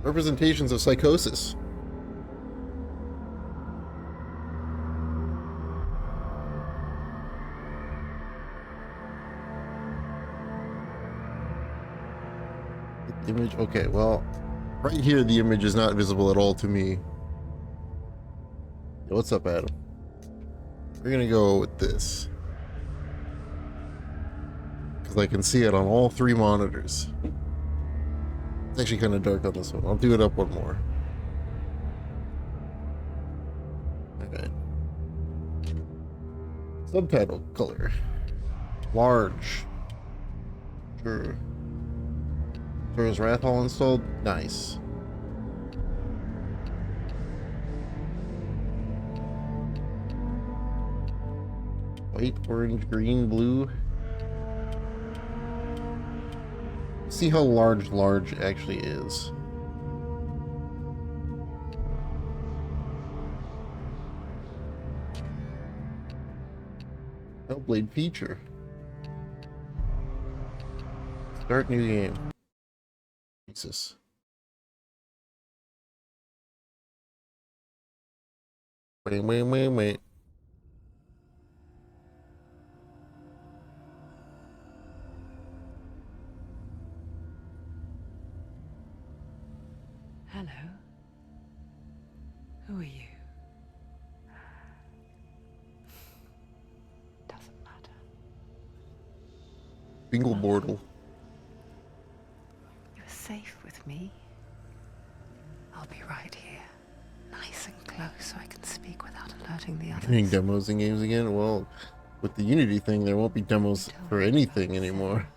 Representations of psychosis. Image. Okay, well, right here the image is not visible at all to me. Yo, what's up, Adam? We're gonna go with this because I can see it on all three monitors. It's actually kind of dark on this one. I'll do it up one more. Okay. Subtitle color. Large. Sure. So is Wrath all installed? Nice. White, orange, green, blue. See how large actually is. Hellblade feature. Start new game. Jesus. Wait. Hello. Who are you? Doesn't matter. Bingle Bortle. You're safe with me. I'll be right here. Nice and close so I can speak without alerting the others. Doing demos in games again? Well, with the Unity thing, there won't be demos for anything anymore.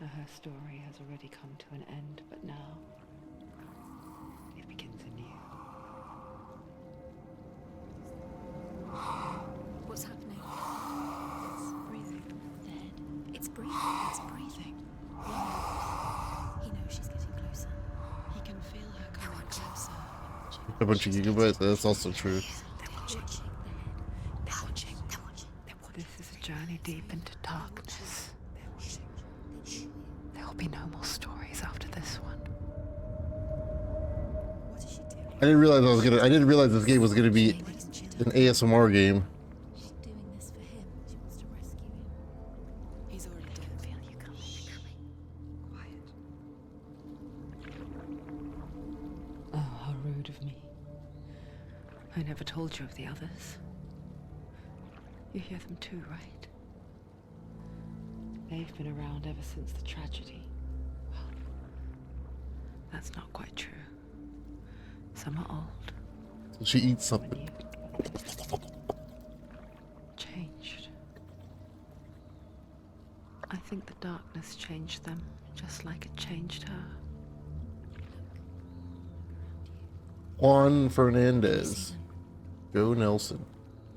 Her story has already come to an end, but now it begins anew. What's happening? It's breathing. Dead. It's breathing. It's breathing. Yeah. He knows she's getting closer. He can feel her coming closer. A bunch of gigabytes, that's also true. They're watching. This is a journey deep into darkness. There will be no more stories after this one. What is she doing? I didn't realize this game was gonna be an ASMR game. She's doing this for him. She wants to rescue him. He's already dead. I feel you coming. Quiet. Oh, how rude of me. I never told you of the others. You hear them too, right? They've been around ever since the tragedy. Well, that's not quite true. Some are old. So she eats something. New. Changed. I think the darkness changed them, just like it changed her. Juan Fernandez. Joe Nelson.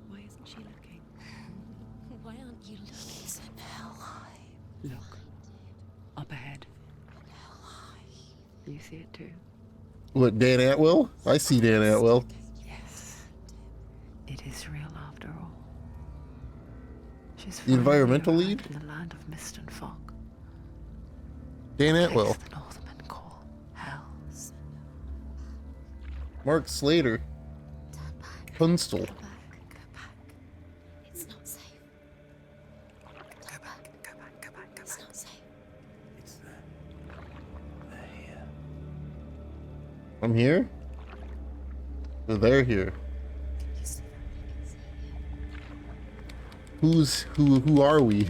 Why isn't she looking? Why aren't you looking? He's in hell high. Look. Up ahead. You see it too? What, Dan Atwell? I see Dan Atwell. Yes. It is real after all. She's The environmental finally lead? arrived in the land of mist and fog. Dan Atwell. Place the Northmen call hell. Mark Slater. Turn back. Tunstall. Go back. It's not safe. Go back. It's not safe. It's there. They're here. I'm here? So they're here. You see them? Who are we?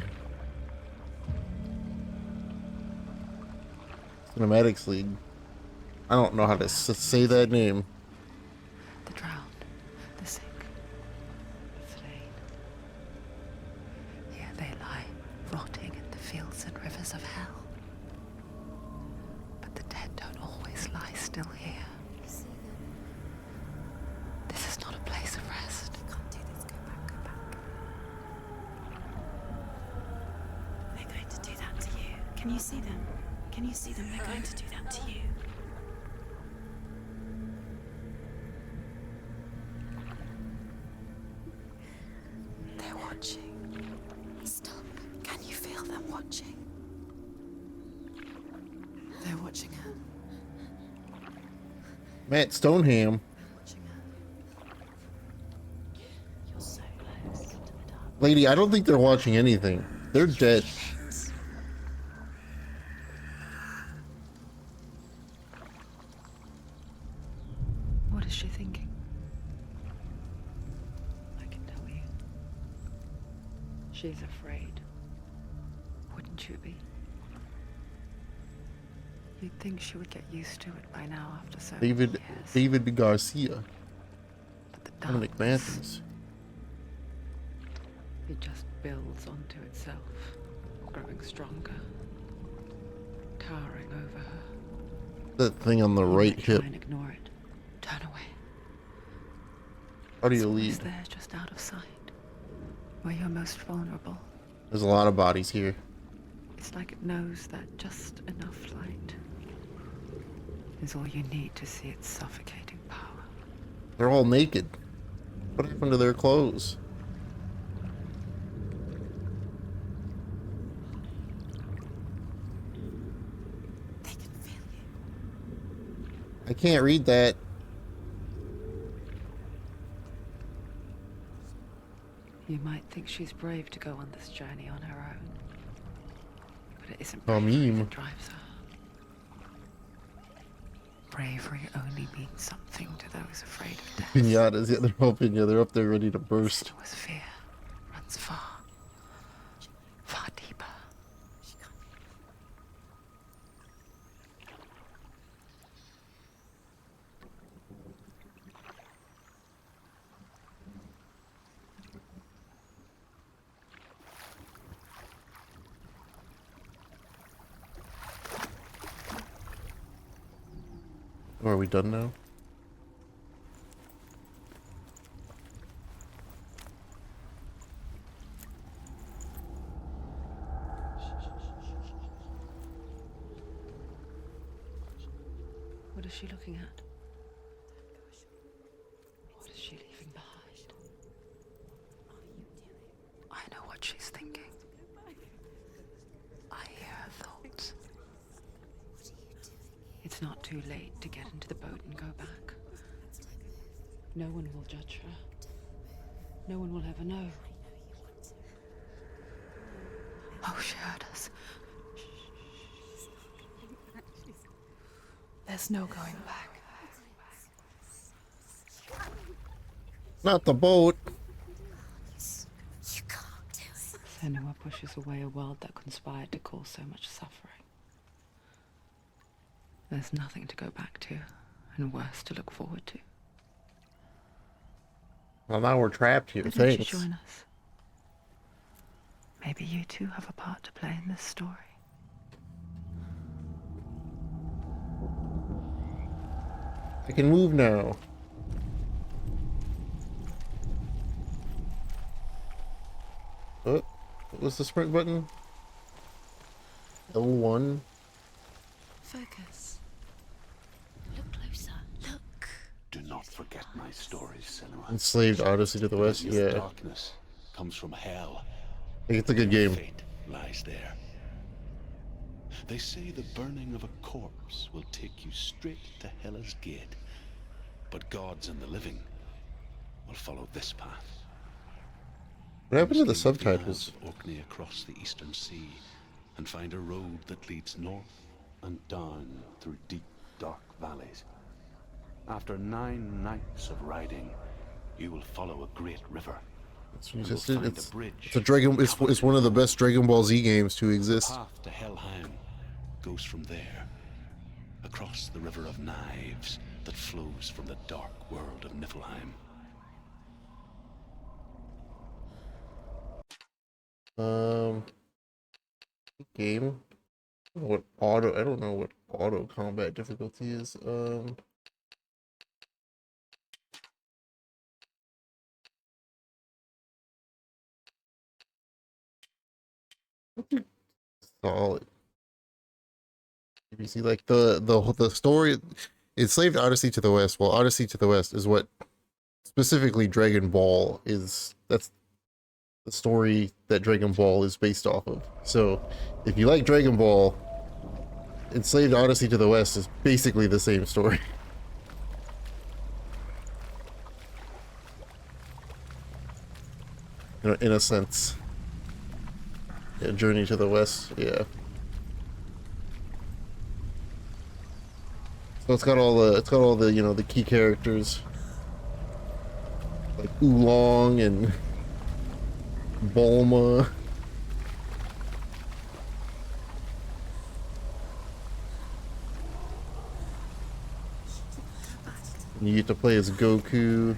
Cinematics League. I don't know how to say that name. The drowned, the sick, the slain. Here they lie, rotting in the fields and rivers of hell. But the dead don't always lie still here. You see them? This is not a place of rest. You can't do this. Go back. They're going to do that to you. Can you see them? Can you see them? They're going to do that to you. They're watching. Stop. Can you feel them watching? They're watching her. Matt Stoneham. Watching her. You're so close to the dark. Lady, I don't think they're watching anything. They're dead. What is she thinking? I can tell you. She's afraid. Wouldn't you be? You'd think she would get used to it by now after so many years. David Garcia. But the Dominic darkness, Matthews. it just builds onto itself, growing stronger, towering over her. That thing on the You right might try hip. and ignore it. Turn away. How do you It's always lead? there, just out of sight, where you're most vulnerable. There's a lot of bodies here. It's like it knows that just enough light is all you need to see its suffocating power. They're all naked. What happened to their clothes? They can feel you. I can't read that. You might think she's brave to go on this journey on her own, but it isn't A bravery meme. that drives her. Bravery only means something to those afraid of death. Pinatas, yeah, they're all pinata. They're up there ready to burst. Senua's fear runs far, far deeper. She can't. Oh, are we done now? What is she looking at? What is she leaving behind? I know what she's thinking. I hear her thoughts. It's not too late to get into the boat and go back. No one will judge her. No one will ever know. Oh, she heard us. There's no going back. Not the boat. You can't do it. Senua pushes away a world that conspired to cause so much suffering. There's nothing to go back to, and worse to look forward to. Well, now we're trapped here. Why don't you Thanks. join us? Maybe you too have a part to play in this story. I can move now. What was the sprint button? L1. Focus. Look closer. Look. Do not forget my stories, Senua. Enslaved Odyssey to the West. Because your Yeah, darkness comes from hell. I think it's a good game. Fate lies there. They say the burning of a corpse will take you straight to Hela's gate. But gods and the living will follow this path. What happened to the Must leave the subtitles? Isles of Orkney across the eastern sea and find a road that leads north and down through deep, dark valleys. After 9 nights of riding, you will follow a great river. It's, and just, will find it's, a bridge. it's a Dragon. It's one of the best Dragon Ball Z games to The exist. path to Helheim goes from there, across the river of knives that flows from the dark world of Niflheim. Game. I don't know what auto combat difficulty is. Solid. You see, like the story, Enslaved Odyssey to the West. Well, Odyssey to the West is what specifically Dragon Ball is. That's the story that Dragon Ball is based off of. So, if you like Dragon Ball, Enslaved Odyssey to the West is basically the same story. in a sense. Yeah, Journey to the West. Yeah. So it's got all the the key characters like Oolong and Bulma. And you get to play as Goku.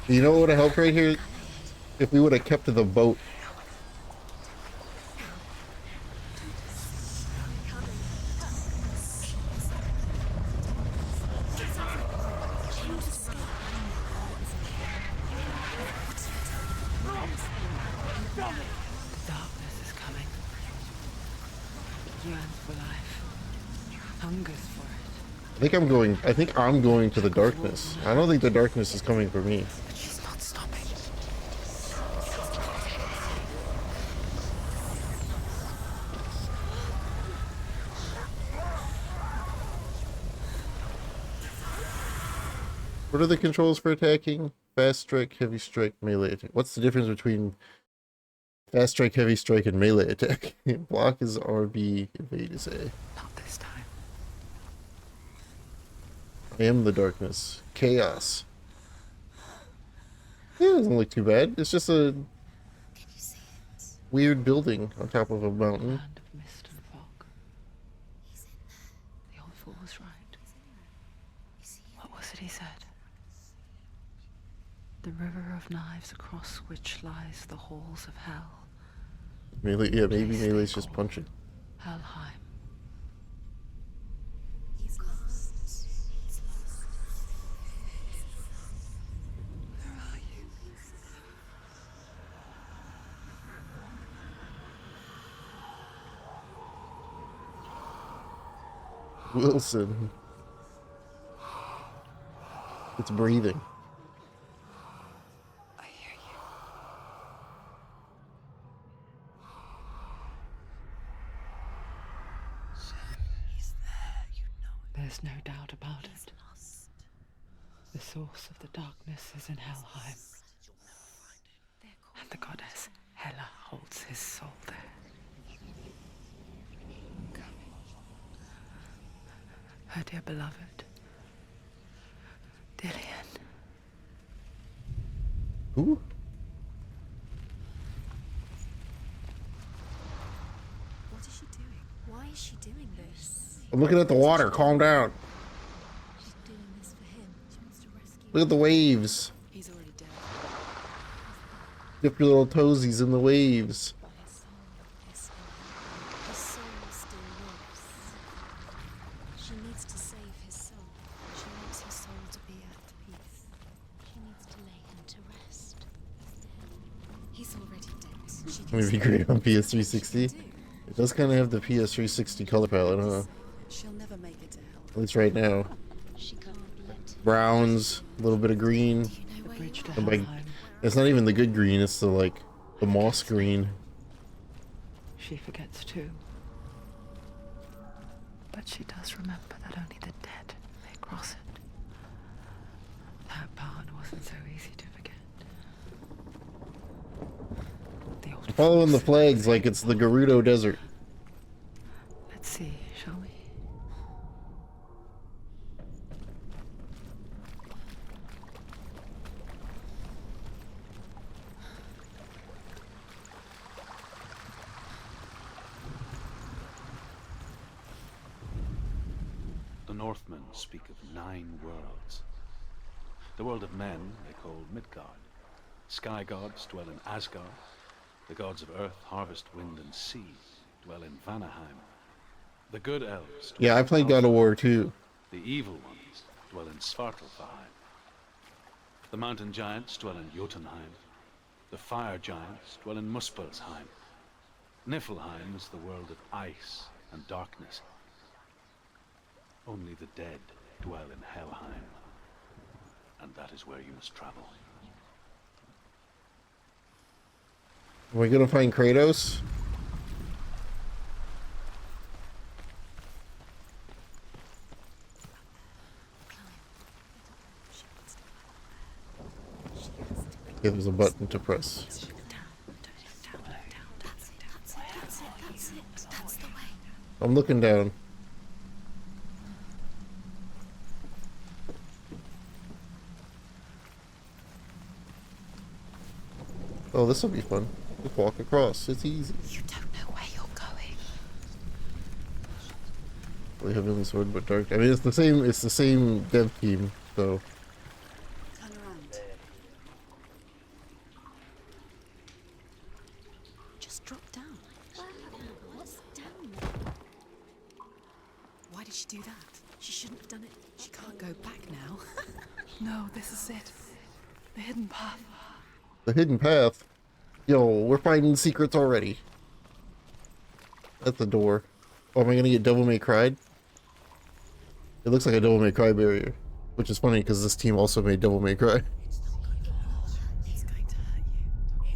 You know what would have helped right here? If we would have kept to the boat. Darkness is coming. Yearns for life. Hungers for it. I think I'm going to the darkness. I don't think the darkness is coming for me. But she's not stopping. What are the controls for attacking? Fast strike, heavy strike, melee attack. What's the difference between fast strike, heavy strike, and melee attack? Block is RB, evade is A. Not this time. I am the darkness. Chaos. Yeah, it doesn't look too bad. It's just a Can you see it? weird building on top of a mountain. Land of mist and fog. He's in there. The old fool was right. Is he? What was it he said? The river of knives across which lies the halls of hell. Melee, yeah, maybe Place they melee's just call punching. Helheim. He's lost. He's lost. Where are you? Wilson. It's breathing. I hear you. He's there. You know it. There's no doubt about He's it. lost. The source of the darkness is in Helheim, They're called and the goddess Hela holds his soul there. Her dear beloved, Dillian. Who? What is she doing? Why is she doing this? I'm looking at the water. Calm down. She's doing this for him. She wants to rescue Look at the waves. He's already dead. Dip your little toesies in the waves. But his soul is in her. His soul still lives. She needs to save his soul. She wants his soul to be at peace. She needs to lay him to rest. He's dead. He's already dead. She can Maybe see great on what she PS360. can do. It does kind of have the PS360 color palette, huh? She'll never make it to hell. At least right now. She can't let him. Browns, a little bit of green. Do you know The where bridge you to are? And by, Helheim. it's not even the good green, it's the like the moss green. She forgets too. But she does remember that only the dead may cross it. That part wasn't so easy to forget. The old Following the fox. flags like it's the Gerudo Desert. Let's see, shall we? The Northmen speak of 9 worlds. The world of men they call Midgard. Sky gods dwell in Asgard. The gods of earth, harvest, wind, and sea dwell in Vanaheim. The good elves dwell Yeah, I in played God of Alfheim. War too. The evil ones dwell in Svartalfheim. The mountain giants dwell in Jotunheim. The fire giants dwell in Muspelheim. Niflheim is the world of ice and darkness. Only the dead dwell in Helheim. And that is where you must travel. Are we gonna find Kratos? Okay, there's a button to press. That's the way. I'm looking down. Oh, this will be fun. Just walk across. It's easy. You don't know where you're going. Really heavily sword, but dark. I mean, it's the same. It's the same dev team. So Turn around. Just drop down. What's down? Why did she do that? She shouldn't have done it. She can't go back now. No, this is it. The hidden path. the hidden path. Yo, we're finding secrets already. At the door. Oh, am I gonna get Devil May Cry? It looks like a Devil May Cry barrier, which is funny because this team also made Devil May Cry. He's going to hurt you.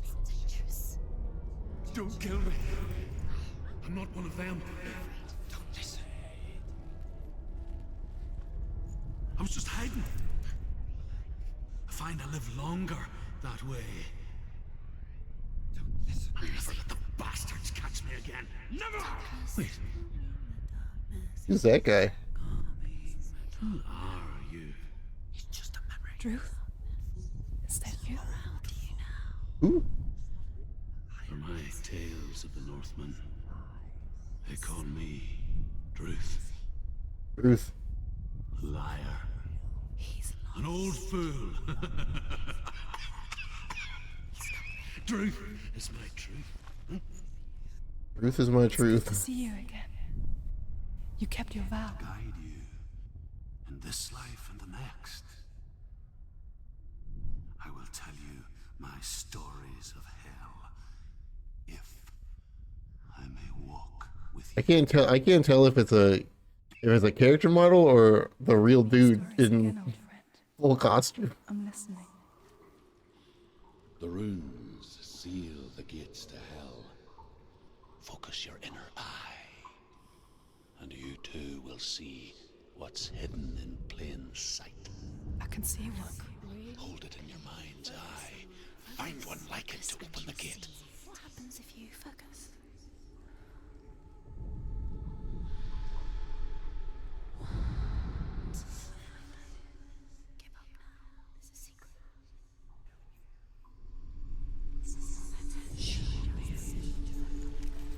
It's dangerous. Don't kill me. I'm not one of them. Don't listen. I was just hiding. I find I live longer that way. Don't listen. I'll never let the bastards catch me again. Never! Wait, Who's that guy? who are you? It's just a memory. Druth? Is that you? Who? For my tales of the Northmen, they call me Druth. Ruth. Liar. An old fool. Truth is my truth. Ruth is my Good to truth. see you again. You kept your vow. Guide you in this life and the next. I will tell you my stories of hell, if I may walk with you. I can't tell if it's a character model or the real dude Stories again, in old friend. full costume. I'm listening. The runes seal the gates to hell. Focus your inner eye, and you too will see what's hidden in plain sight. I can see one. Hold it in your mind's eye. Find one like it to open the gate. What happens if you focus? Give up now. It's a secret.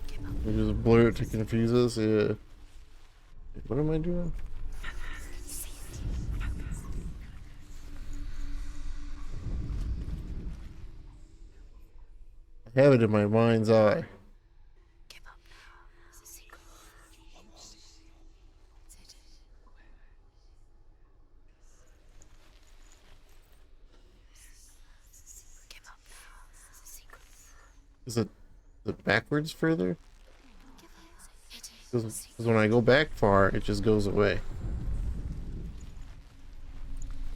Give up. We just blur it to confuse us. Yeah. What am I doing? I have it in my mind's eye. Give up now. It's a secret. That's it. Give up now. It's a secret. Is it backwards further? Give up. It is. Because when I go back far, it just goes away.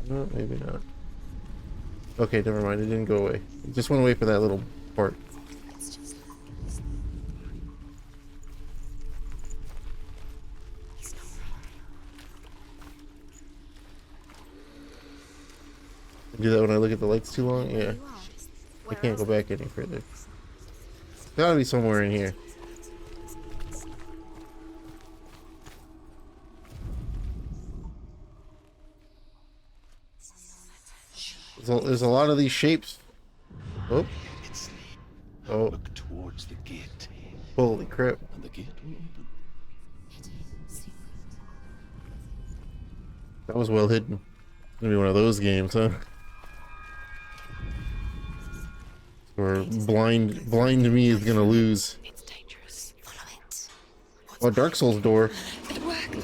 No, maybe not. Okay, never mind. It didn't go away. It just went away for that little part. It's just. He's not I do that when I look at the lights too long. Yeah, You are. I can't go back any further. Gotta be somewhere in here. There's a lot of these shapes. Oh, It's oh, look towards the gate, holy crap. and the gate will open. That was well hidden. It's gonna be one of those games, huh? Where blind me is gonna lose. It's dangerous. Follow it. Oh, Dark Souls door. It worked.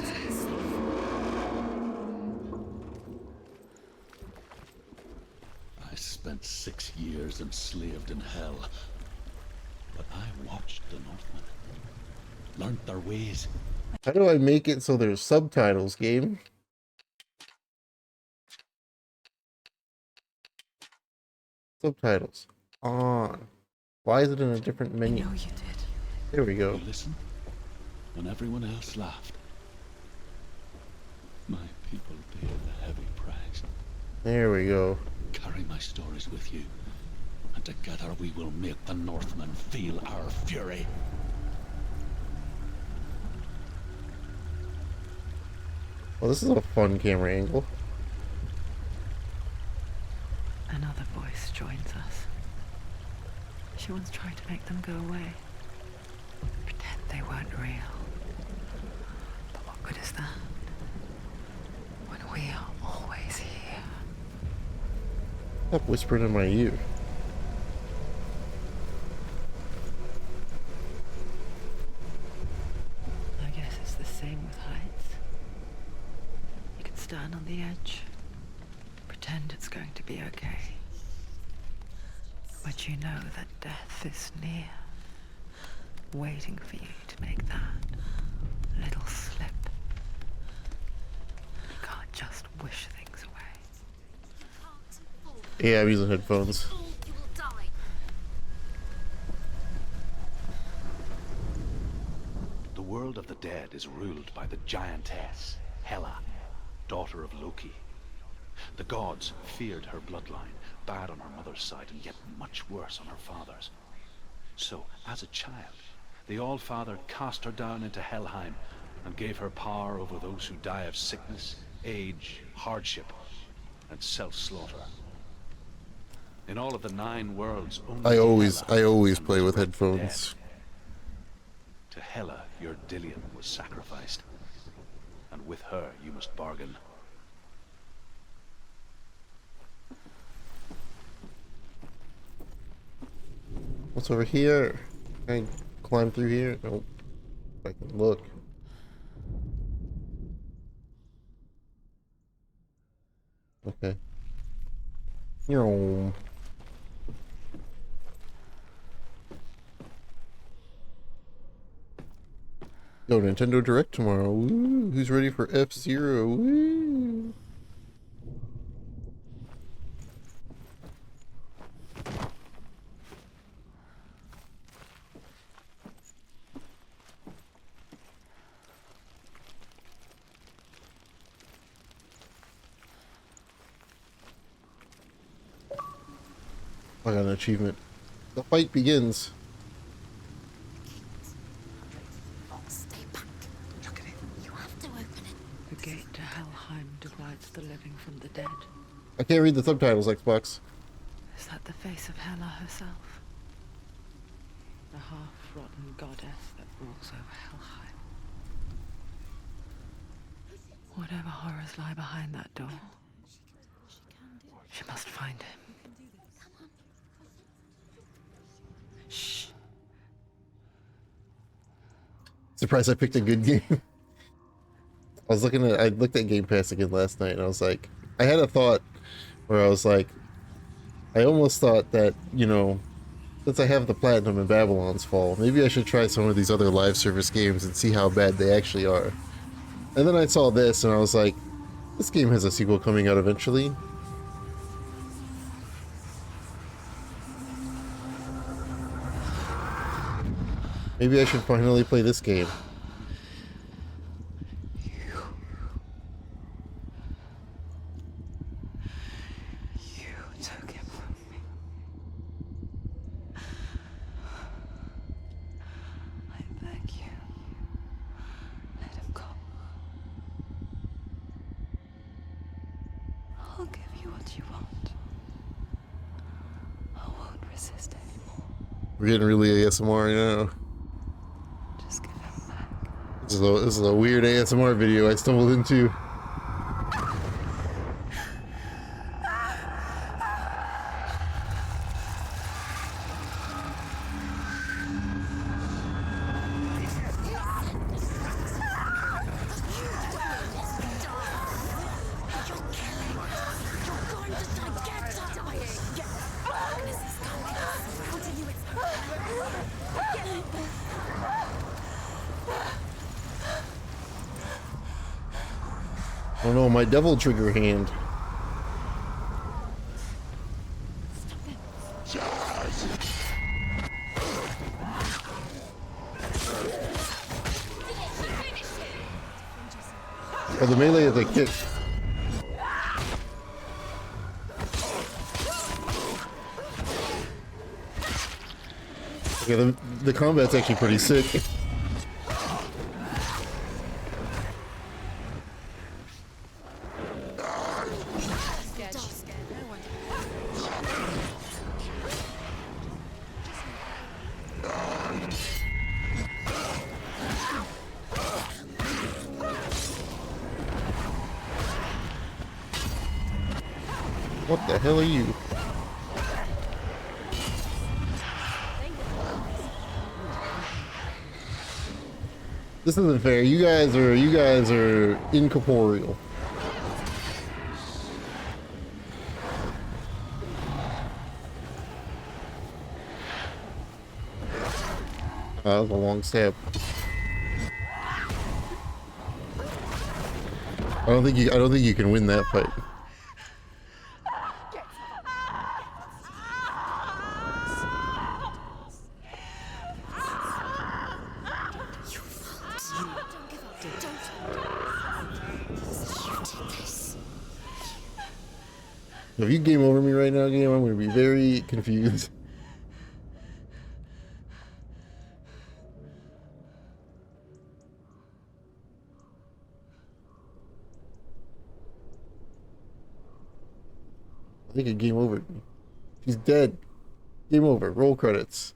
I spent 6 years enslaved in hell, but I watched the Northmen, learned their ways. How do I make it so there's subtitles, game? Subtitles on. Why is it in a different I menu? know you did. There we You go. listened when everyone else laughed. My people paid the heavy price. There we go. Carry my stories with you, and together we will make the Northmen feel our fury. Well, this is a fun camera angle. Another voice joins us. She once tried to make them go away. Pretend they weren't real. But what good is that? When we are always here. Stop whispering in my ear. I guess it's the same with heights. You can stand on the edge, pretend it's going to be okay. But you know that death is near, waiting for you to make that little slip. You can't just wish things away. Yeah, I'm using headphones. You will die. The world of the dead is ruled by the giantess, Hela, daughter of Loki. The gods feared her bloodline, bad on her mother's side and yet much worse on her father's. So, as a child, the All-Father cast her down into Helheim and gave her power over those who die of sickness, age, hardship, and self-slaughter. In all of the 9 worlds, only I always Hela can play with resurrect the dead. headphones. To Hela, your Dillion was sacrificed, and with her you must bargain. What's over here? Can I climb through here? Nope. I can look. Okay. Yo. Yo, Nintendo Direct tomorrow. Woo. Who's ready for F-Zero? Woo. I got an achievement. The fight begins. Stay back. Look at it. You have to open it. The gate to Helheim divides the living from the dead. I can't read the subtitles, Xbox. Is that the face of Hela herself? The half-rotten goddess that rules over Helheim. Whatever horrors lie behind that door, she must find him. Shh. Surprised I picked a good game. I looked at Game Pass again last night and I was like, I had a thought where I was like, I almost thought that, you know, since I have the Platinum in Babylon's Fall, maybe I should try some of these other live service games and see how bad they actually are. And then I saw this and I was like, this game has a sequel coming out eventually. Maybe I should finally play this game. You took him from me. I beg you, let him go. I'll give you what you want. I won't resist anymore. We're getting really ASMR now. Just give him back. This is a weird ASMR video I stumbled into. Oh no, my devil trigger hand. Oh, the melee is a kick. Yeah, the combat's actually pretty sick. Scared, she's scared. No one. What the hell are you? This isn't fair. You guys are incorporeal. That was a long step. I don't think you can win that fight. If you game over me right now, game, I'm going to be very confused. I think it game over me. She's dead. Game over. Roll credits.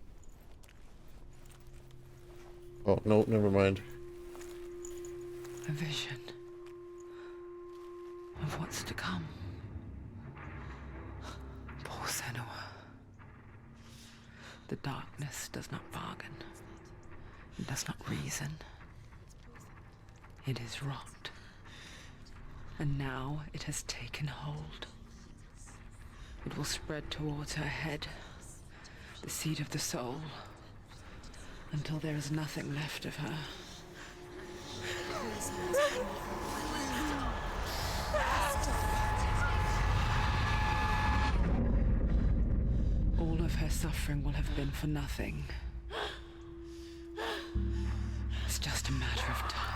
Oh, no, never mind. A vision of what's to come. Poor Senua. The darkness does not bargain. It does not reason. It is rot. And now it has taken hold. It will spread towards her head, the seat of the soul, until there is nothing left of her. All of her suffering will have been for nothing. It's just a matter of time.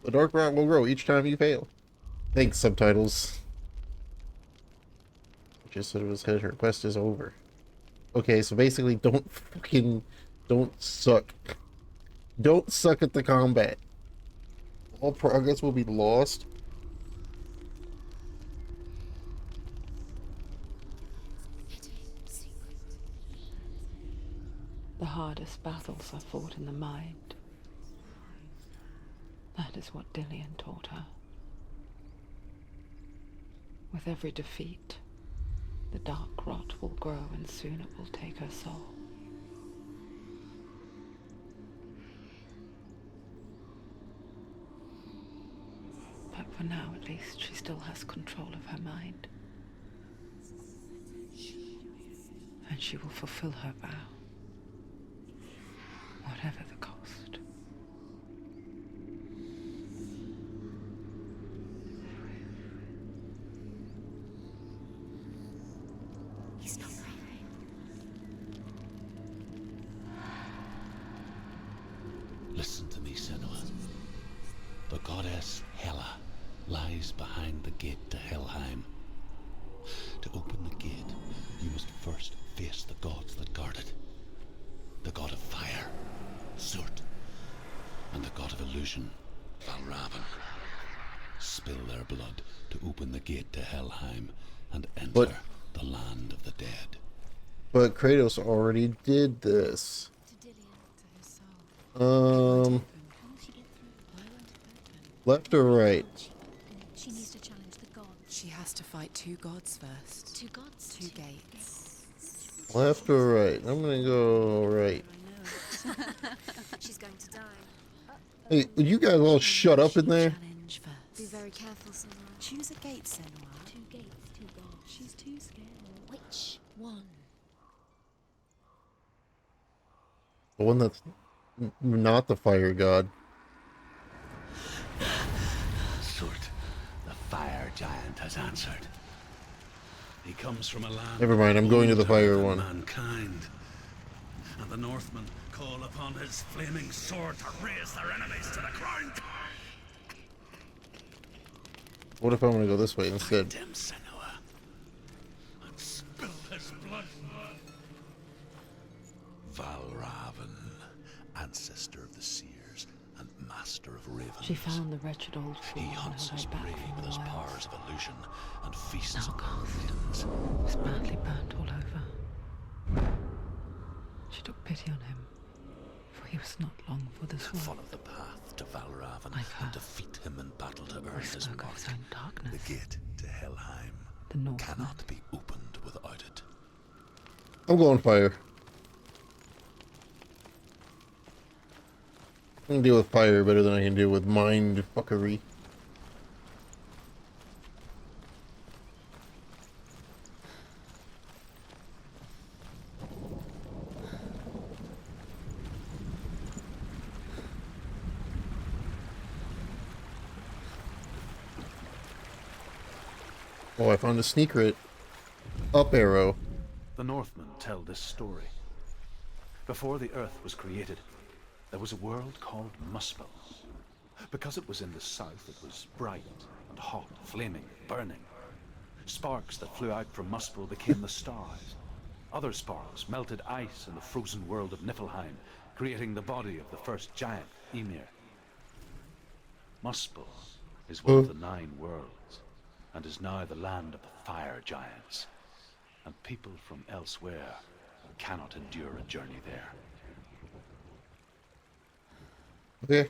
The dark rot will grow each time you fail. Thanks, subtitles. Just said it was hit. Her quest is over. Okay, so basically, don't suck. Don't suck at the combat. All progress will be lost. The hardest battles are fought in the mind. That is what Dillian taught her. With every defeat, the dark rot will grow and soon it will take her soul. But for now, at least, she still has control of her mind. And she will fulfill her vow, whatever the cost. He's not right. Listen to me, Senua. The goddess Hela lies behind the gate to Helheim. To open the gate, you must first face the gods that guard it. The god of fire, Surt, and the god of illusion, Valravan. Spill their blood to open the gate to Helheim and enter But- the land of the dead. But Kratos already did this. To Dillian, to his soul. Um, left or right? She needs to challenge the gods. She has to fight two gods first. Two gods? Two gates. Left or right? I'm gonna go right. She's going to die. Hey, would you guys all shut up in there? Challenge Be first. very careful, Senua. Choose a gate, Senua. Two gates, two gods. She's too scared. Which one? The one that's not the fire god. Surt, the fire giant, has answered. He comes from a land Never mind, I'm going to the fire older one. than mankind, and and the Northmen call upon his flaming sword to raise their enemies to the ground. What if I'm gonna go this way instead? Find him, Senua, and spill his blood. Valravan, ancestor of the seers and master of ravens. She found the wretched old fool He on hunts her his way back prey from with the his wilds. powers of illusion and feasts Now on cast. their maidens. Was badly burnt all over. She took pity on him, for he was not long for this world. Follow the path to Valravan Like her. and defeat him in battle to earn He his spoke of mark. his own darkness. The gate to Helheim The Northmen. cannot be opened without it. I'm going fire. I can deal with fire better than I can deal with mind fuckery. Oh, I found a secret. Up arrow. The Northmen tell this story. Before the earth was created, there was a world called Muspel. Because it was in the south, it was bright and hot, flaming, burning. Sparks that flew out from Muspel became the stars. Other sparks melted ice in the frozen world of Niflheim, creating the body of the first giant, Ymir. Muspel is one of the 9 worlds, and is now the land of the fire giants. And people from elsewhere cannot endure a journey there. Okay.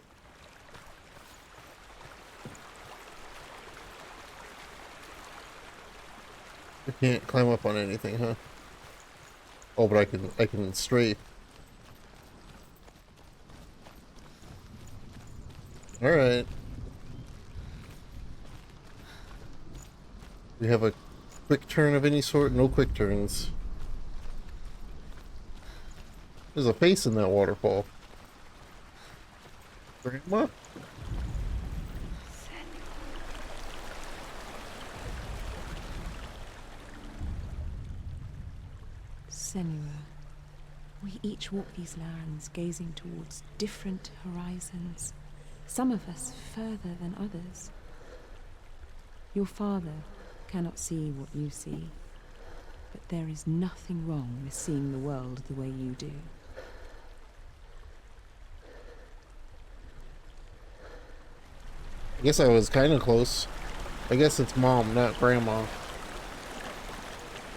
I can't climb up on anything, huh? Oh, but I can strafe. All right. We have a quick turn of any sort? No quick turns. There's a face in that waterfall. Grandma? Senua, we each walk these lands gazing towards different horizons, some of us further than others. Your father cannot see what you see, but there is nothing wrong with seeing the world the way you do. I guess I was kind of close. I guess it's mom, not grandma.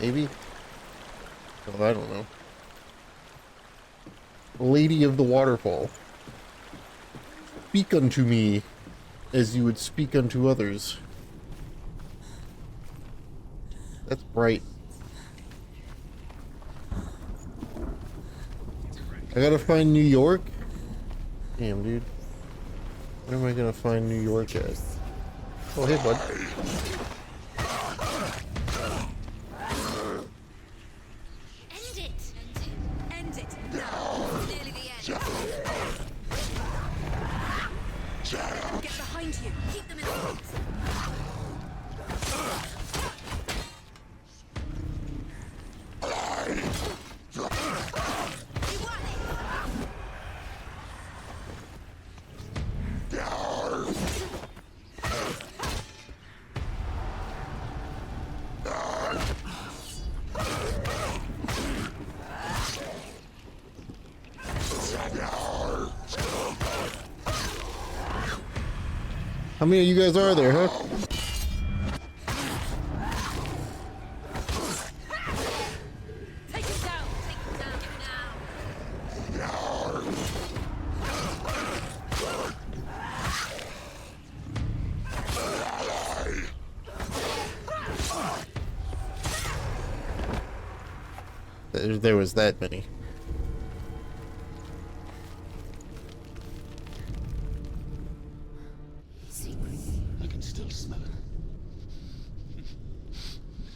Maybe? Oh, I don't know. Lady of the Waterfall. Speak unto me as you would speak unto others. That's bright. I gotta find New York? Damn, dude. Where am I gonna find New York at? Oh, hey, bud. End it! End it! Now! It's nearly the end. Get behind you! Keep them in place! How many of you guys are there, huh? Take it down! Take it down now! There was that many. I can still smell it.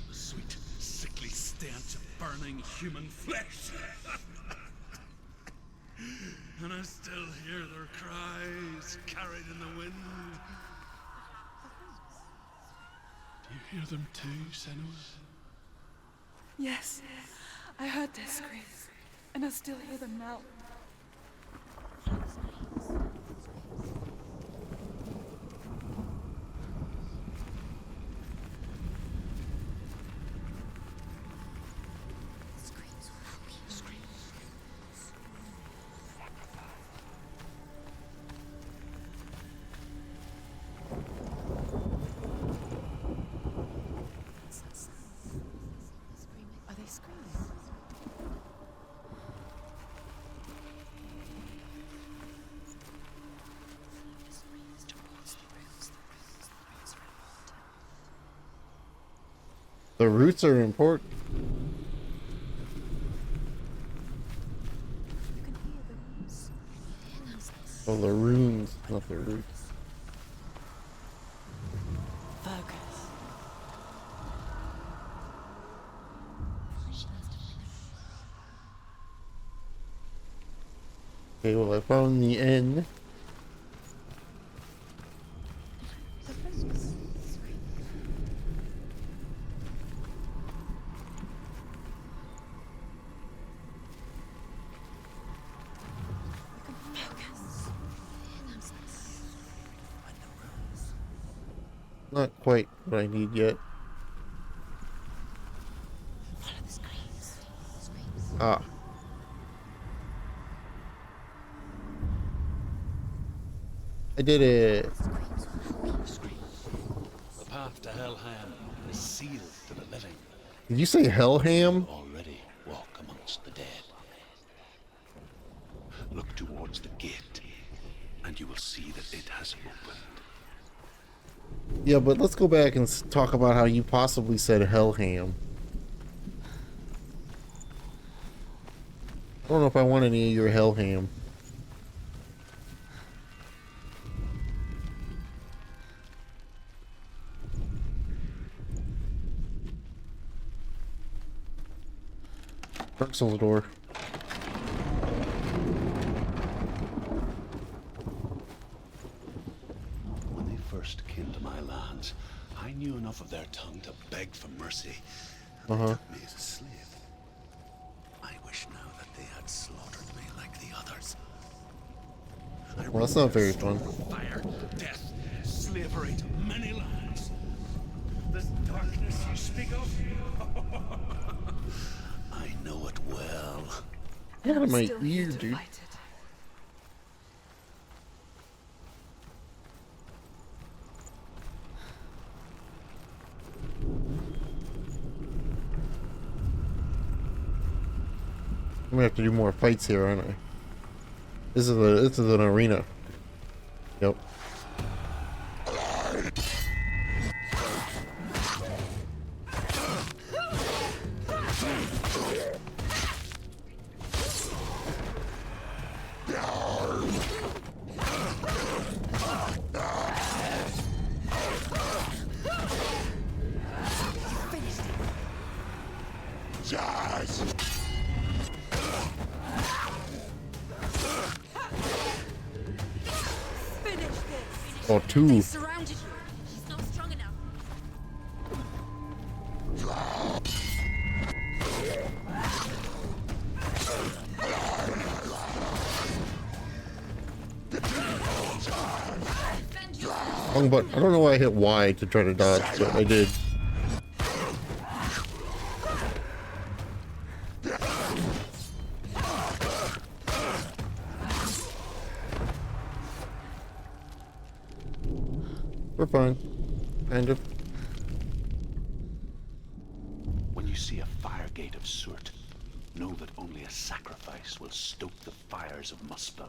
The sweet, sickly stench of burning human flesh. And I still hear their cries carried in the wind. Do you hear them too, Senua? Yes, I heard their screams. And I still hear them now. Screams will help you. What's that sound? Screaming. Are they screaming? Screams towards the roots. The roots are important. The roots are important. You can hear the roots. Oh, the runes, not the roots. Fergus. She needs to find Okay, well, I found the N. Not quite what I need yet. follow the screams. Screams. Ah. I did it. Screams will help you. Scream. The path to Helheim is sealed to the living. Did you say Hellham? Already walk amongst the dead. Look towards the gate, and you will see that it has opened. Yeah, but let's go back and talk about how you possibly said Hellham. I don't know if I want any of your Hellham. Dark Souls door. When they first came to my lands, I knew enough of their tongue to beg for mercy. And they took me as a slave. I wish now that they had slaughtered me like the others. Well, that's not very fun. Fire, death, slavery to many lands. This darkness you speak of? I know it well. Get out of my Still here ear, to dude. fight it. I'm gonna have to do more fights here, aren't I? This is an arena. Yep. Oh, two. They surrounded you. He's not strong enough. Wrong button. I don't know why I hit Y to try to dodge, but I did. We're fine. Kind of. When you see a fire gate of Surt, know that only a sacrifice will stoke the fires of Muspel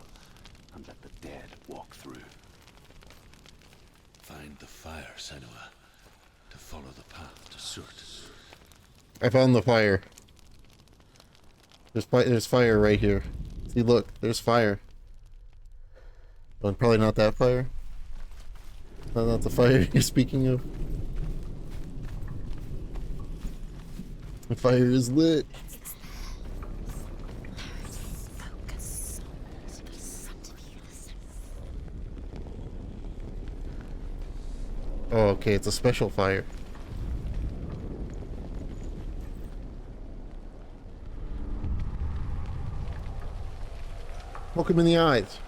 and let the dead walk through. Find the fire, Senua, to follow the path to Surt. I found the fire. There's fire right here. See, look, there's fire. Well, probably not that fire. Not the fire you're speaking of. The fire is lit. Focus on something else. Oh, okay, it's a special fire. Poke him in the eyes.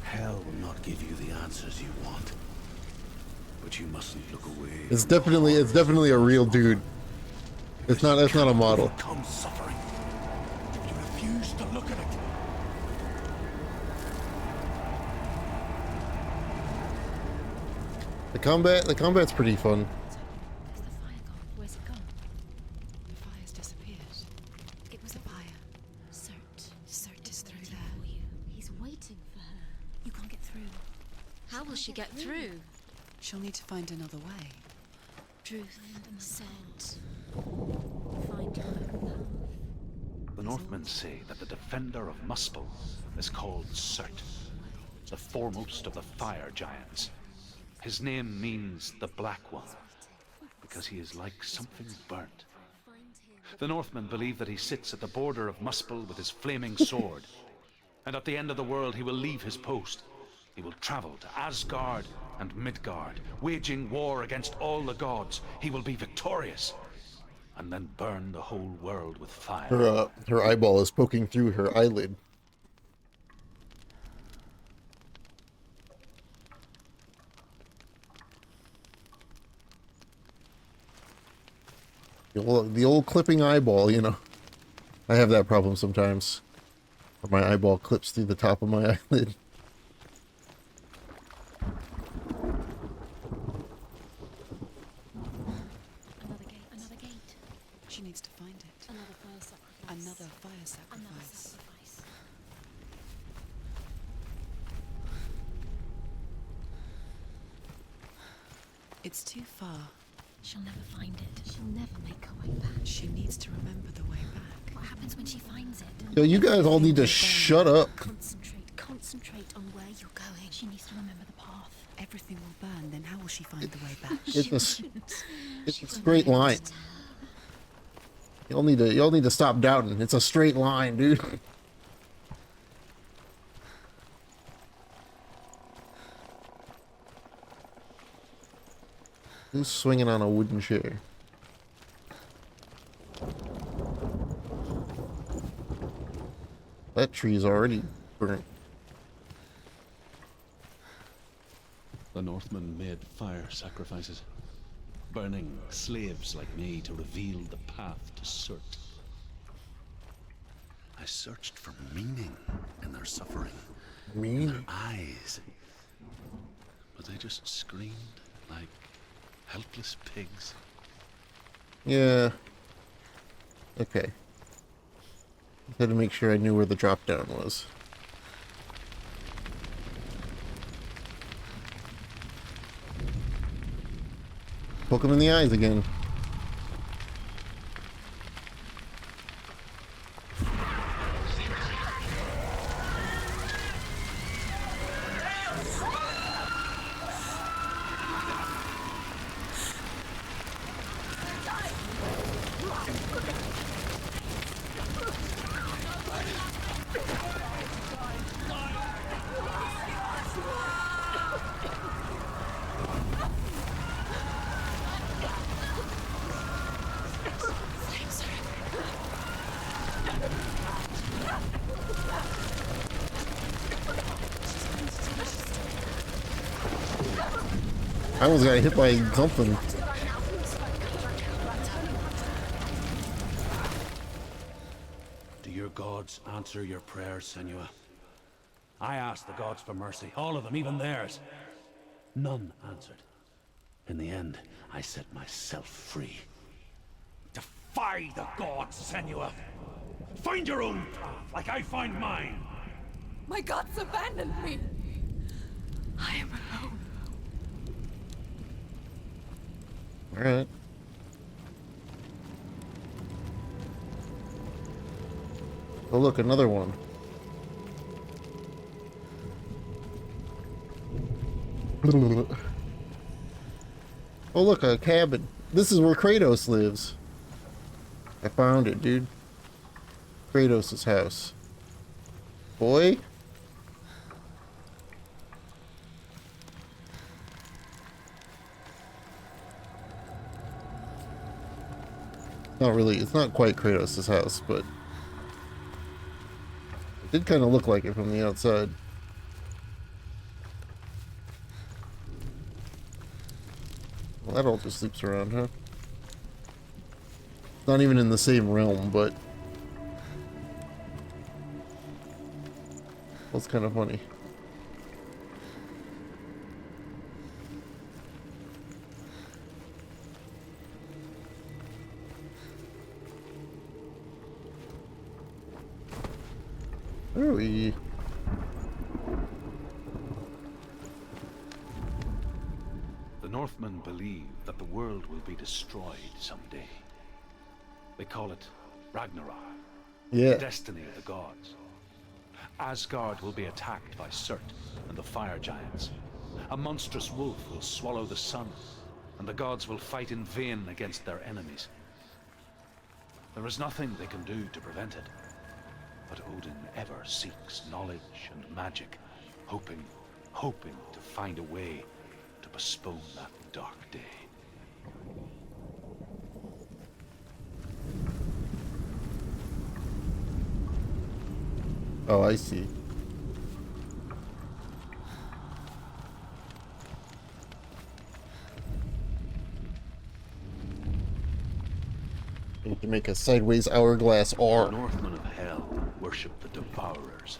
Hell will not give you the answers you want. But you mustn't look away. It's definitely a real dude. It's not a model. Come suffering. You refuse to look at it. The combat's pretty fun. Where's the fire gone? Where's it gone? The fire's disappeared. It was a fire. Cert is through there. For you. He's waiting for her. You can't get through. How will she get through? She'll need to find another way. Truth, scent. Find your own path. The Northmen say that the defender of Muspel is called Cert, the foremost of the fire giants. His name means the Black One, because he is like something burnt. The Northmen believe that he sits at the border of Muspel with his flaming sword, and at the end of the world he will leave his post. He will travel to Asgard and Midgard, waging war against all the gods. He will be victorious, and then burn the whole world with fire. Her eyeball is poking through her eyelid. The old clipping eyeball, you know. I have that problem sometimes. Where my eyeball clips through the top of my eyelid. Another gate. Another gate. She needs to find it. Another fire sacrifice. Another fire Another sacrifice. sacrifice. It's too far. She'll never find it. She'll never make her way back. She needs to remember the way back. What happens when she finds it? Yo, you guys all need to shut up. Concentrate on where you're going. She needs to remember the path. Everything will burn, then how will she find the way back? It's a straight line. Y'all need to stop doubting. It's a straight line, dude. Who's swinging on a wooden chair? That tree's already burnt. The Northmen made fire sacrifices, burning slaves like me to reveal the path to Cert. I searched for meaning in their suffering, in their eyes, but they just screamed like helpless pigs. Yeah. Okay. Had to make sure I knew where the drop down was. Poke him in the eyes again. I almost got hit by something. Do your gods answer your prayers, Senua? I asked the gods for mercy, all of them, even theirs. None answered. In the end, I set myself free. Defy the gods, Senua! Find your own path, like I find mine! My gods abandoned me! I am alone. Alright. Oh look, another one. Oh look, a cabin. This is where Kratos lives. I found it, dude. Kratos' house. Boy? Not really, it's not quite Kratos' house, but it did kind of look like it from the outside. Well, that all just sleeps around, huh? Not even in the same realm, but that's kind of funny. Where are we? The Northmen believe that the world will be destroyed someday. They call it Ragnarok, Yeah. the destiny of the gods. Asgard will be attacked by Surt and the fire giants. A monstrous wolf will swallow the sun, and the gods will fight in vain against their enemies. There is nothing they can do to prevent it, but Odin ever seeks knowledge and magic, hoping to find a way to postpone that dark day. Oh, I see. Need to make a sideways hourglass The R. Northmen of Hell worship the Devourers,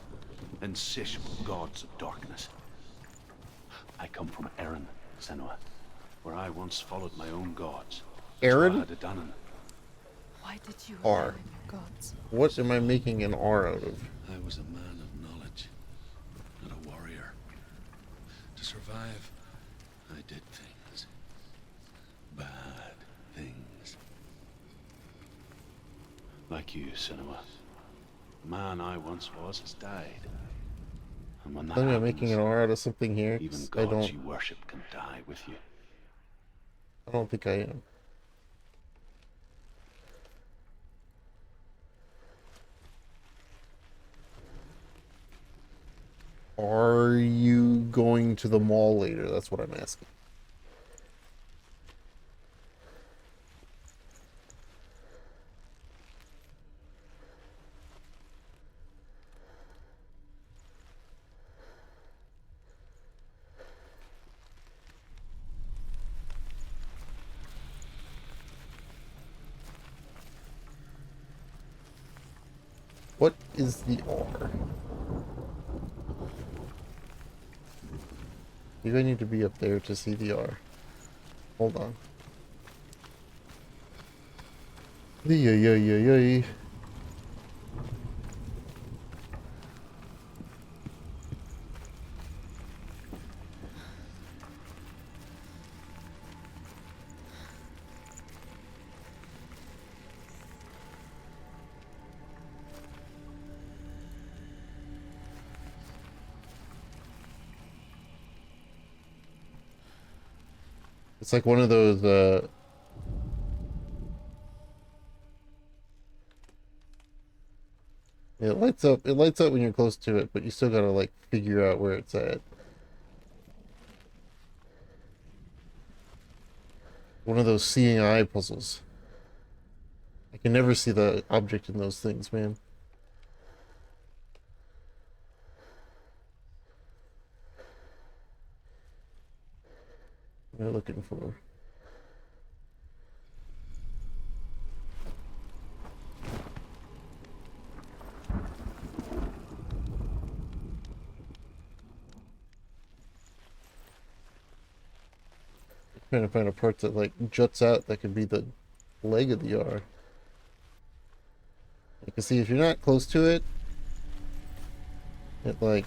insatiable gods of darkness. I come from Erin, Senua, where I once followed my own gods. Aaron? Why did you R. abandon your gods? What am I making an R out of? I was a man of knowledge, not a warrior. To survive, I did things. Bad things. Like you, Senua. The man I once was has died. And when that I think I'm happens, making an R out of something here. even 'Cause gods you worship can die with you. I don't think I am. Are you going to the mall later? That's what I'm asking. What is the R? Maybe I need to be up there to see the R. Hold on. Yeah. It's like one of those, it lights up when you're close to it, but you still gotta, like, figure out where it's at. One of those seeing eye puzzles. I can never see the object in those things, man. What am I looking for? Trying to find a part that, like, juts out that could be the leg of the R. You can see if you're not close to it, it, like,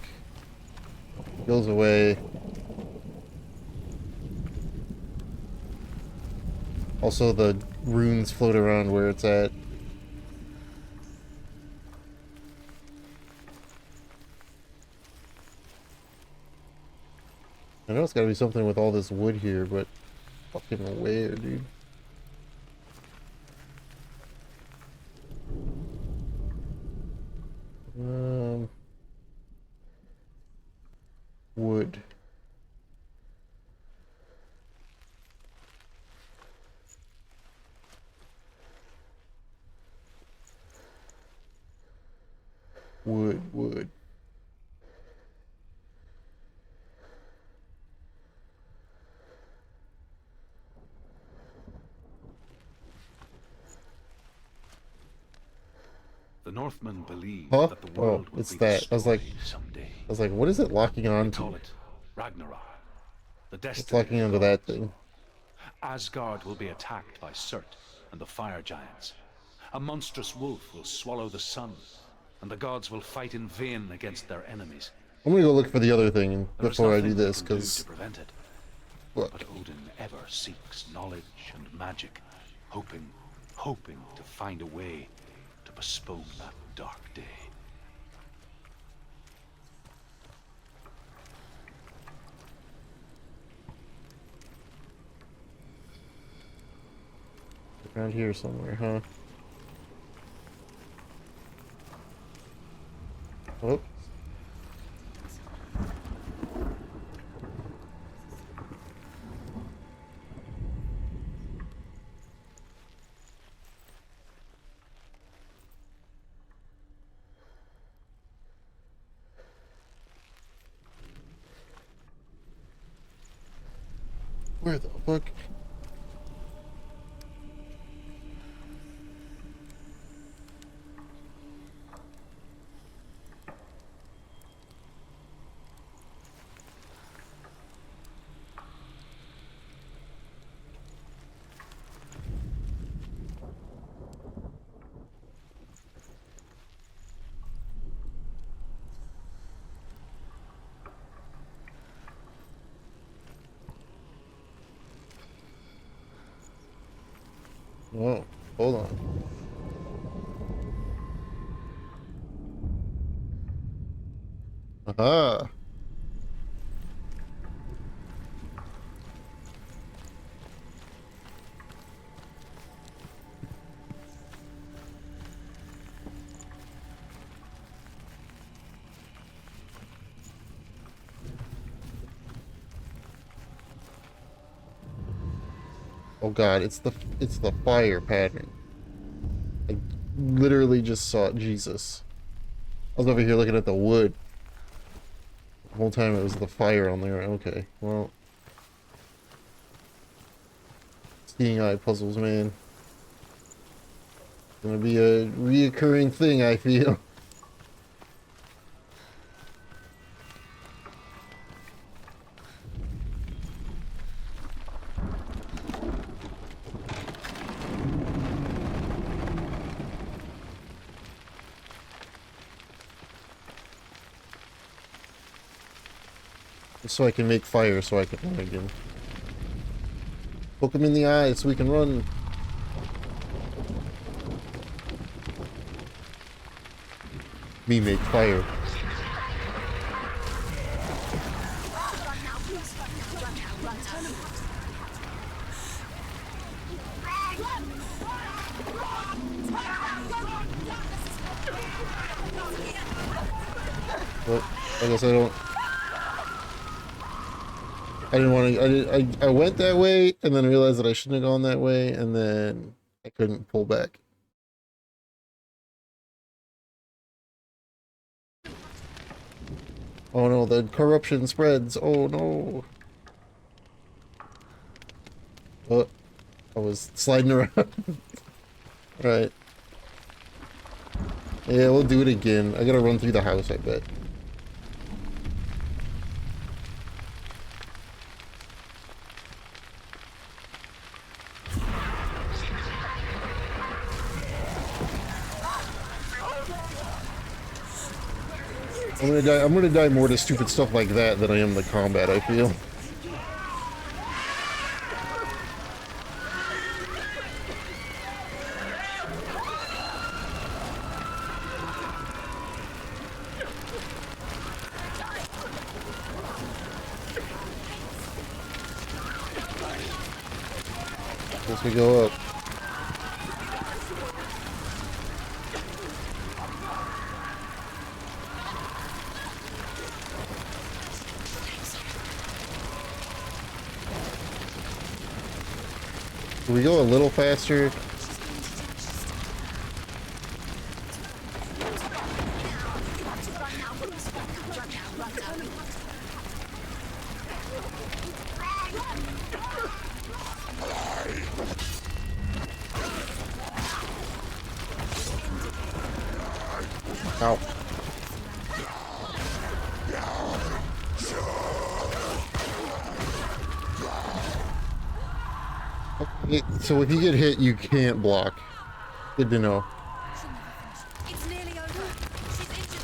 goes away. Also, the runes float around where it's at. I know it's gotta be something with all this wood here, but fucking where, dude? Um, wood. Wood. The Northmen believe Huh? that the Oh, world will it's be that. destroyed someday. I was like, what is it locking They on call to? it Ragnarok, the It's destiny locking of onto that gods. thing. Asgard will be attacked by Surt and the fire giants. A monstrous wolf will swallow the sun, and the gods will fight in vain against their enemies. I'm gonna go look for the other thing There is before I do nothing we this, can do to because prevent it. look, But Odin ever seeks knowledge and magic, hoping to find a way to postpone that dark day. around here somewhere, huh? Oh. Where the fuck? Oh, hold on. Aha. Oh god, it's the fire pattern. I literally just saw it. Jesus. I was over here looking at the wood. The whole time it was the fire on there. Okay, well. Seeing eye puzzles, man. Gonna be a reoccurring thing, I feel. So I can make fire so I can run again. Poke him in the eye so we can run. Me make fire. Well, I guess I don't. I didn't want to. I went that way and then realized that I shouldn't have gone that way, and then I couldn't pull back. Oh no, the corruption spreads. Oh no. Oh, I was sliding around. Right. Yeah, we'll do it again. I gotta run through the house, I bet. I'm gonna die more to stupid stuff like that than I am the combat, I feel. Guess we go up. we go a little faster? Ow. Okay, so if you get hit, you can't block. Good to know. She'll never finish. It's nearly over. She's injured.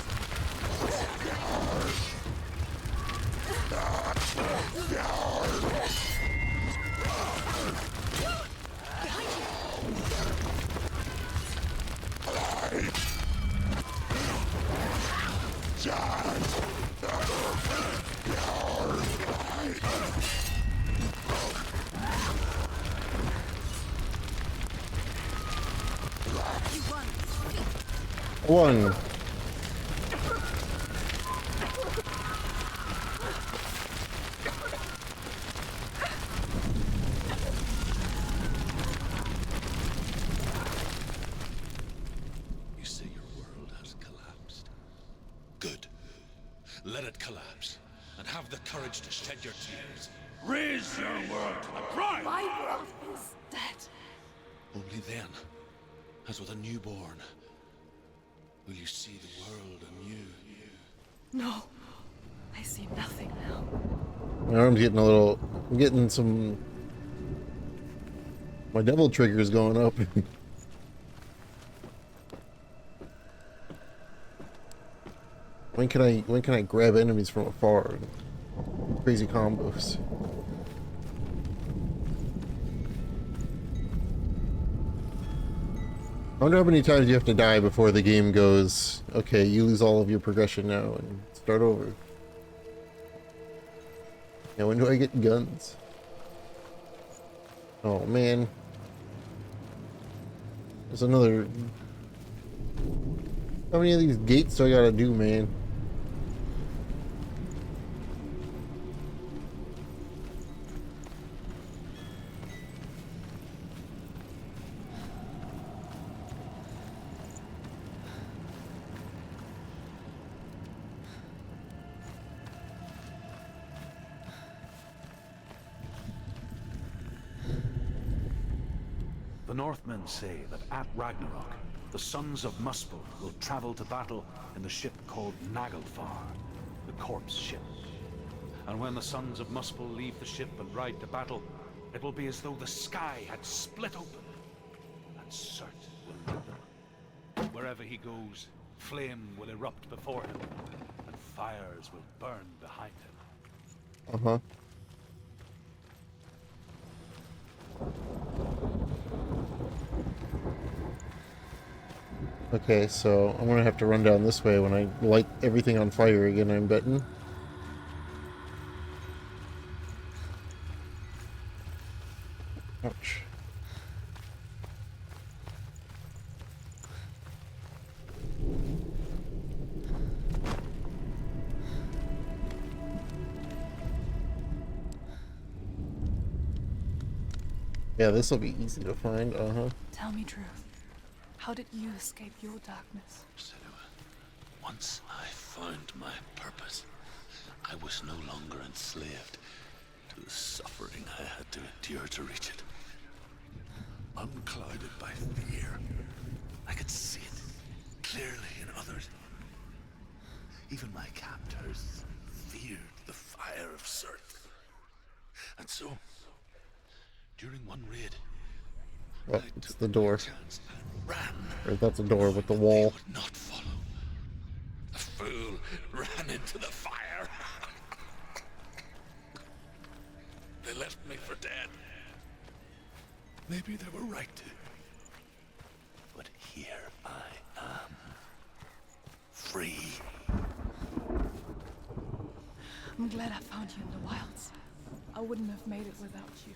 One. You say your world has collapsed. Good. Let it collapse, and have the courage to shed your tears. Raise your world to the prime! My world is dead. Only then, as with a newborn, will you see the world anew. No, I see nothing now. My arm's getting a little... I'm getting some... My devil trigger's going up. When can I grab enemies from afar? Crazy combos. I wonder how many times you have to die before the game goes, okay, you lose all of your progression now and start over. Now when do I get guns? Oh man. There's another... How many of these gates do I gotta do, man? The Northmen say that at Ragnarok, the sons of Muspel will travel to battle in the ship called Naglfar, the corpse ship. And when the sons of Muspel leave the ship and ride to battle, it will be as though the sky had split open, and Surt will lead them. Wherever he goes, flame will erupt before him, and fires will burn behind him. Uh-huh. Okay, so I'm gonna have to run down this way when I light everything on fire again, I'm betting. Ouch. Yeah, this will be easy to find, uh-huh. Tell me truth. How did you escape your darkness? Senua, once I found my purpose, I was no longer enslaved to the suffering I had to endure to reach it. Unclouded by fear, I could see it clearly in others. Even my captors feared the fire of Surt. And so, during one raid, Oh, I it's took the my door. chance and ran. Or that's a door with the They wall. would not follow. The fool ran into the fire. They left me for dead. Maybe they were right to. But here I am. Free. I'm glad I found you in the wilds. I wouldn't have made it without you.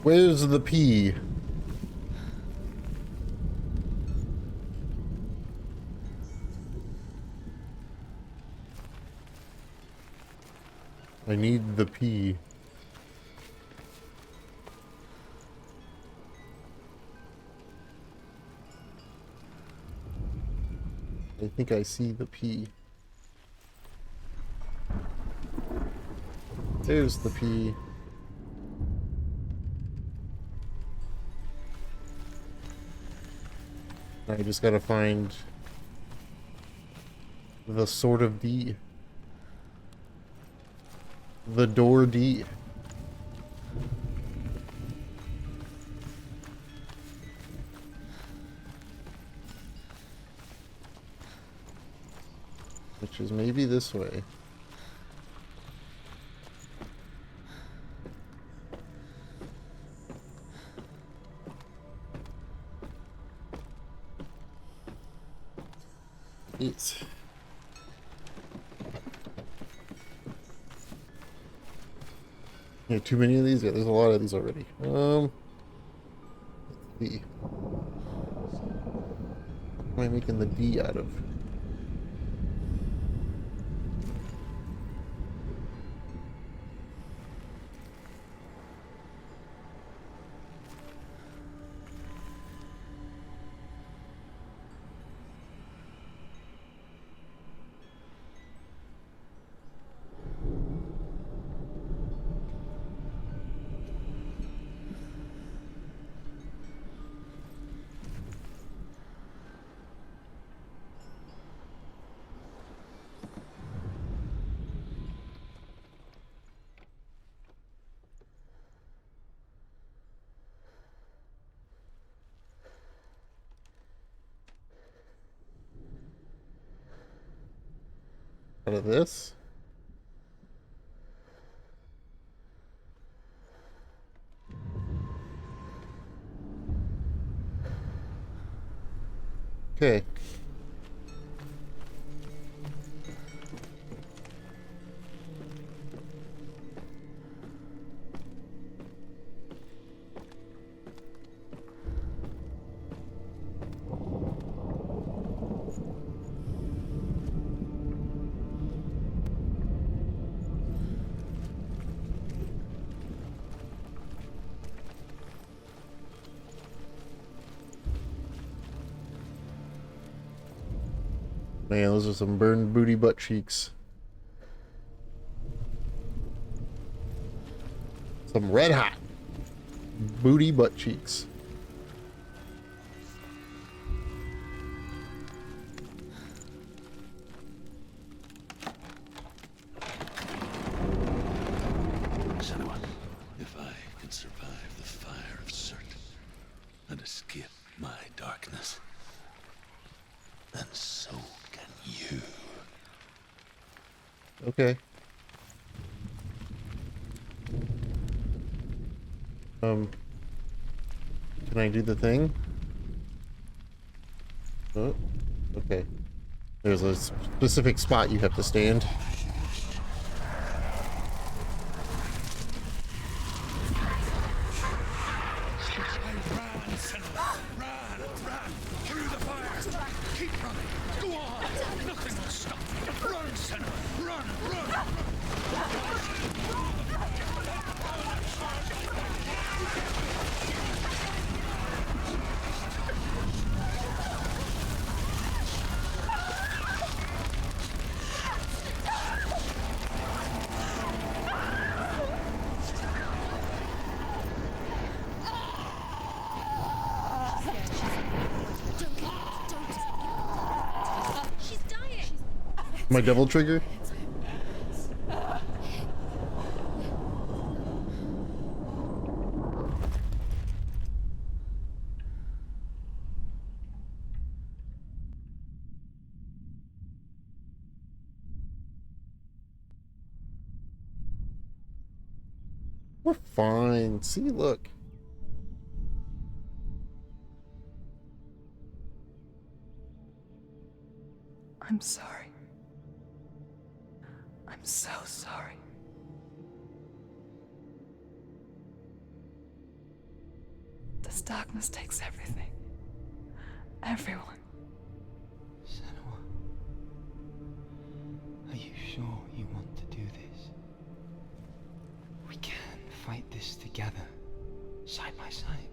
Where's the P? I need the P. I think I see the P. There's the P. I just gotta find the Sword of D. The door D. Which is maybe this way. It's yeah, too many of these? Yeah, there's a lot of these already. Let's see. What am I making the D out of? Out of this? Okay. Man, those are some burned booty butt cheeks. Some red hot booty butt cheeks. Senua, if I can survive the fire of Surt and escape my darkness, then so can you. Okay. Can I do the thing? Oh, okay. There's a specific spot you have to stand. She's dying. My double trigger? We're fine. See, look. I'm sorry. I'm so sorry. This darkness takes everything. Everyone. Senua, are you sure you want to do this? this together, side by side.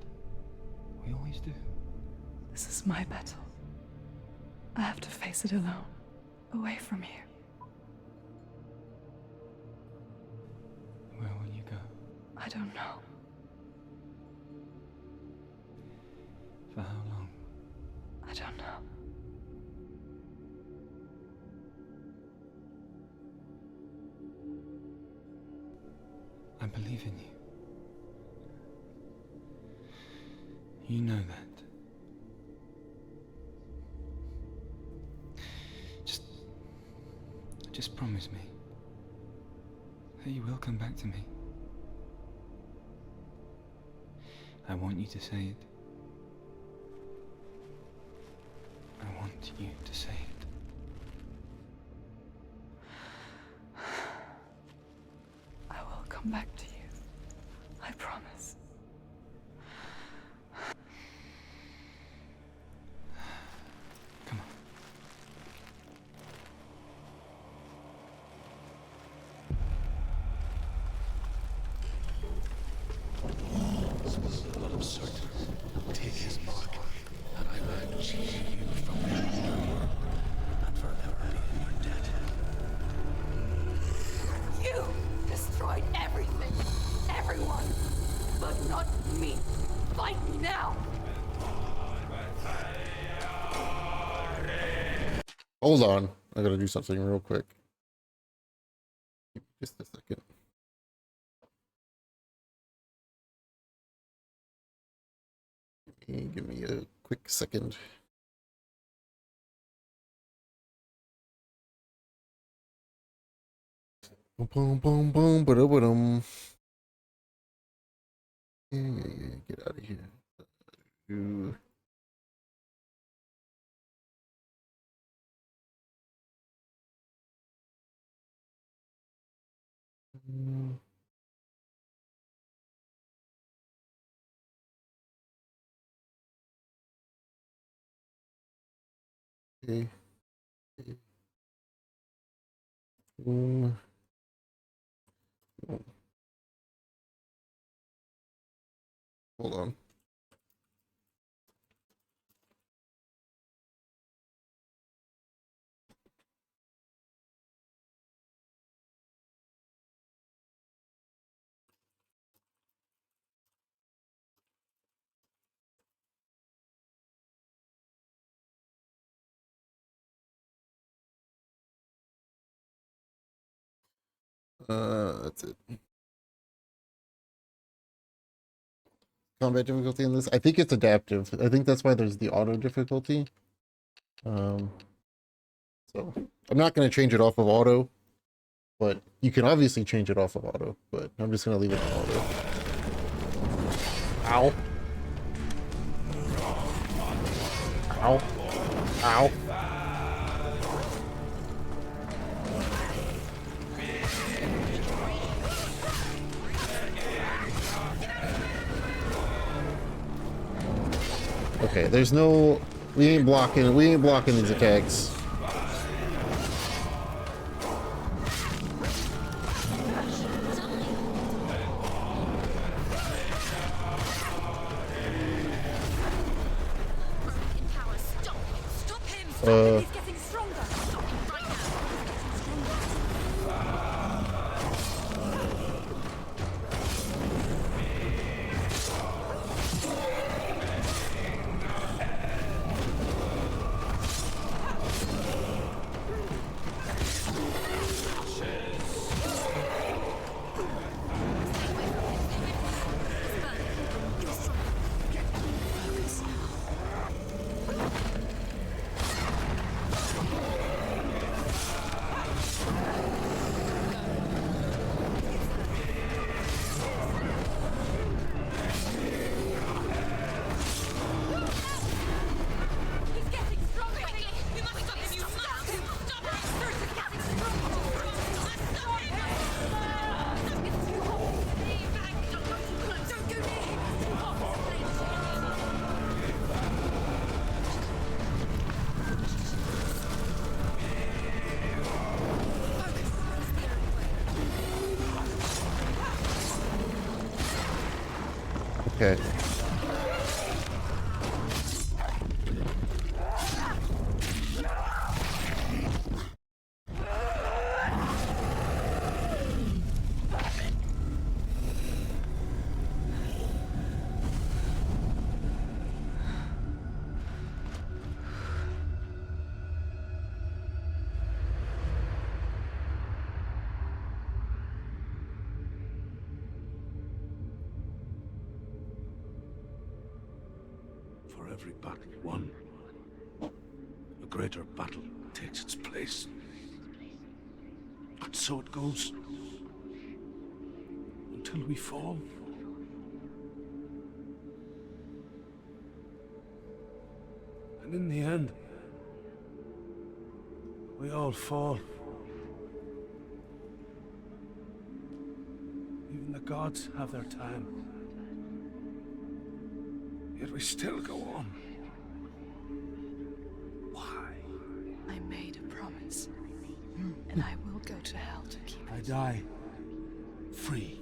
We always do. This is my battle. I have to face it alone, away from you. Where will you go? I don't know. For how long? I don't know. I believe in you. You know that. Just promise me that you will come back to me. I want you to say it. I want you to say it. I will come back to you. I promise. Come on. This is the blood of Surt. Take his mark, and I will change you from your and forever be in your debt. You destroyed everything, everyone, but not me. Fight me now. Hold on. I gotta do something real quick. Just a second. Give me a quick second. Boom, boom, boom, boom, ba-da-ba-dum. Yeah, get out of here. Ooh. Okay. Boom. Hold on. That's it. Combat difficulty in this? I think it's adaptive. I think that's why there's the auto difficulty. So I'm not going to change it off of auto, but you can obviously change it off of auto, but I'm just going to leave it on auto. Ow. Ow. Ow. Okay, there's no... We ain't blocking these attacks. He's getting stronger. Stop him right now. Okay. For every battle won, a greater battle takes its place. And so it goes. Until we fall. And in the end, we all fall. Even the gods have their time. Yet we still go on. Why? I made a promise, and I will go to hell to keep I it. die free,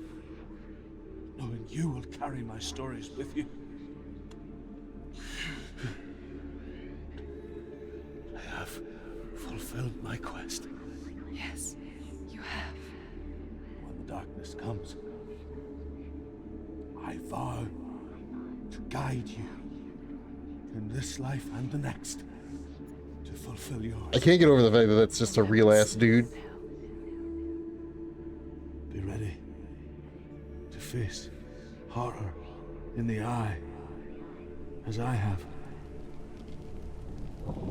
knowing you will carry my stories with you. I have fulfilled my quest. Yes, you have. When the darkness comes, I vow to guide you in this life and the next to fulfill yours. I can't get over the fact that that's just a real ass dude. Be ready to face horror in the eye, as I have.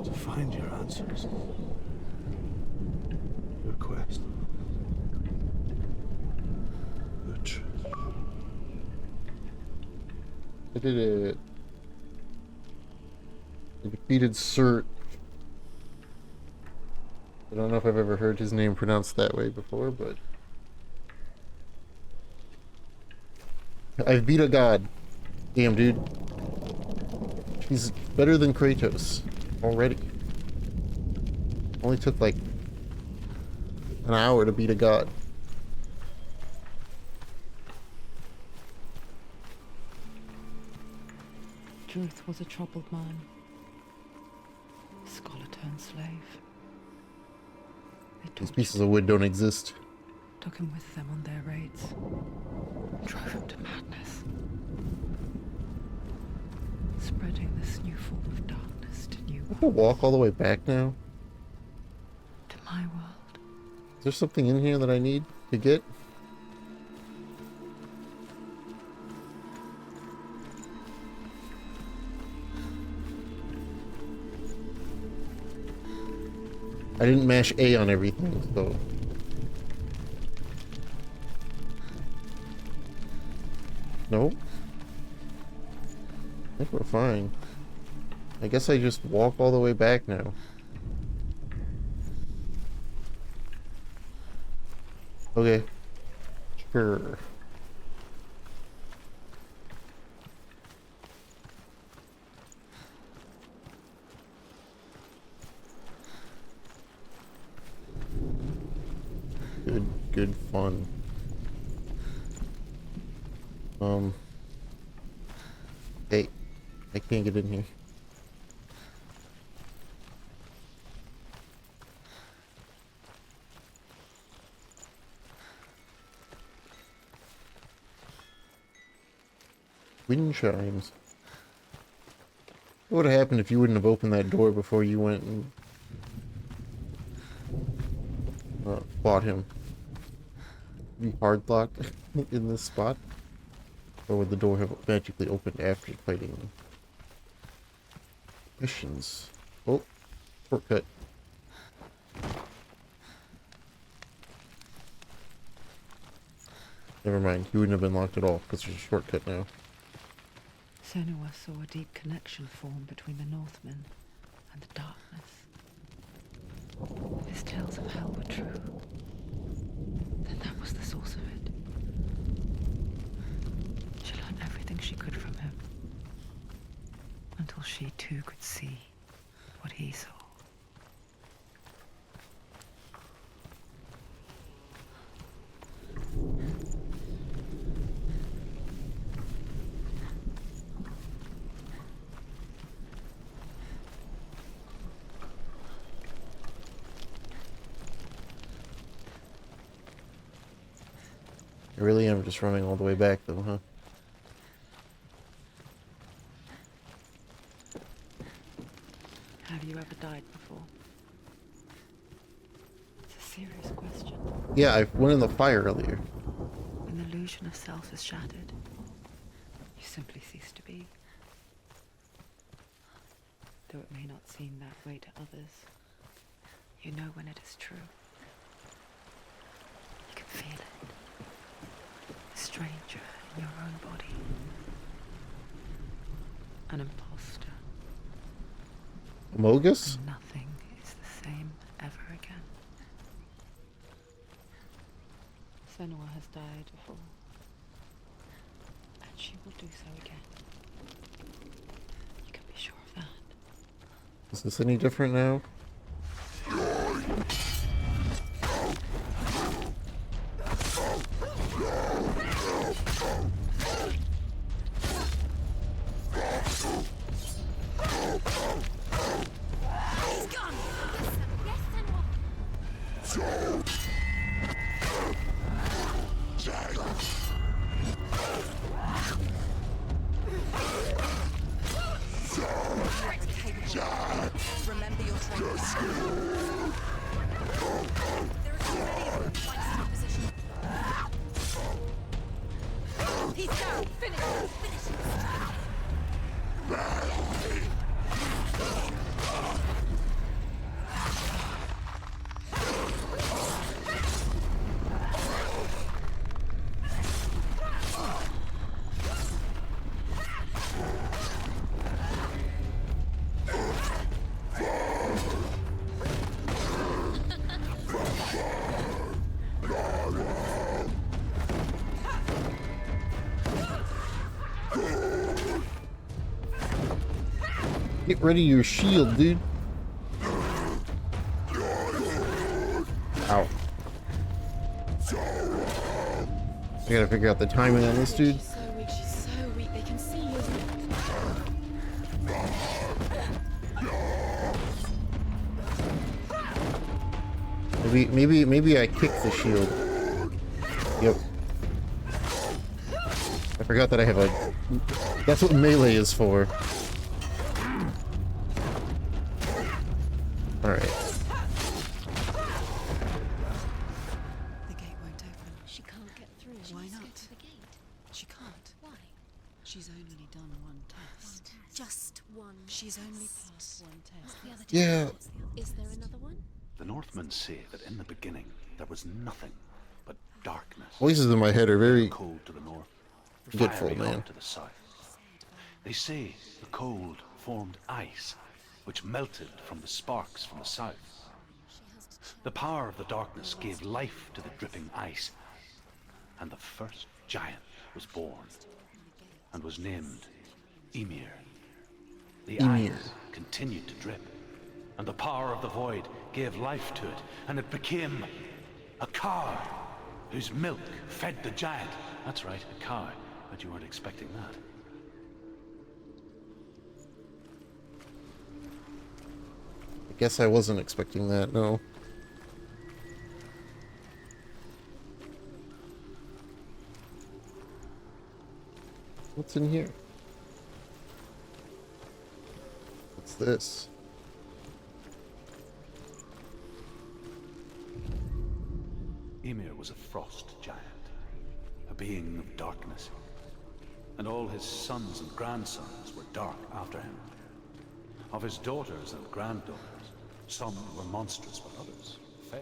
To find your answers. Your quest. The truth. I did it. I defeated Cert. I don't know if I've ever heard his name pronounced that way before, but I've beat a god. Damn, dude. He's better than Kratos already. Only took like an hour to beat a god. Druth was a troubled man. Scholar turned slave. They These tortured pieces of wood don't exist. took him with them on their raids, drove him to madness, spreading this new form of darkness to new I have to walk all the way back now. to my world. Is there something in here that I need to get? I didn't mash A on everything, so... Nope. I think we're fine. I guess I just walk all the way back now. Okay. Sure. Good fun. Hey, I can't get in here. Wind chimes. What would have happened if you wouldn't have opened that door before you went and fought him? Be hard locked in this spot? Or would the door have magically opened after fighting missions? Oh, shortcut. Never mind, he wouldn't have been locked at all because there's a shortcut now. Senua saw a deep connection form between the Northmen and the darkness. His tales of hell were true. Then that was the source of it. She learned everything she could from him, until she too could see what he saw. I really am just running all the way back, though, huh? Have you ever died before? It's a serious question. Yeah, I went in the fire earlier. When the illusion of self is shattered, you simply cease to be. Though it may not seem that way to others, you know when it is true. You can feel it. A stranger in your own body. An imposter. Mogus? And nothing is the same ever again. Senua has died before. And she will do so again. You can be sure of that. Is this any different now? He's gone! Yes, Senua! Remember your training. There are too many of them. Find a strong position. He's down. Finish him. Finish him. Get rid of your shield, dude. Ow. I gotta figure out the timing on this dude. She's so weak. She's so weak. They can see you. Maybe I kicked the shield. Yep. I forgot that I have a... That's what melee is for. Alright. The gate won't open. She can't get through. She Why needs to go not? to the gate. She can't. Why? She's only done one test. Just one. She's only test. passed one What's test. the other Yeah. test? Is there another one? The Northmen say that in the beginning there was nothing but darkness. Voices in my head are very... Cold to the north, Forgetful, fiery man. hot to the south. They say the cold formed ice, which melted from the sparks from the south. The power of the darkness gave life to the dripping ice, and the first giant was born, and was named Ymir. The Ymir. ice continued to drip, and the power of the void gave life to it, and it became a cow whose milk fed the giant. That's right, a cow. But you weren't expecting that. I guess I wasn't expecting that, no. What's in here? What's this? Ymir was a frost giant, a being of darkness, and all his sons and grandsons were dark after him. Of his daughters and granddaughters, some were monstrous, but others fair.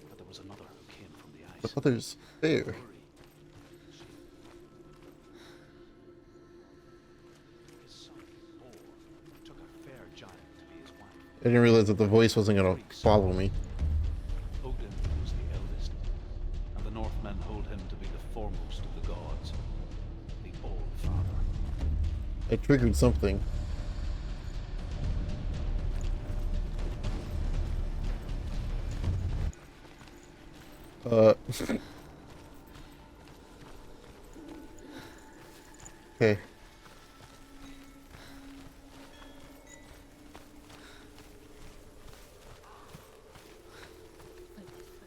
But there was another who came from the ice. The others fair. His son, Thor, took a fair giant to be his wife. I didn't realize that the voice wasn't gonna follow me. Odin was the eldest, and the Northmen hold him to be the foremost of the gods, the All-Father. I triggered something. Okay.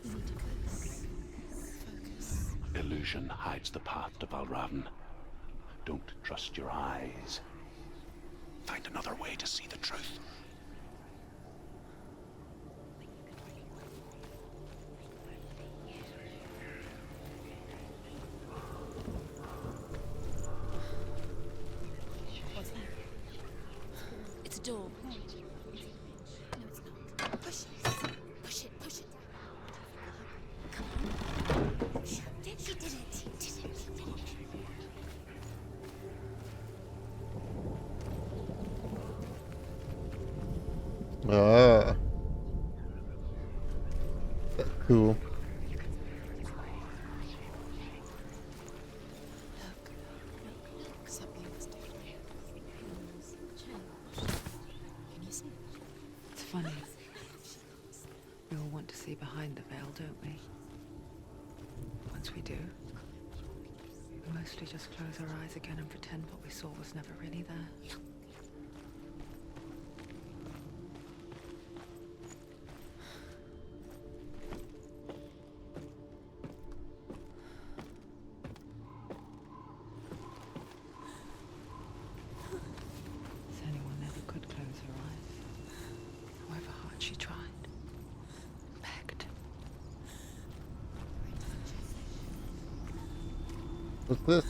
You need to focus. Focus. illusion hides the path to Valravn. Don't trust your eyes. Find another way to see the truth. What's that? It's a door. No, it's not. Push it. Push it. Push it. Come on. She did it. She did it. Ah. That's cool. Something's different. Can you see? It's funny. We all want to see behind the veil, don't we? Once we do, we mostly just close our eyes again and pretend what we saw was never really there. Senua never could close her eyes, however hard she tried. Begged. What's this?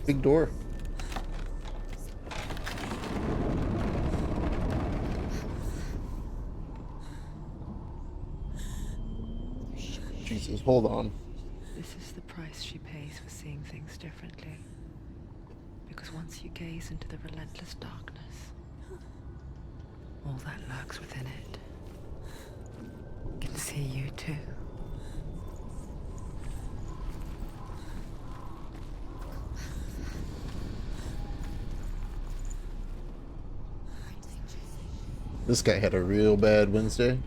Big door. Jesus, hold on. This is the price she pays for seeing things differently. Because once you gaze into the relentless darkness, all that lurks within it can see you too. This guy had a real bad Wednesday.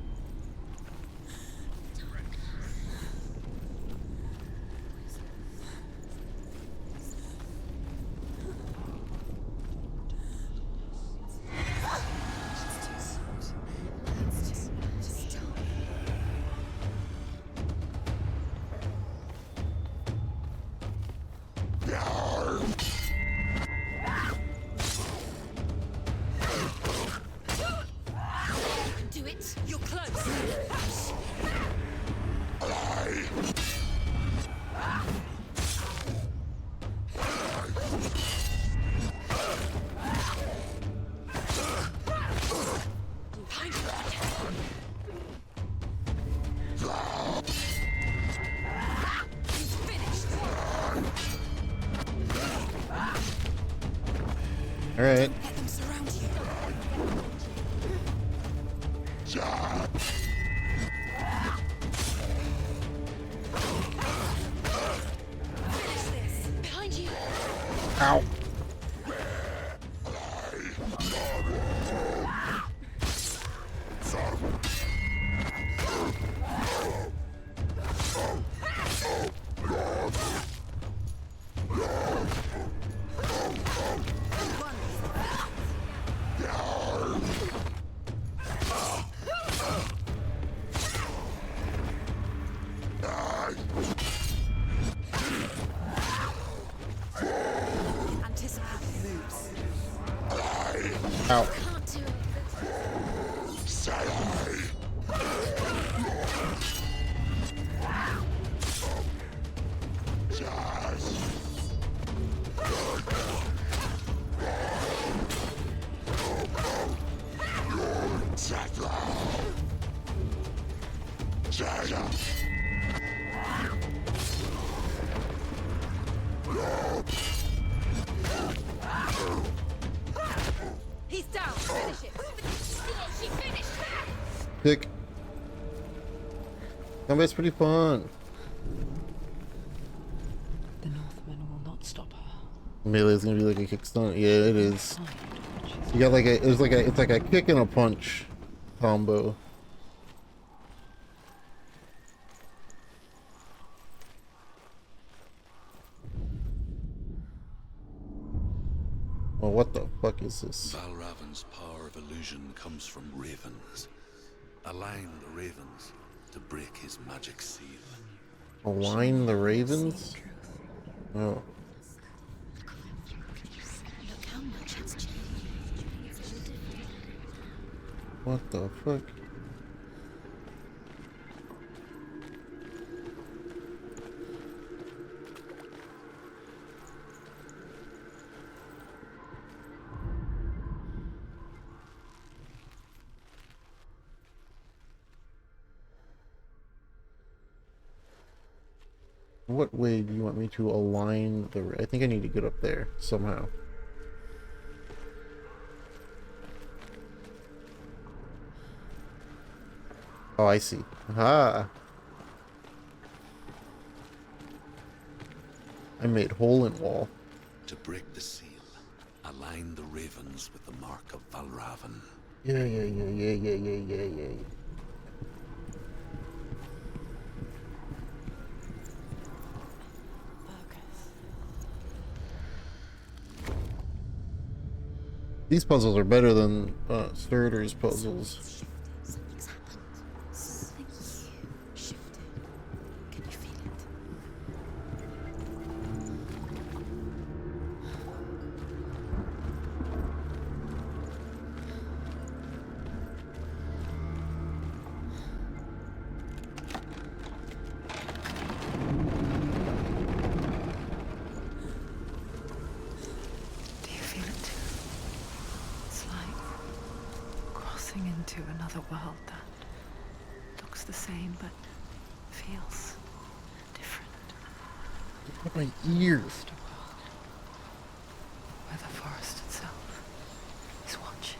Do it. You're close. He's finished. All right. Let them surround you. Finish this. Behind you. Ow. Anticipate moves. Ow. Can't do it. He's down. Finish it. She finished. Pick. Combat's pretty fun. The Northmen will not stop her. Melee's gonna be like a kick stunt. Yeah, it is. Hide when she's You got like it's like a kick and a punch combo. Well, what the fuck is this? Valravn's power of illusion comes from ravens. Align the ravens to break his magic seal. Align the ravens? Oh. Look how much it's changed. It's all different. What the fuck? What way do you want me to align the... I think I need to get up there somehow. Oh, I see. Aha! I made hole in wall. To break the seal, align the ravens with the mark of Valravan. Yeah. These puzzles are better than Sturder's puzzles. Something's happened. Something shifted. Can you feel it? Do you feel it too? It's like crossing into another world that looks the same but feels different. Look at my ears. Just a world where the forest itself is watching.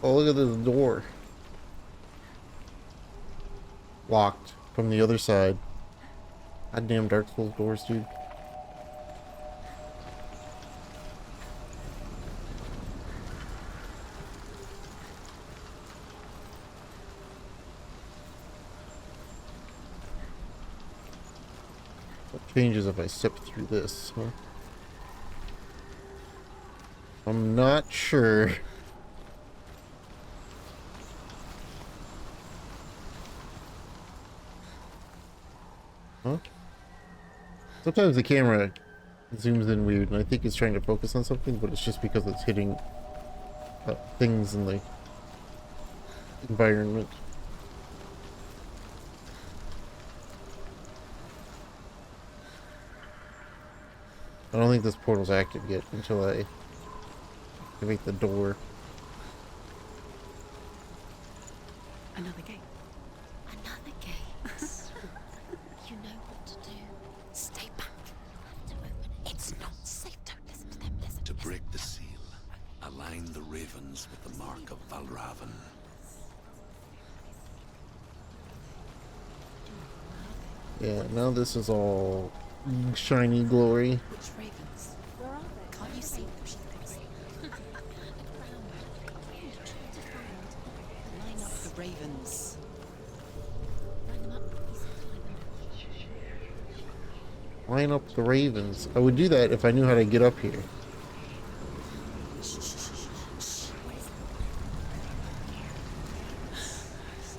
Oh, look at this door. Locked from the other side. Goddamn Dark Souls doors, dude. What changes if I step through this, huh? I'm not sure. Huh? Sometimes the camera zooms in weird, and I think it's trying to focus on something, but it's just because it's hitting things in the environment. I don't think this portal's active yet until I activate the door. Another gate. Another gate. You know what to do. Stay back. Have to open it. It's not safe. Don't listen to them. Listen. To break the seal, align the ravens with the mark of Valravan. Yeah, now this is all shiny glory. Which ravens? Where are they? Can't you see them? She thinks. Line up the ravens. Line them up. He said line them up. Line up the ravens. I would do that if I knew how to get up here.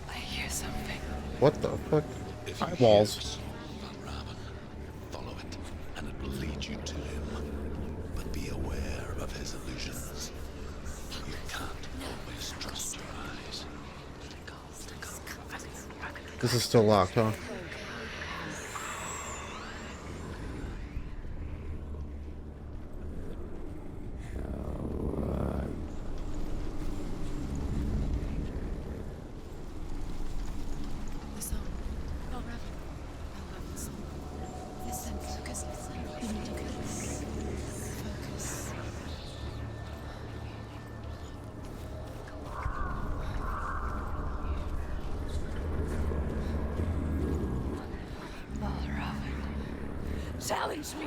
I hear something. What the fuck? If you Eyeballs. hear the song of Valravan, follow it, and it will lead you to him. But be aware of his illusions. You can't always trust your eyes. This is still locked, huh? The song. Valravan. Valravan's song. Listen. Focus. Focus. Focus. Challenge me.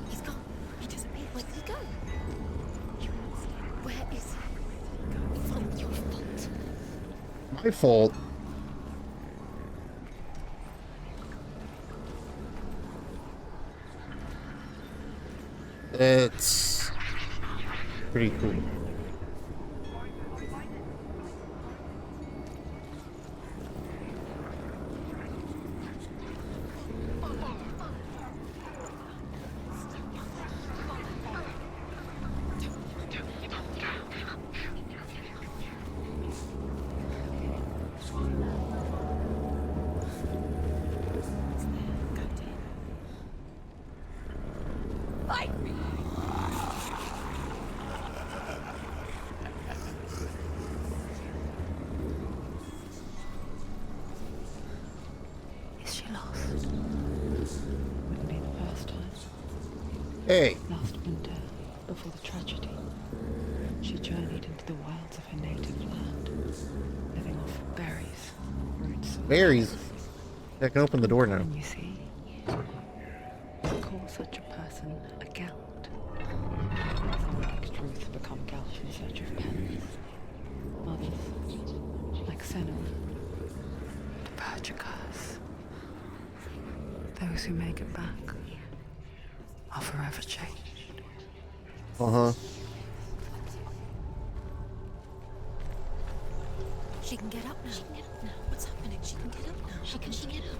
He's gone. He disappeared. Where did he go? Where is he? From your fault. My fault. It's pretty cool. Is she lost? Wouldn't be the first time. Hey, Last winter, before the tragedy, she journeyed into the wilds of her native land, living off berries, roots, and berries. I can open the door now. And you see, they call such a person a Gelt. Some like Ruth become Gelt in search of penance. Others, like Senua, to purge a curse. Those who make it back are forever changed. Uh-huh. She can get up now. She can get up now. What's happening? She can get up now. How can she get up?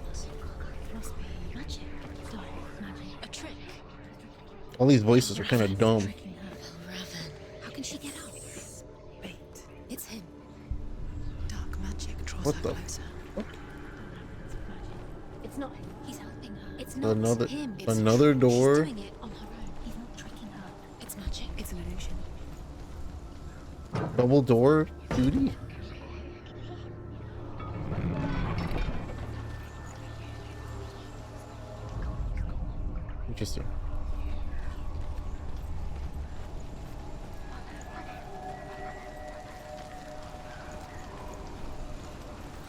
It must be magic. Dark magic. A trick. All these voices are kind of dumb. Tricking her. Raven. How can she get up? Wait. It's him. Dark magic draws What her the- closer. What? It's not him. He's helping her. It's not Another him. It's another She's door. doing it on her own. He's not tricking her. It's magic. It's an illusion. Double door duty. Interesting.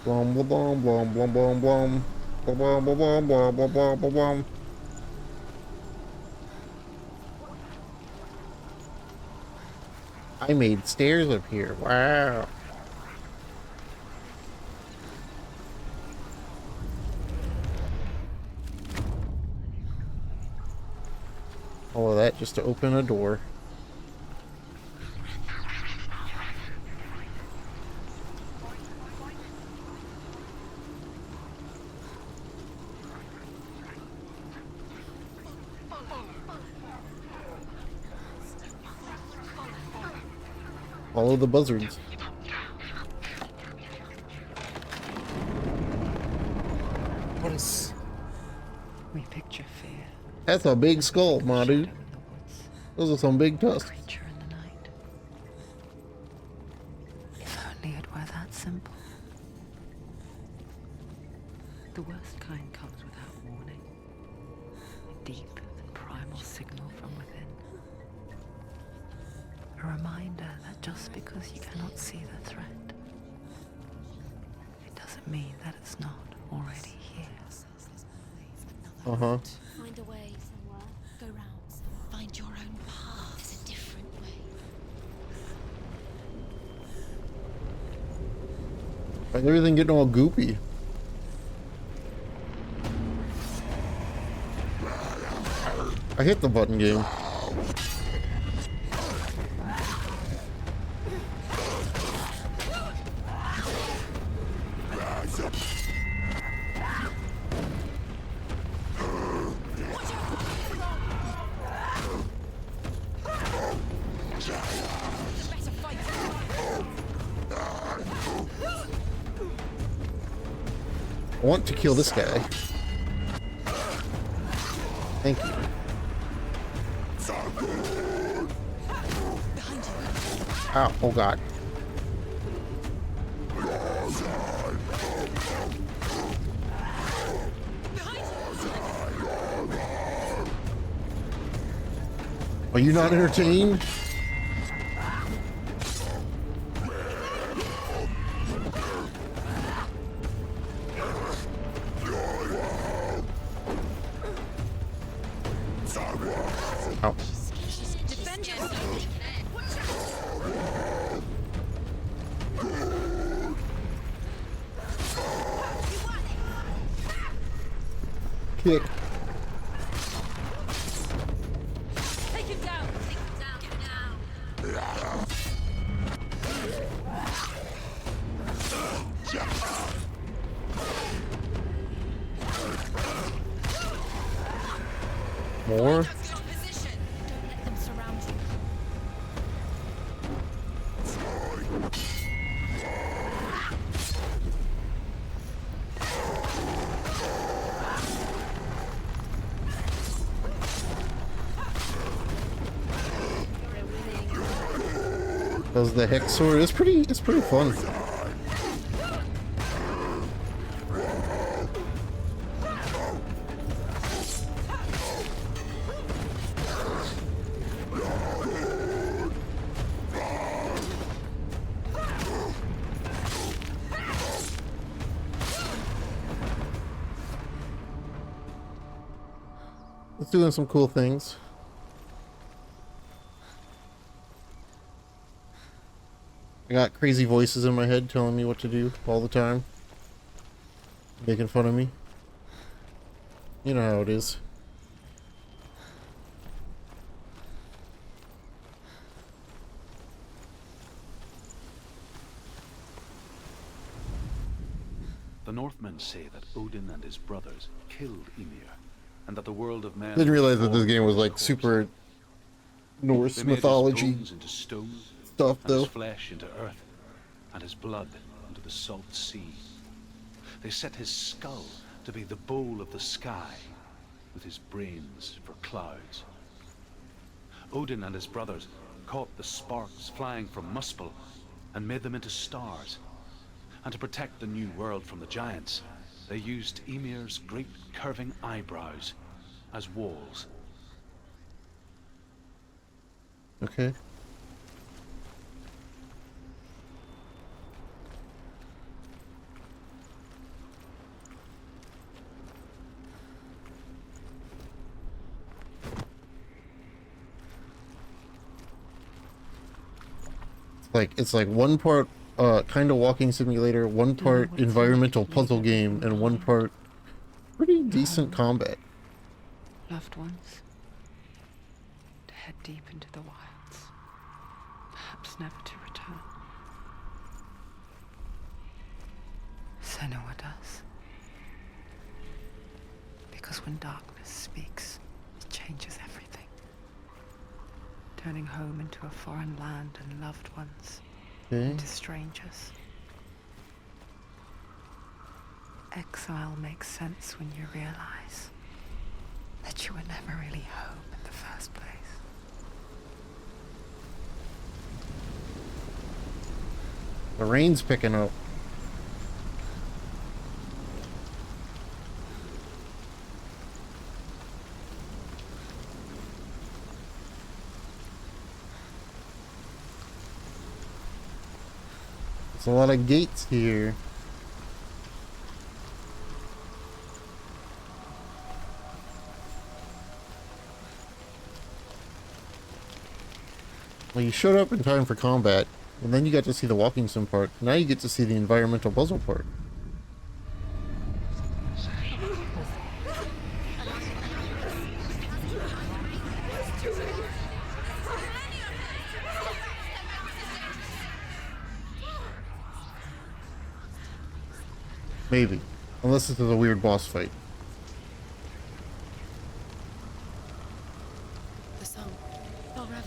Blum blum blum blum blum blum blum blum blum blum blum blum blum blum blum. I made stairs up here. Wow. All of that just to open a door. Follow the buzzards. What is... We picture fear. That's a big skull, my Shadow in dude. the woods. Those are some big tusks. Creature in the night. If only it were that simple. The worst kind comes without warning. A deep and primal signal from within. A reminder that just because you cannot see the threat, it doesn't mean that it's not already here. Uh-huh. Find a way somewhere. Go round. Find your own path. There's a different way. Why is everything getting all goopy? I hit the button game. I want to kill this guy. Thank you. Ow, oh god. Are you not entertained? Ow. Defend yourself. Kick. Take him down. More? Don't let them surround you. Does the hex sword? It's pretty fun. It's doing some cool things. I got crazy voices in my head telling me what to do all the time. Making fun of me. You know how it is. The Northmen say that Odin and his brothers killed Ymir, and that the world of men... Didn't realize that this formed game was from his like corpse. super Norse They made mythology his bones into stone, stuff and his though. flesh into earth, and his blood into the salt sea. They set his skull to be the bowl of the sky, with his brains for clouds. Odin and his brothers caught the sparks flying from Muspel and made them into stars. And to protect the new world from the giants, they used Ymir's great curving eyebrows as walls. Okay. It's like one part kind of walking simulator, one part what it's environmental like to puzzle leave game, everything and one behind. part pretty decent combat. Loved ones. To head deep into the wilds. Perhaps never to return. Senua does. Because when darkness speaks, it changes everything. Turning home into a foreign land and loved ones Okay. into strangers. Exile makes sense when you realize that you were never really home in the first place. The rain's picking up. There's a lot of gates here. Well, you showed up in time for combat, and then you got to see the walking sim part. Now you get to see the environmental puzzle part. Maybe. Unless this is a weird boss fight. The song. Balraven's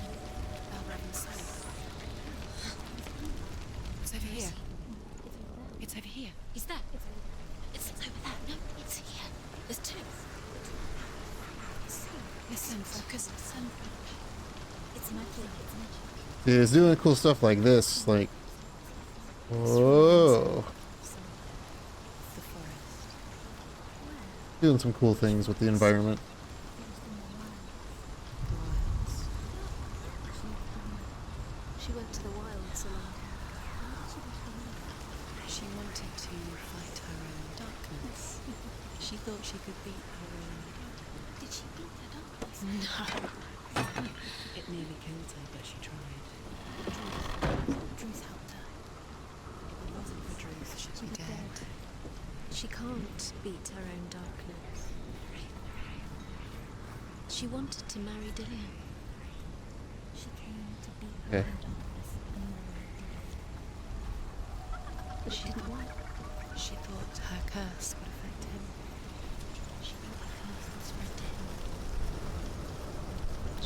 song. It's over here. It's over here. Is that? It's over there. No, it's here. There's two. Listen, focus. Listen. It's magic. Yeah, it's doing cool stuff like this, like... Whoa. The forest. Doing some cool things with the environment. The wilds. She went to the wilds alone. She wanted to fight her own darkness. She thought she could beat her own. Did she beat her darkness? No. It nearly killed her, but she tried. Druth helped her. If it wasn't for Druth, she'd be dead. She can't beat her own darkness. She wanted to marry Dillian. She came to beat her Okay. own darkness and marry Dillian. She didn't want. She thought her curse would affect him. She thought her curse would spread to him.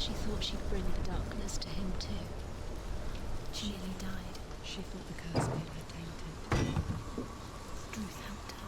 She thought she'd bring the darkness to him too. She nearly died. She thought the curse made her tainted. Druth helped her.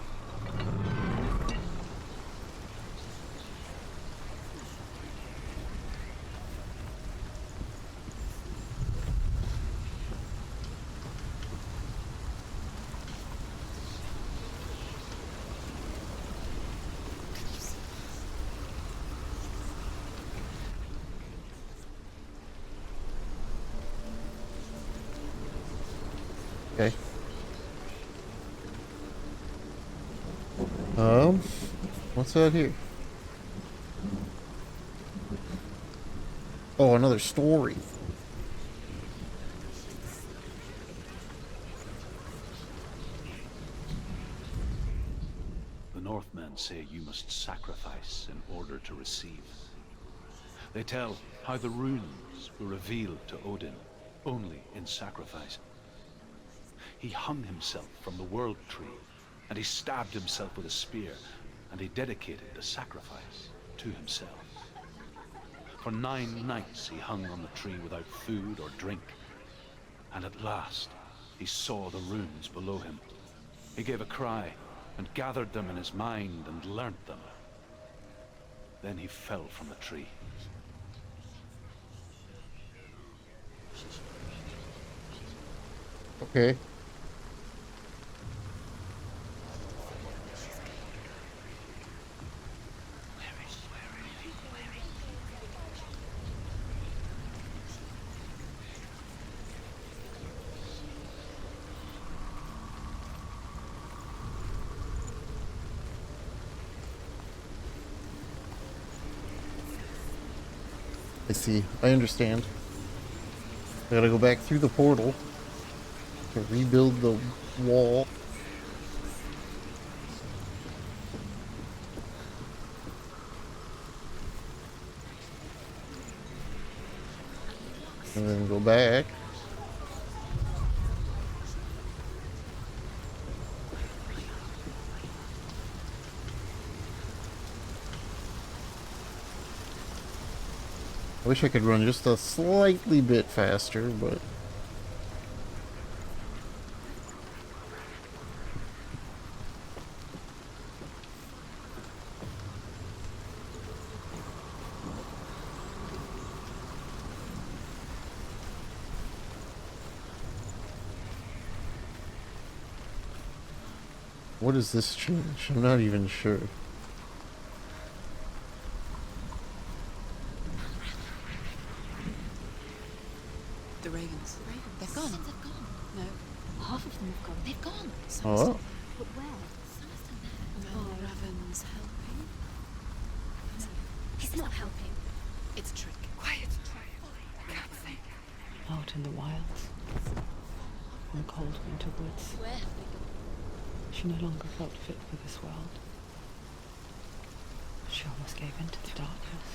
Okay. What's out here? Oh, another story. The Northmen say you must sacrifice in order to receive. They tell how the runes were revealed to Odin only in sacrifice. He hung himself from the world tree, and he stabbed himself with a spear, and he dedicated the sacrifice to himself. For 9 nights he hung on the tree without food or drink, and at last he saw the runes below him. He gave a cry, and gathered them in his mind and learnt them. Then he fell from the tree. Okay. I see. I understand. I gotta go back through the portal to rebuild the wall. And then go back. I wish I could run just a slightly bit faster, but... What does this change? I'm not even sure. The ravens. They've gone. They've gone. No. Half of them have gone. They've gone. Some Oh. are still there. But where? Some are still there. Oh, Raven's helping. He's not helping. It's a trick. Quiet. I can't think. Out in the wilds, in the cold winter woods, Where have they gone? she no longer felt fit for this world. She almost gave in to the darkness.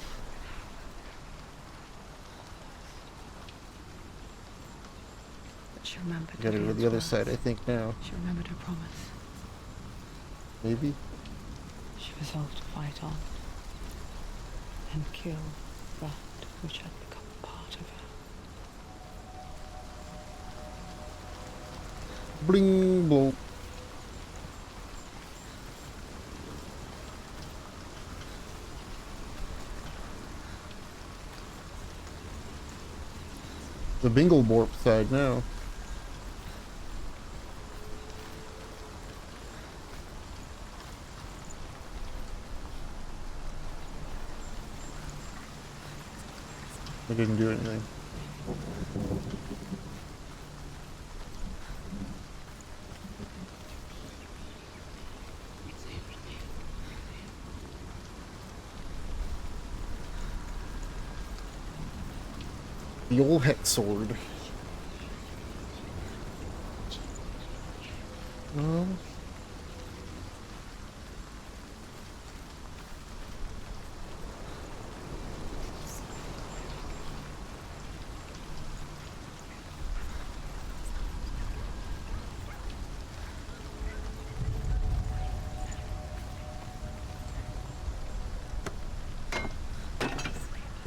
But she remembered. Gotta go to the other Gideon's side, I words. think, now. She remembered her promise. Maybe? She resolved to fight on and kill that which had become part of her. Bling, blow. The Bingleborp side now. I didn't do anything. The old het sword.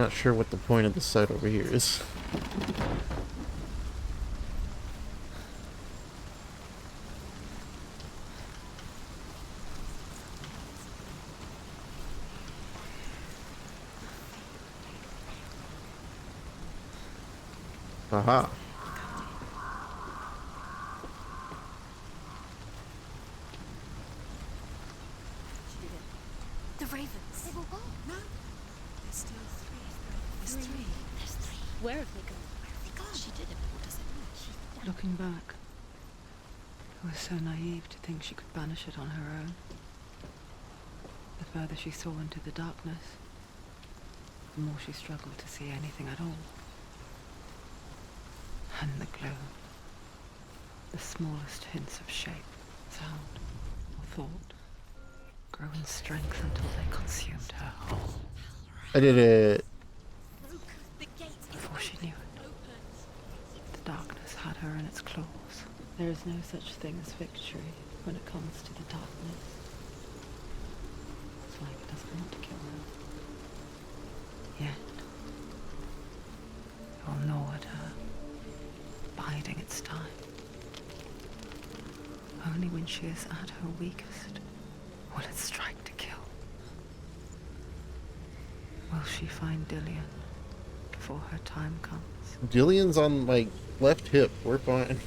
Not sure what the point of the site over here is. Aha. The ravens. They were gone. No. There's still three. There's three. There's three. Where have they gone? Where have they gone? She did it. What does it mean? She did it. Looking back, I was so naive to think she could banish it on her own. The further she saw into the darkness, the more she struggled to see anything at all. And the gloom, the smallest hints of shape, sound, or thought, grow in strength until they consumed her whole. I did it. The gate is Before she knew it, open. the darkness had her in its claws. There is no such thing as victory when it comes to the darkness. It's like it doesn't want to kill her. Yet, it will gnaw at her, biding its time. Only when she is at her weakest will it strike to kill. Will she find Dillian before her time comes? Dillian's on my left hip. We're fine.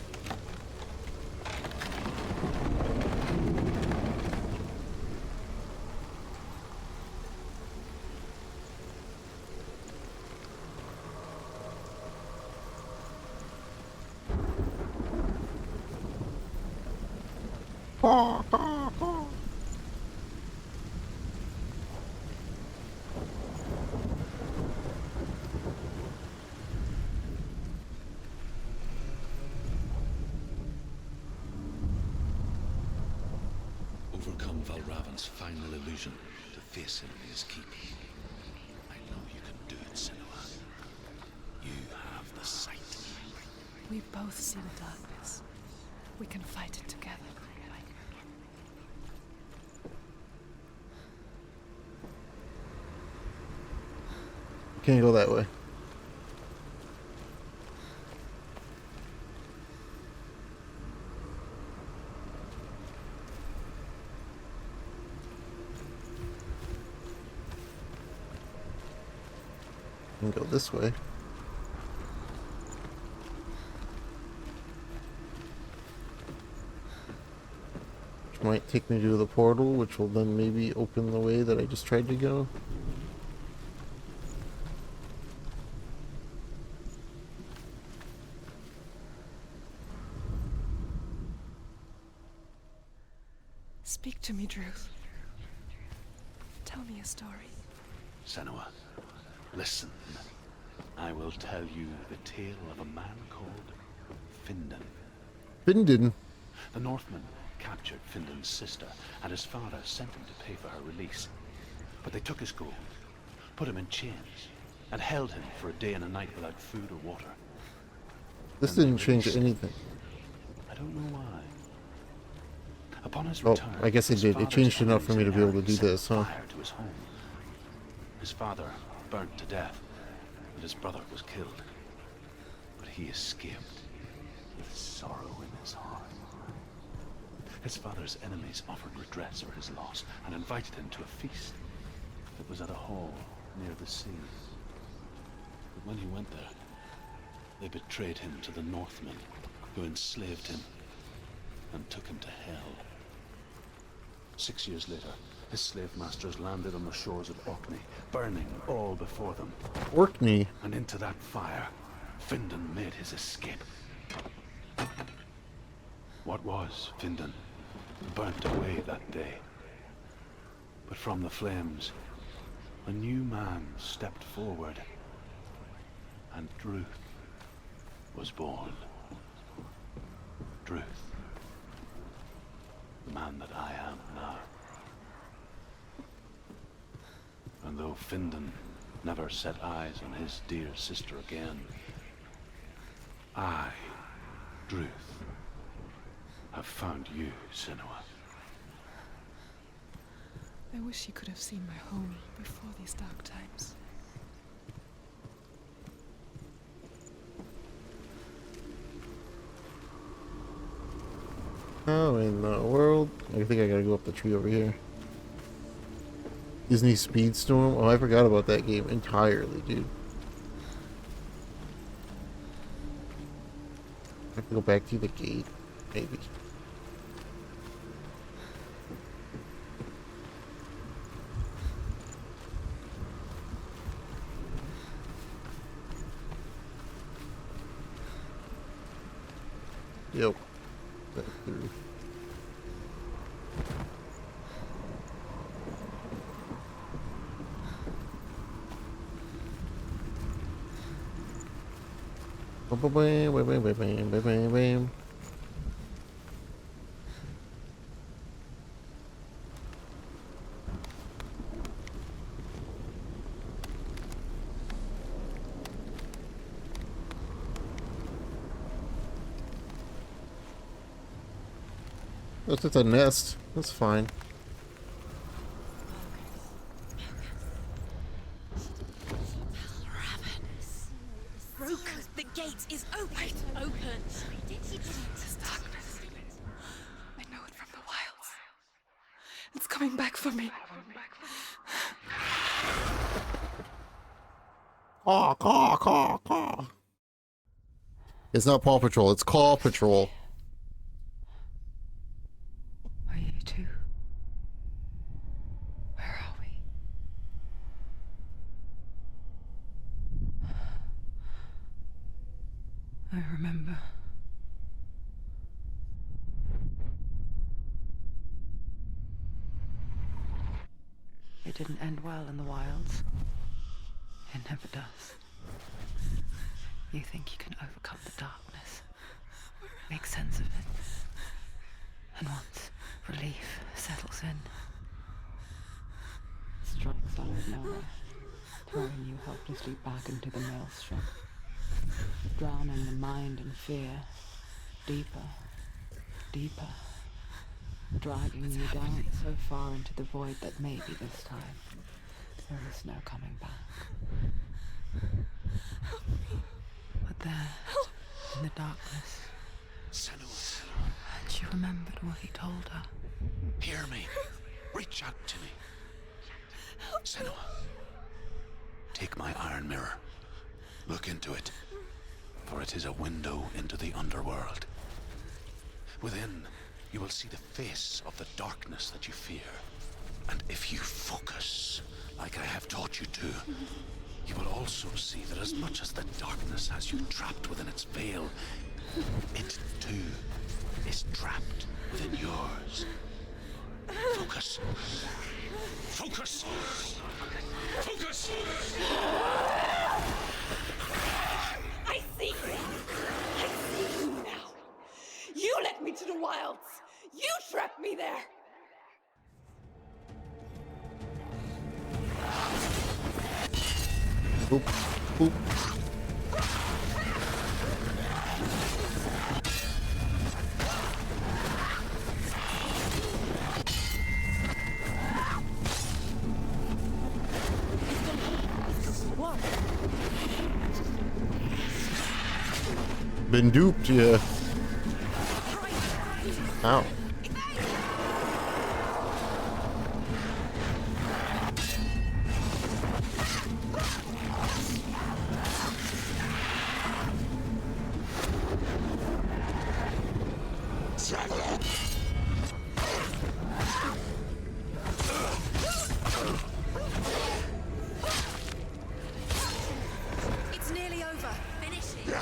Overcome Valravan's final illusion to face him in his keep. I know you can do it, Senua. You have the sight. We both see the darkness. We can fight it together. Can't go that way. Can go this way. Which might take me to the portal, which will then maybe open the way that I just tried to go. Speak to me, Druth. Tell me a story. Senua, listen. I will tell you the tale of a man called Findan. Bindin. The Northmen captured Findan's sister, and his father sent him to pay for her release. But they took his gold, put him in chains, and held him for a day and a night without food or water. This Then they didn't change released him. anything. I don't know why. Upon his Oh, return, I guess it his did. It father's changed enough for me to enemies be able to in do Harry this, set huh? fire to his home. His father burnt to death, and his brother was killed. But he escaped with sorrow in his heart. His father's enemies offered redress for his loss and invited him to a feast. It was at a hall near the sea. But when he went there, they betrayed him to the Northmen, who enslaved him and took him to hell. 6 years later, his slave masters landed on the shores of Orkney, burning all before them. Orkney. And into that fire, Findan made his escape. What was Findan burnt away that day. But from the flames, a new man stepped forward, and Druth was born. Druth, the man that I am now. And though Findan never set eyes on his dear sister again, I, Druth, have found you, Senua. I wish you could have seen my home before these dark times. How in the world? I think I gotta go up the tree over here. Disney Speedstorm? Oh, I forgot about that game entirely, dude. I have to go back to the gate, maybe. Yep. Back through. Bam, bam, bam, bam, bam, bam, bam, bam. That's just a nest. That's fine. Rook, the gate is open. Open. This darkness. I know it from the wilds. It's coming back for me. Caw, caw, caw, caw. It's not Paw Patrol, it's Caw Patrol. Are you two? Where are we? I remember. It didn't end well in the wilds. It never does. You think you can overcome the darkness, make sense of it, and once relief settles in, it strikes out of nowhere, throwing you helplessly back into the maelstrom, drowning the mind in fear, deeper, deeper, dragging you down so far into the void that maybe this time there is no coming back. But there, in the darkness, Senua, she remembered what he told her. hear me. Reach out to me. Senua, take my iron mirror. Look into it, for it is a window into the underworld. Within, you will see the face of the darkness that you fear. And if you focus, like I have taught you to, you will also see that as much as the darkness has you trapped within its veil, it too is trapped within yours. Focus. Focus! Focus! I see you! I see you now! You led me to the wilds! You trapped me there! Boop, boop. Been duped, yeah. Ow. It's nearly over. Finish it.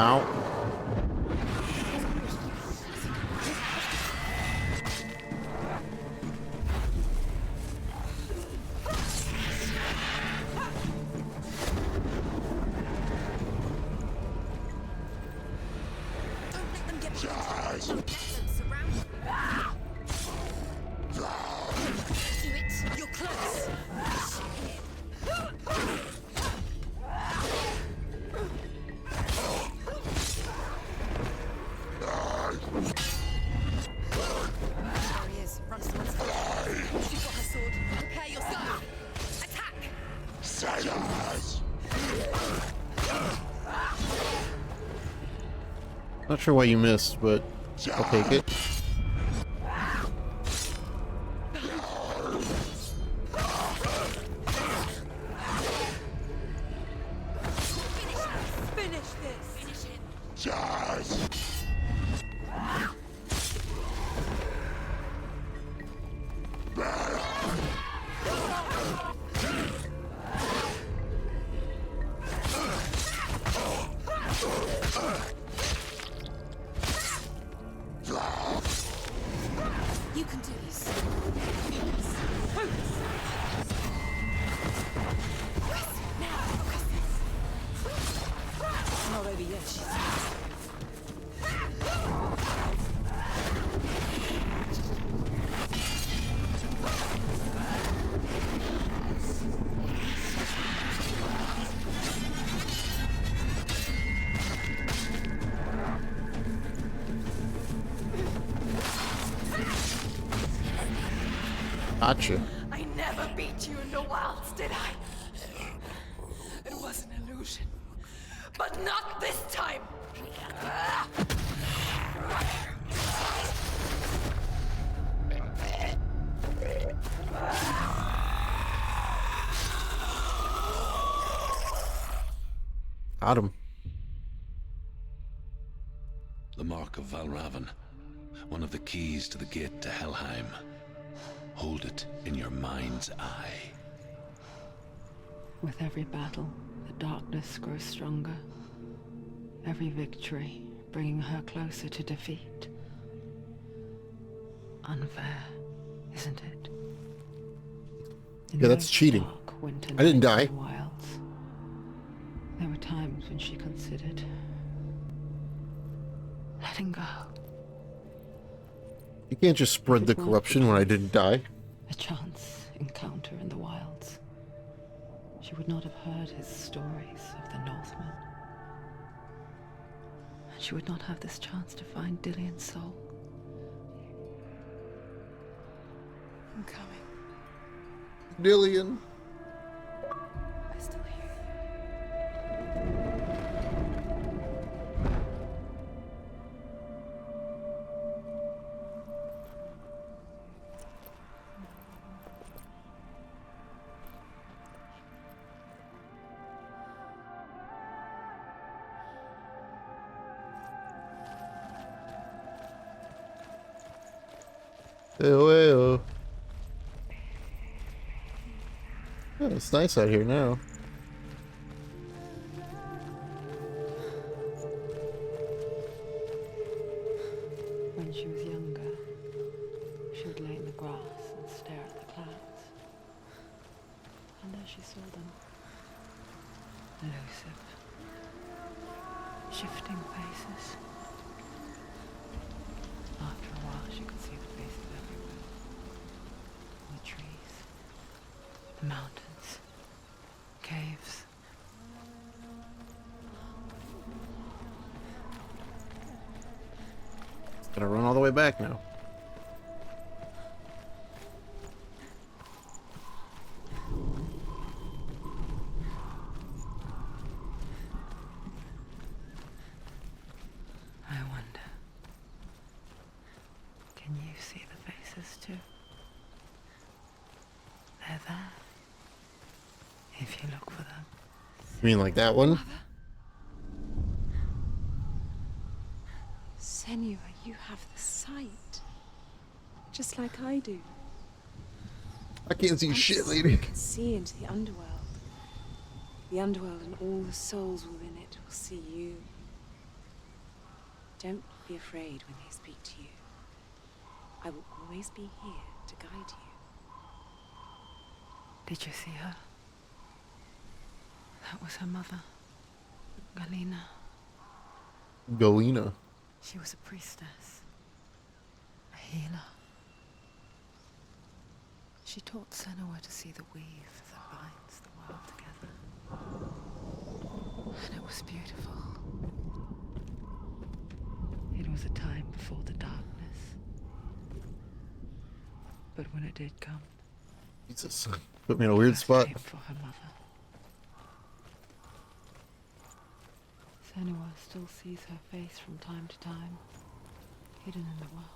Ow. Don't let them get behind you. Let them surround you. Do it. You're close. There he is. Run towards him. She's got her sword. Prepare yourself. Attack! Silence! Not sure why you missed, but I'll take it. Finish this! Finish him! Charge! You can do this. Now, it's not over yet. She's Gotcha. I never beat you in the wilds, did I? It was an illusion. But not this time! Got him. The Mark of Valravan. One of the keys to the gate to Helheim. Hold it in your mind's eye. With every battle, the darkness grows stronger. Every victory bringing her closer to defeat. Unfair, isn't it? In Yeah, that's those cheating. dark winter I didn't nights in die. the wilds, there were times when she considered letting go. You can't just spread the corruption when I didn't die. A chance encounter in the wilds. She would not have heard his stories of the Northmen. And she would not have this chance to find Dillion's soul. I'm coming. Dillion. I still hear you. Oh, it's nice out here now. When she was younger, she would lay in the grass and stare at the clouds. And as she saw them, elusive, shifting faces. After a while, she could see the faces everywhere. In the trees, the mountains, caves. Gotta run all the way back now. I wonder, can you see the faces too? They're there, if you look for them. You mean like that one? Senua, you have the sight. Just like I do. I can't see And shit, so lady. you can see into the underworld. The underworld and all the souls within it will see you. Don't be afraid when they speak to you. I will always be here to guide you. Did you see her? That was her mother, Galina. Galena. She was a priestess, a healer. She taught Senua to see the weave that binds the world together. And it was beautiful. It was a time before the darkness. But when it did come, Jesus. Put me in a weird spot. came for her mother. Senua still sees her face from time to time, hidden in the world.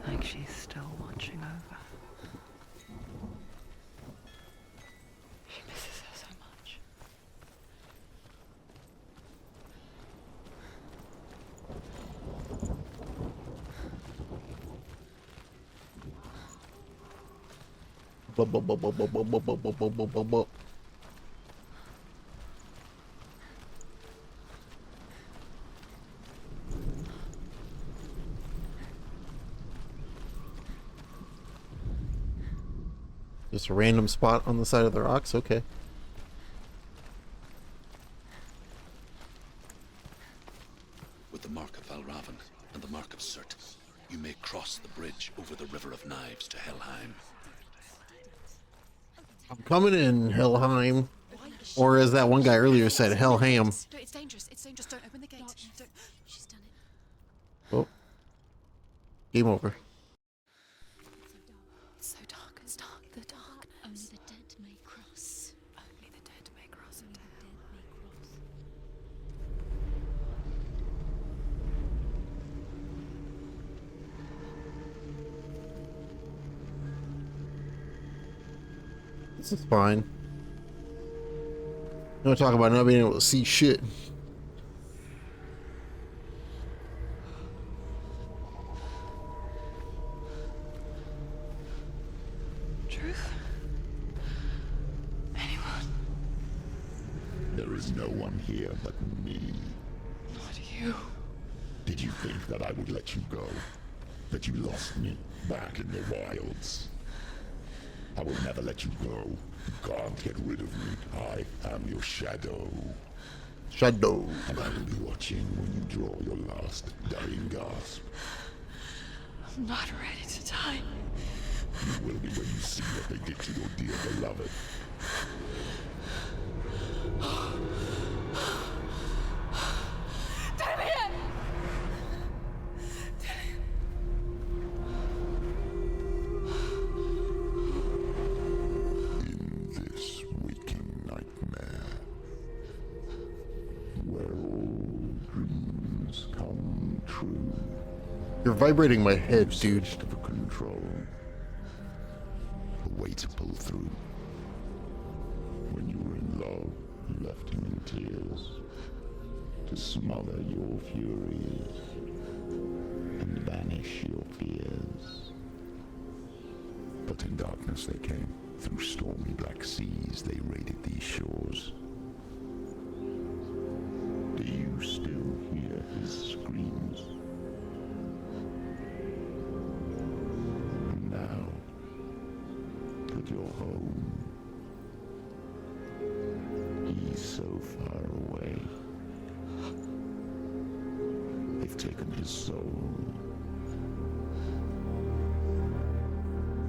Like she's still watching over. She misses her so much. Bub, bub, bub, bub, bub, bub, bub, bub, bub, bub, bub, bub. Just a random spot on the side of the rocks? Okay. With the mark of Valravan and the mark of Surt, you may cross the bridge over the River of Knives to Helheim. I'm coming in, Helheim. Or as that one guy earlier said, Hellham. No, it's dangerous. It's dangerous. Don't open the gate. Don't. She's done it. Oh. Game over. It's so dark. It's dark. The darkness. Only the dead may cross. Only the dead may cross Only it. the dead may cross. This is fine. Don't talk about not being able to see shit. Truth? Anyone? There is no one here but me. Not you. Did you think that I would let you go? That you lost me back in the wilds? I will never let you go. You can't get rid of me. I am your shadow. Shadow. And I will be watching when you draw your last dying gasp. I'm not ready to die. You will be when you see what they did to your dear beloved. Damn it! In this waking nightmare, where all dreams come true. You're vibrating my head, dude. For control. A way to pull through. When you were in love, you left him in tears. To smother your furies. And banish your fears. But in darkness they came. Through stormy black seas they raided these shores. Do you still hear his screams? And now that you're home, he's so far away. They've taken his soul.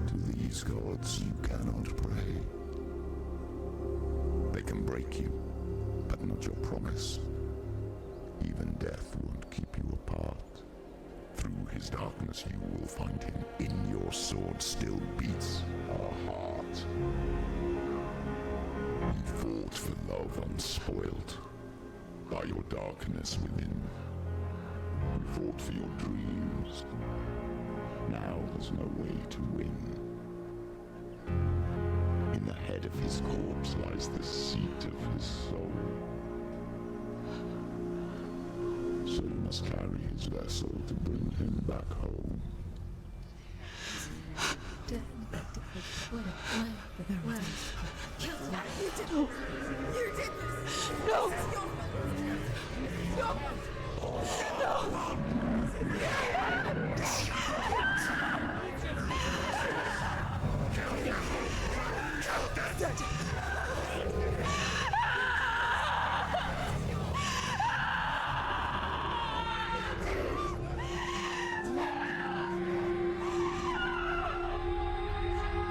To these gods you cannot pray. They can break you, but not your promise. Even death won't keep you apart. Through his darkness you will find him. In your sword still beats a heart. You fought for love unspoilt by your darkness within. You fought for your dreams. Now there's no way to win. In the head of his corpse lies the seat of his soul. So you must carry his vessel to bring him back home. Where? You did this! No! It's your fault!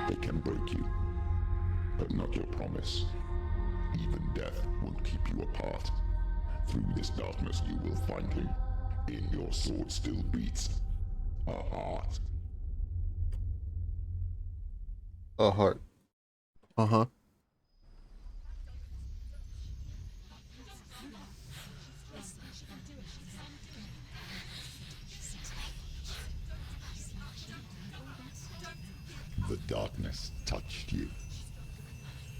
They can break you, but not your promise. Even death won't keep you apart. Through this darkness you will find him. In your sword still beats a heart. A heart. Uh-huh. The darkness touched you.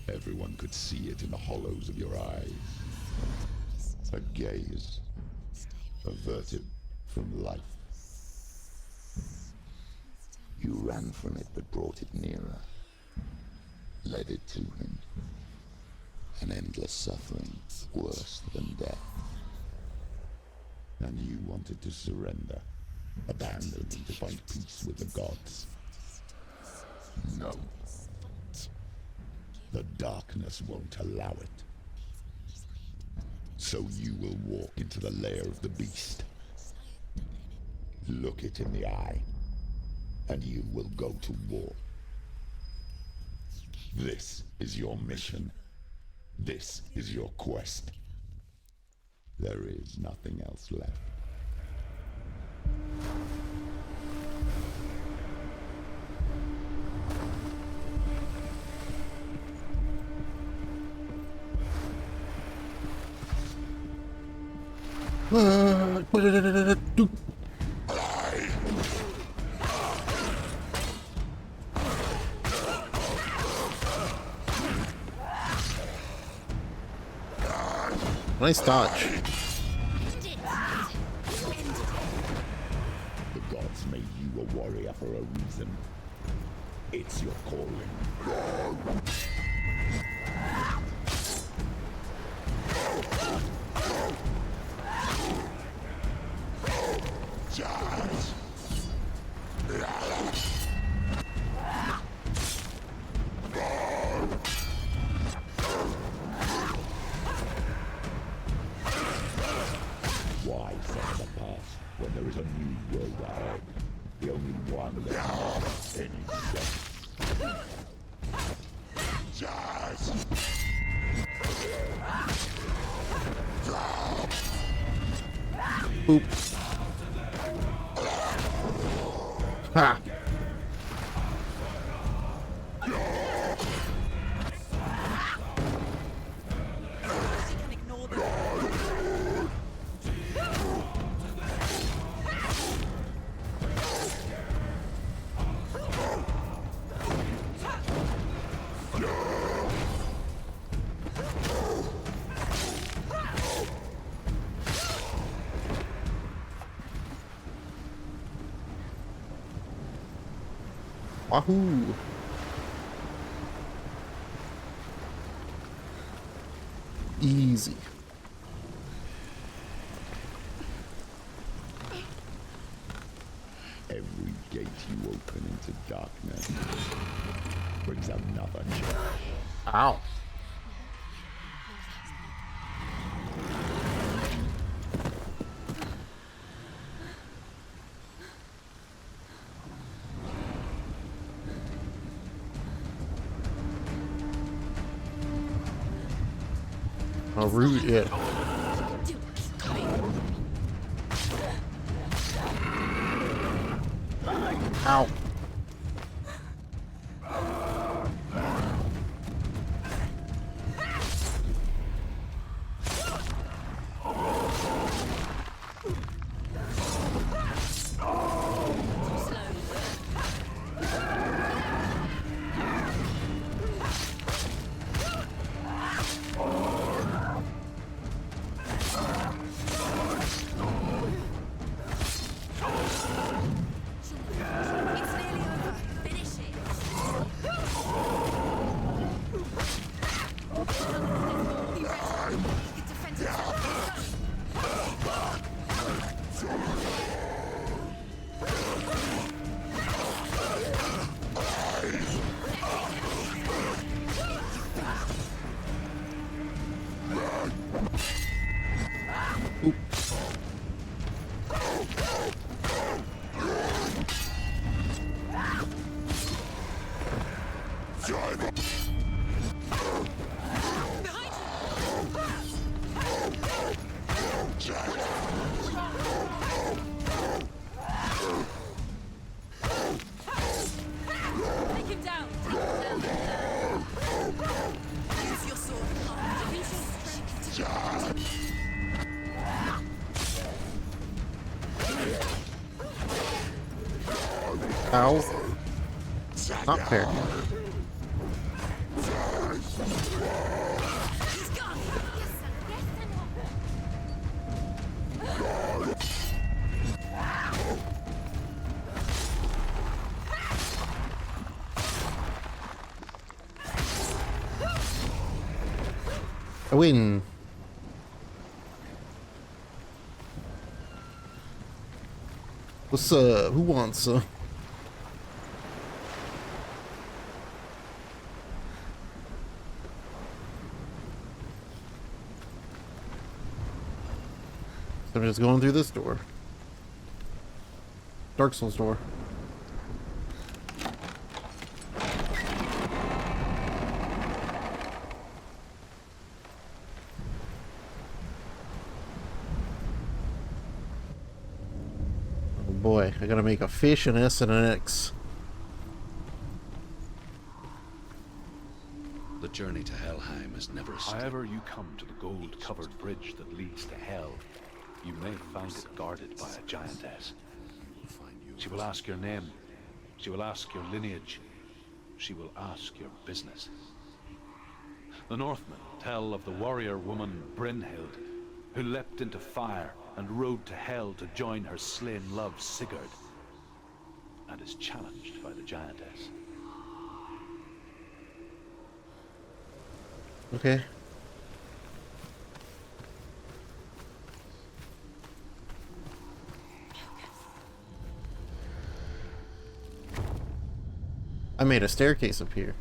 Everyone could see it in the hollows of your eyes. A gaze averted from life. You ran from it but brought it nearer. Led it to him. An endless suffering, worse than death. And you wanted to surrender, abandon and to find peace with the gods. No. The darkness won't allow it. So you will walk into the lair of the beast. Look it in the eye, and you will go to war. This is your mission. This is your quest. There is nothing else left. Nice dodge. The gods made you a warrior for a reason. It's your calling. Why set the past when there is a new world ahead? The only one that makes any sense. Boop. Ha! Wahoo! Easy. Every gate you open into darkness brings another church. Ow. I'll root it. Ow. Ow. Not fair. I win. What's up? Who wants some? So I'm just going through this door. Dark Souls door. Oh boy, I gotta make a fish, an S, and an X. The journey to Helheim is never a However you come to the gold-covered bridge that leads to Hell, you may find it guarded by a giantess. She will ask your name. She will ask your lineage. She will ask your business. The Northmen tell of the warrior woman Brynhild, who leapt into fire and rode to Hell to join her slain love Sigurd, and is challenged by the giantess. Okay. I made a staircase up here.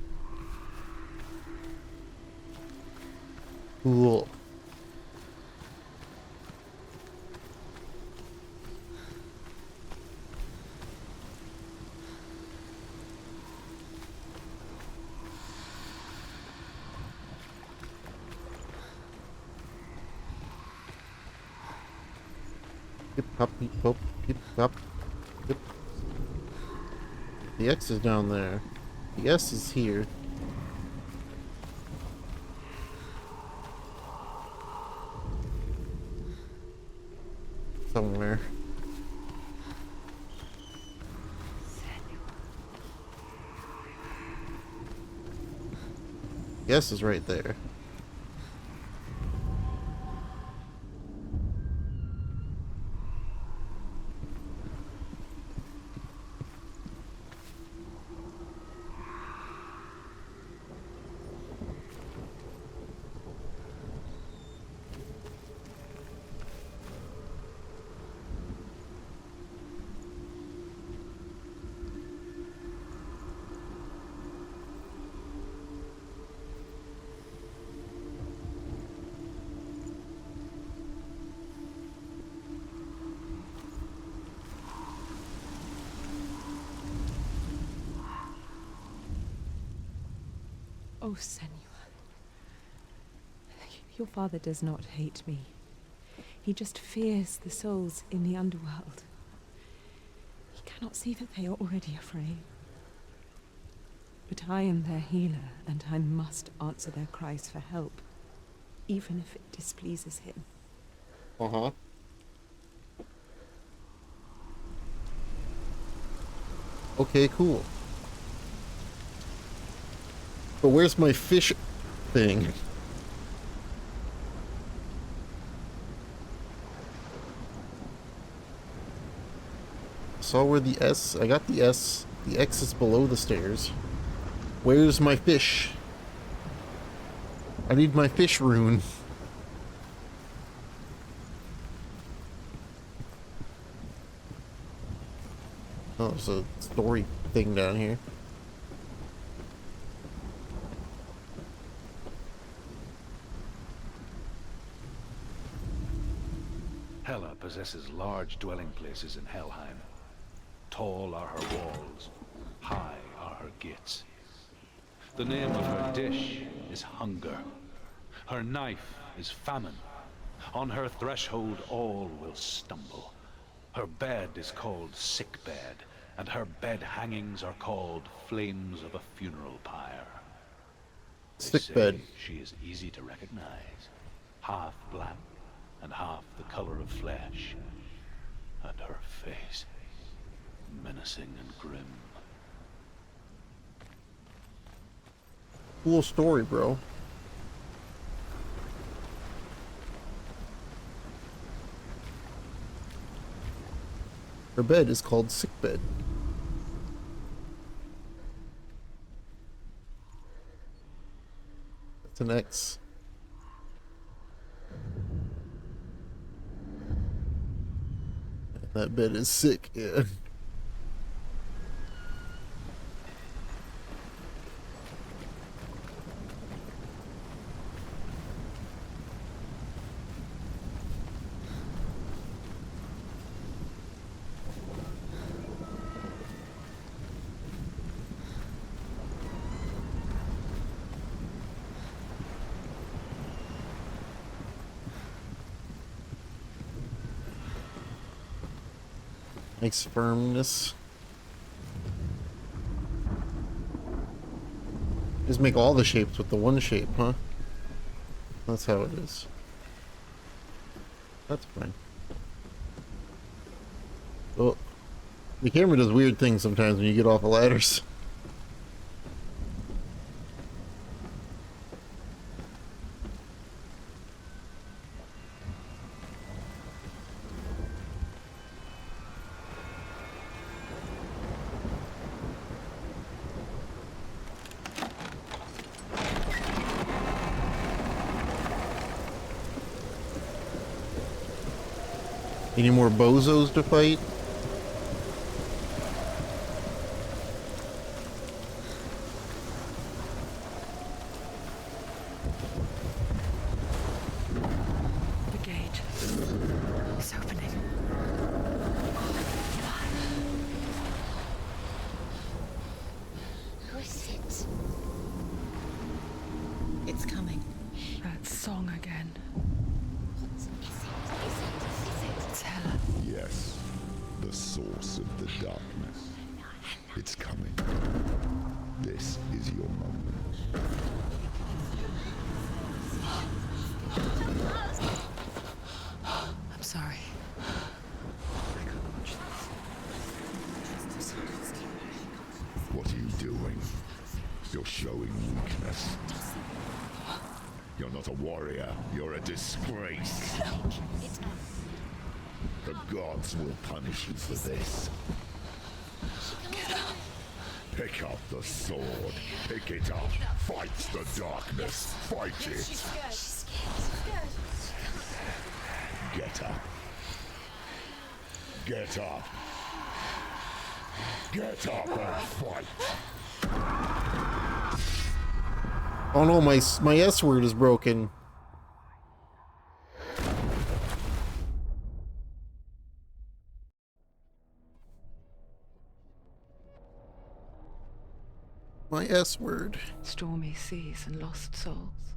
Cool. Hip hop, hip hop, hip hop, hip. The X is down there. The S is here. Somewhere. The S is right there. Oh, Senua. Your father does not hate me. He just fears the souls in the underworld. He cannot see that they are already afraid. But I am their healer, and I must answer their cries for help, even if it displeases him. Uh-huh. Okay, cool. But where's my fish thing? Saw where the S. I got the S. The X is below the stairs. Where's my fish? I need my fish rune. Oh, there's a story thing down here. Hela possesses large dwelling places in Helheim. Tall are her walls, high are her gates. The name of her dish is hunger. Her knife is famine. On her threshold all will stumble. Her bed is called sick bed, and her bed hangings are called flames of a funeral pyre. Sick bed. She is easy to recognize, half black and half the color of flesh, and her face menacing. menacing and grim. Cool story, bro. Her bed is called sick bed. That's an X. That bed is sick, yeah. Nice firmness. Just make all the shapes with the one shape, huh? That's how it is. That's fine. Oh, the camera does weird things sometimes when you get off of ladders. Any more bozos to fight? The gate. It's opening. Who is it? It's coming. That song again. What is it? Is it? It's Helen. Yes, the source of the darkness. It's coming. This is your moment. I'm sorry. I can't watch this. What are you doing? You're showing weakness. You're not a warrior. You're a disgrace. The gods will punish you for this. Pick up the sword. Pick it up. Fight the darkness. Fight it. Get up. Get up. Get up and fight. Oh no, my S word is broken. My S word. Stormy seas and lost souls.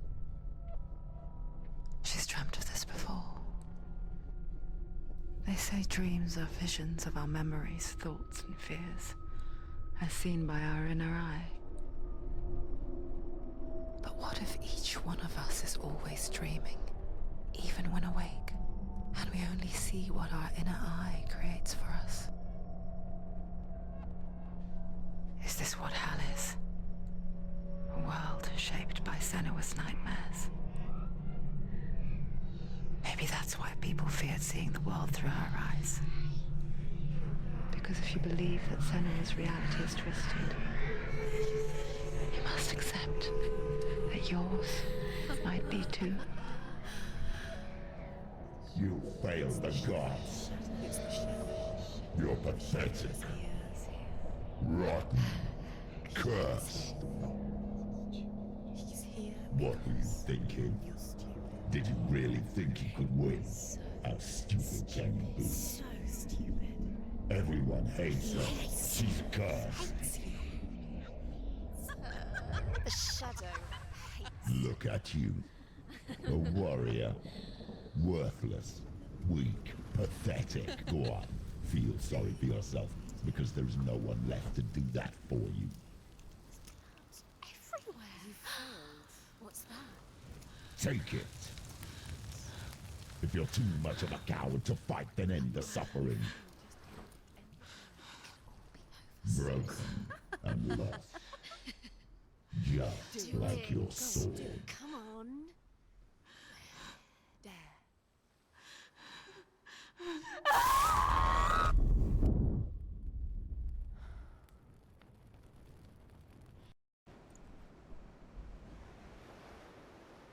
She's dreamt of this before. They say dreams are visions of our memories, thoughts, and fears, as seen by our inner eye. But what if each one of us is always dreaming, even when awake, and we only see what our inner eye creates for us? Is this what hell is? A world shaped by Senua's nightmares. Maybe that's why people feared seeing the world through her eyes. Because if you believe that Senua's reality is twisted, you must accept that yours might be too. You failed the gods. You're pathetic. Rotten. Cursed. What were you thinking? Did you really think you could win? How stupid can you be? So stupid. Everyone hates her. She's cursed. The shadow hates. Look at you. A warrior. Worthless. Weak. Pathetic. Go on. Feel sorry for yourself, because there's no one left to do that for you. Everywhere. You failed. What's that? Take it. If you're too much of a coward to fight, then end the suffering. broken and lost. Just like your sword. Come on. There.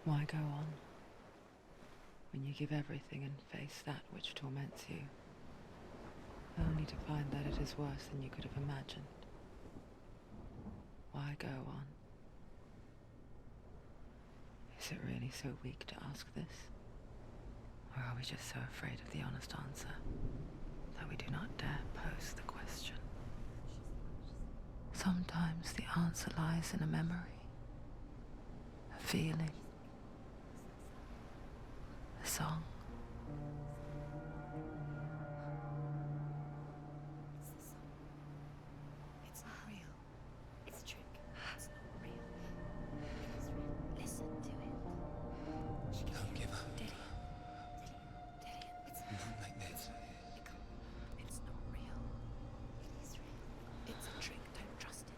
Why go on when you give everything and face that which torments you, only to find that it is worse than you could have imagined? Why go on? Is it really so weak to ask this? Or are we just so afraid of the honest answer that we do not dare pose the question? Sometimes the answer lies in a memory, a feeling, a song. It's not real. It's a trick. It's not real. It is real. Listen to it. She Don't give up. Dillian. It's Not like this. it can't. It's not real. It is real. It's a trick. Don't trust it.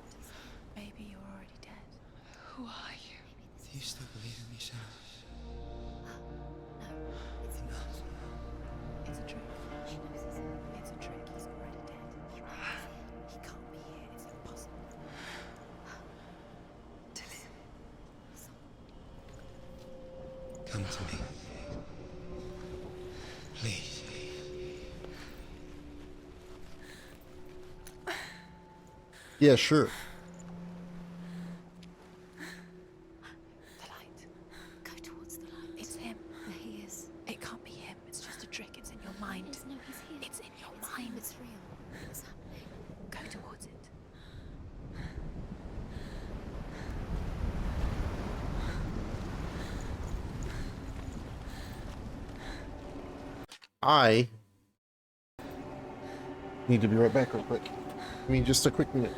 Maybe you're already dead. Who are you? Do you still believe in me, Senua? No, it's Enough. It's a trick. She knows it's him. It's a trick. He's already dead. He can't be here. It's impossible. Dillian. Come to me. Please. Yeah, sure. The light. Go towards the light. It's him. There he is. It can't be him. It's just a trick. It's in your mind. No, he's here. It's in your mind. It's real. What's happening? Go towards it. I need to be right back real quick. I mean, just a quick minute.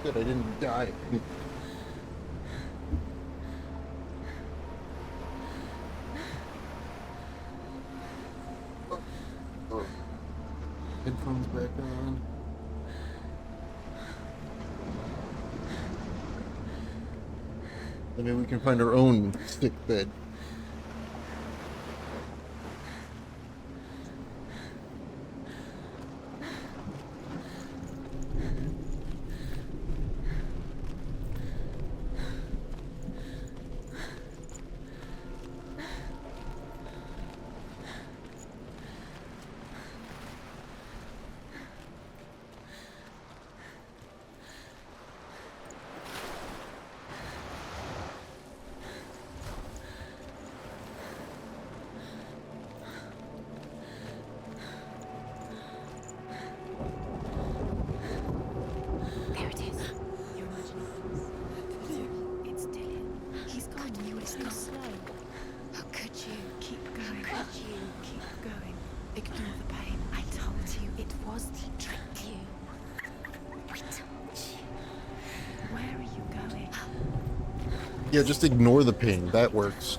Good, I didn't die. Headphones back on. Maybe we can find our own stick bed. Yeah, just ignore the ping. That works.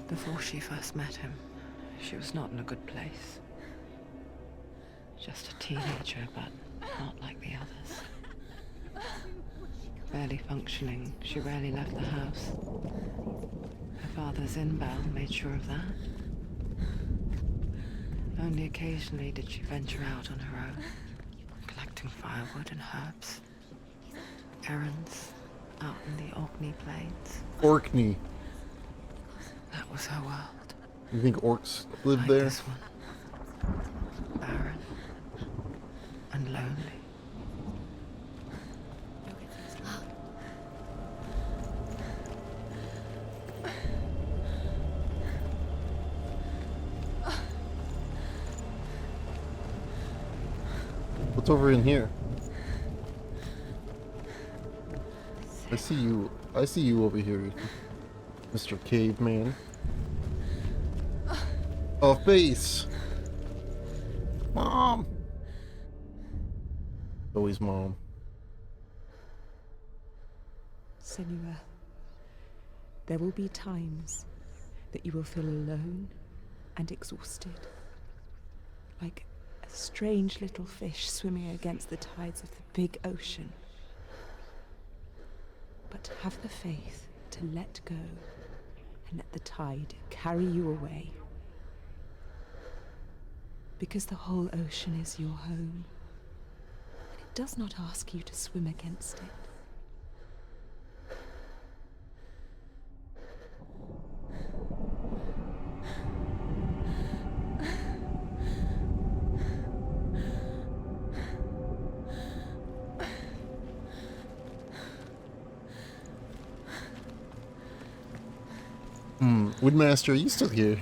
Before she first met him, she was not in a good place. Just a teenager, but not like the others. Barely functioning, she rarely left the house. Her father's in-bow made sure of that. Only occasionally did she venture out on her own, collecting firewood and herbs. Errands out in the Orkney Plains. Orkney. That was her world. You think orcs live Like there? this one. Barren and lonely. What's over in here? I see you. I see you over here, Mr. Caveman. A face. Mom. Always mom. Senua, there will be times that you will feel alone and exhausted, like a strange little fish swimming against the tides of the big ocean. But have the faith to let go and let the tide carry you away. Because the whole ocean is your home, and it does not ask you to swim against it. Woodmaster, are you still here?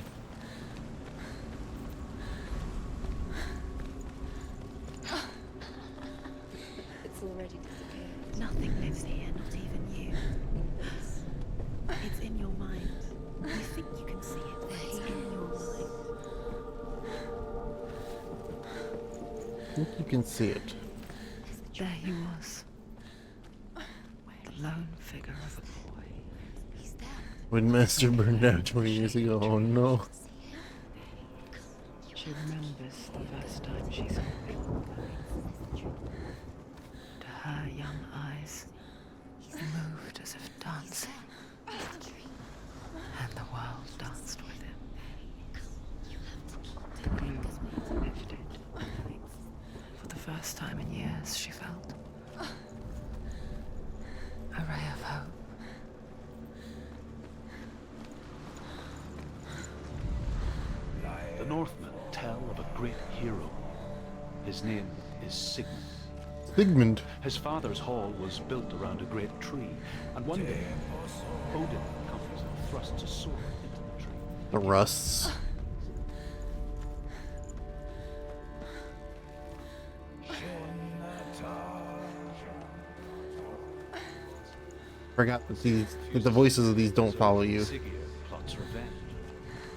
It's already disappeared. Nothing lives here, not even you. It's in your mind. You think you can see it, but it's in your mind. I think you can see it. There he was. The lone figure of a boy. He's there. Woodmaster burned out 20 years ago. Oh no. She remembers the first time she saw him. To her young eyes, he moved as if dancing, and the world danced with him. The gloom lifted. For the first time in years, she felt a ray of hope. The Northmen tell of a great hero. His name is Sigmund. Sigmund. His father's hall was built around a great tree, and one day Odin comes and thrusts a sword into the tree. The rusts. Forgot that the voices of these don't follow you. Sigurd plots revenge.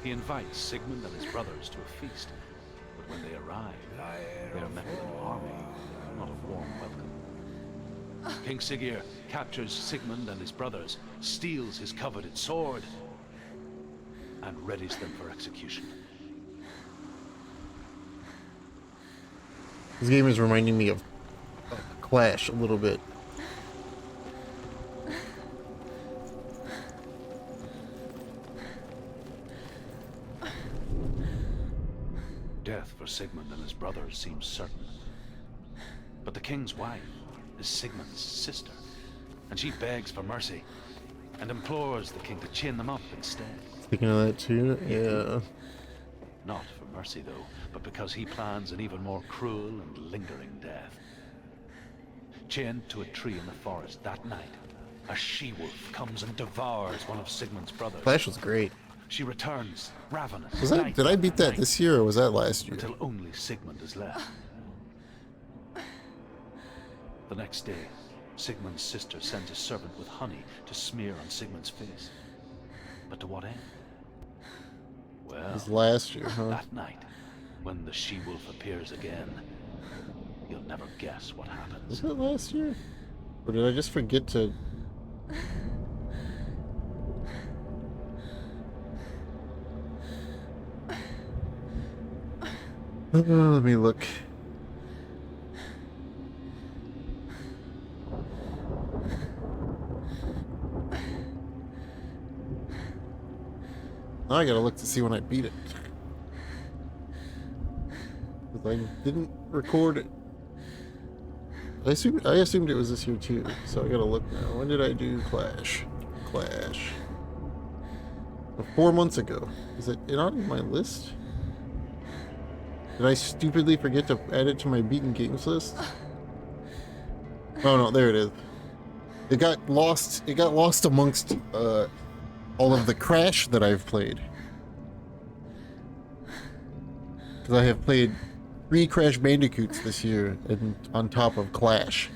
He invites Sigmund and his brothers to a feast, but when they arrive, they are met with an army, not a warm welcome. King Sigurd captures Sigmund and his brothers, steals his coveted sword, and readies them for execution. This game is reminding me of Clash a little bit. Death for Sigmund and his brothers seems certain. But the king's wife is Sigmund's sister, and she begs for mercy and implores the king to chain them up instead. Speaking of that too, yeah. Not for mercy though, but because he plans an even more cruel and lingering death. Chained to a tree in the forest that night, a she-wolf comes and devours one of Sigmund's brothers. Clash was great. She returns, ravenous. Was that? night Did I beat after that night, this year or was that last year? until only Sigmund is left. The next day, Sigmund's sister sent a servant with honey to smear on Sigmund's face. But to what end? It Well, was last year, huh? that night, when the she-wolf appears again, you'll never guess what happens. Was it last year? Or did I just forget to... Let me look. Now I gotta look to see when I beat it. Because I didn't record it. I assumed it was this year too, so I gotta look now. When did I do Clash? Clash. 4 months ago. Is it on my list? Did I stupidly forget to add it to my beaten games list? Oh no, there it is. It got lost amongst all of the Crash that I've played. Because I have played 3 Crash Bandicoots this year, and on top of Clash.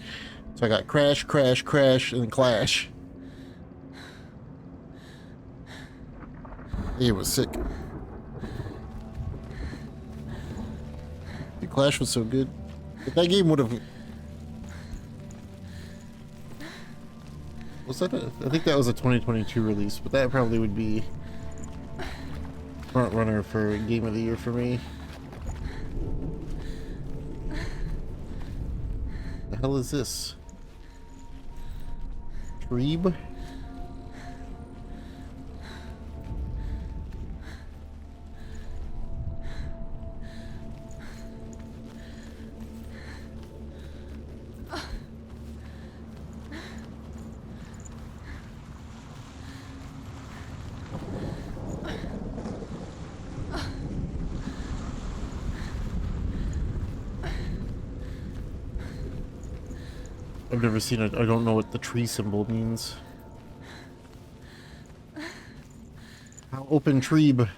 So I got Crash, Crash, Crash, and Clash. It was sick. The Clash was so good. But that game would have... Was that I think that was a 2022 release, but that probably would be front runner for Game of the Year for me. The hell is this? Treeb? I've never seen it. I don't know what the tree symbol means. I'll open Treeb.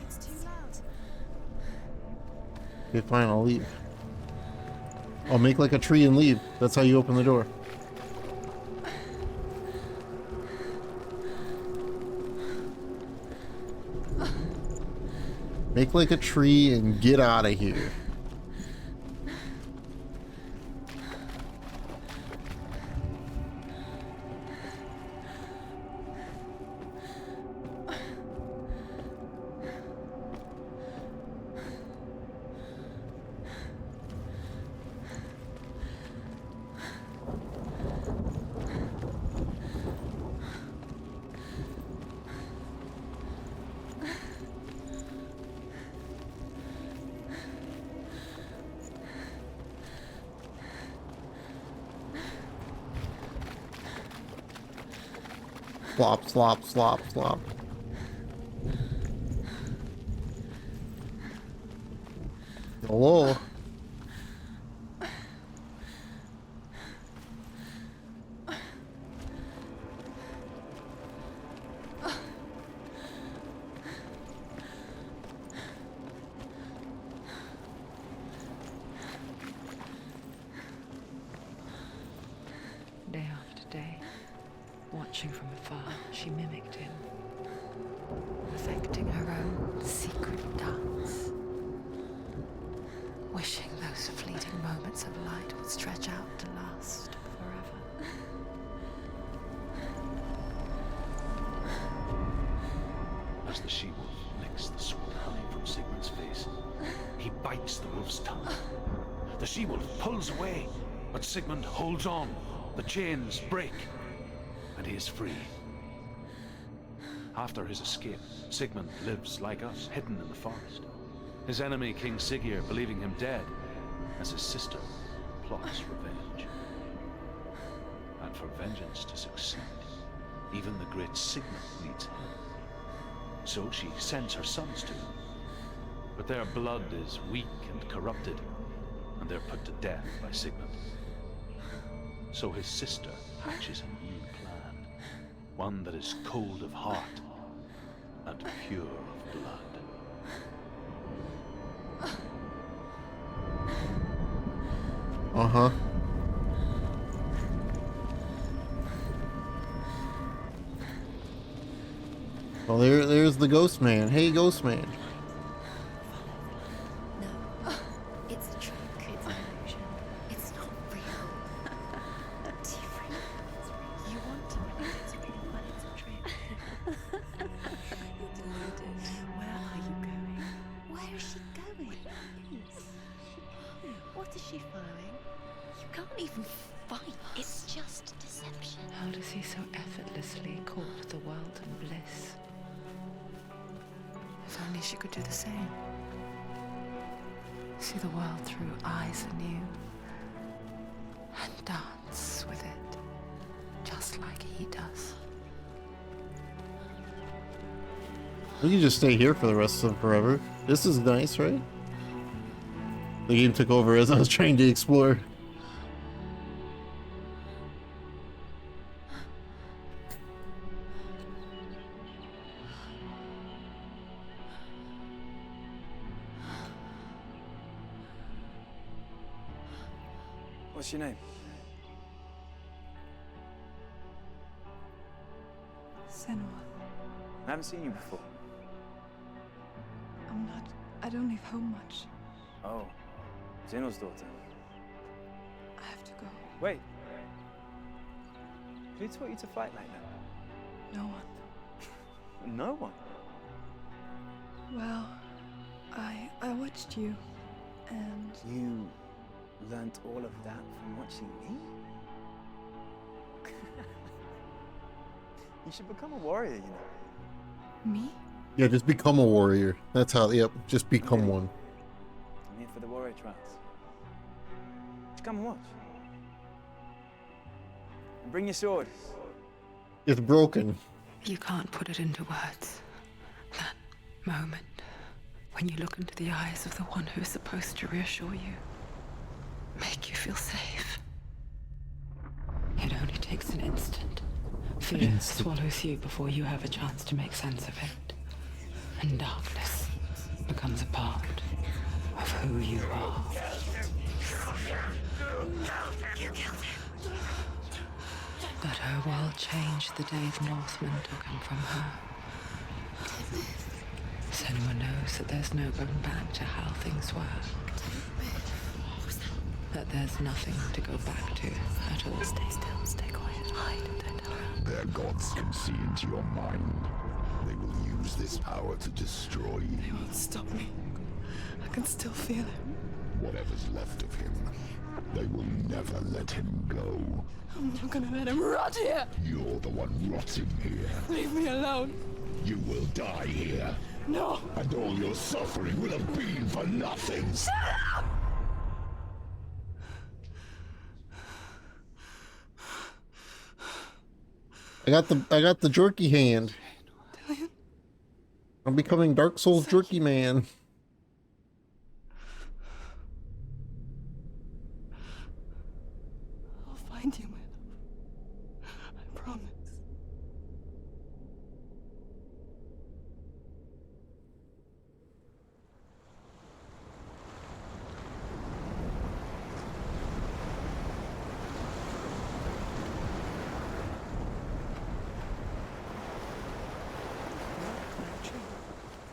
It's too loud. Okay, fine, I'll leave. I'll make like a tree and leave. That's how you open the door. Make like a tree and get out of here. Slop, slop, slop, slop. Hello? Day after day, watching from afar, she mimicked him, perfecting her own secret dance, wishing those fleeting moments of light would stretch out to last forever. As the she-wolf licks the sweet honey from Sigmund's face, he bites the wolf's tongue. The she-wolf pulls away, but Sigmund holds on. The chains break, and he is free. After his escape, Sigmund lives like us, hidden in the forest. His enemy, King Siggeir, believing him dead, as his sister plots revenge. And for vengeance to succeed, even the great Sigmund needs help. So she sends her sons to him. But their blood is weak and corrupted, and they're put to death by Sigmund. So his sister hatches a new plan, one that is cold of heart and pure of blood. Uh-huh. Well, there's the ghost man. Hey, ghost man. No, it's a trick. It's an illusion. It's not real. Different. You want to believe it's real, but it's a trick. You're deluded. Where are you going? Where is she going? What is she following? You can't even fight. It's just deception. How does he so effortlessly court the world and bliss? If only she could do the same. See the world through eyes anew and dance with it, just like he does. We can just stay here for the rest of forever. This is nice, right? The game took over as I was trying to explore. What's your name? Senua. I haven't seen you before. I don't leave home much. Oh, Zeno's daughter. I have to go. Wait. Who taught you to fight like that? No one. No one? Well, I watched you, and You learnt all of that from watching me? You should become a warrior, you know. me? Yeah, just become a warrior. That's how, yep, just become one. I'm here for the warrior trials. Just come and watch. And bring your sword. It's broken. You can't put it into words. That moment when you look into the eyes of the one who is supposed to reassure you, make you feel safe. It only takes an instant. Fear swallows you before you have a chance to make sense of it. And darkness becomes a part of who you are. But her world changed the day the Northmen took him from her. Senua knows that there's no going back to how things were. That there's nothing to go back to at all. Stay still, stay quiet, hide, don't tell her. Their gods can see into your mind. They will use this power to destroy you. They won't stop me. I can still feel him. Whatever's left of him, they will never let him go. I'm not gonna let him rot here. You're the one rotting here. Leave me alone. You will die here. No. And all your suffering will have been for nothing. Shut up! I got the jerky hand. Dillion? I'm becoming Dark Souls jerky man. I'll find you, my love. I promise.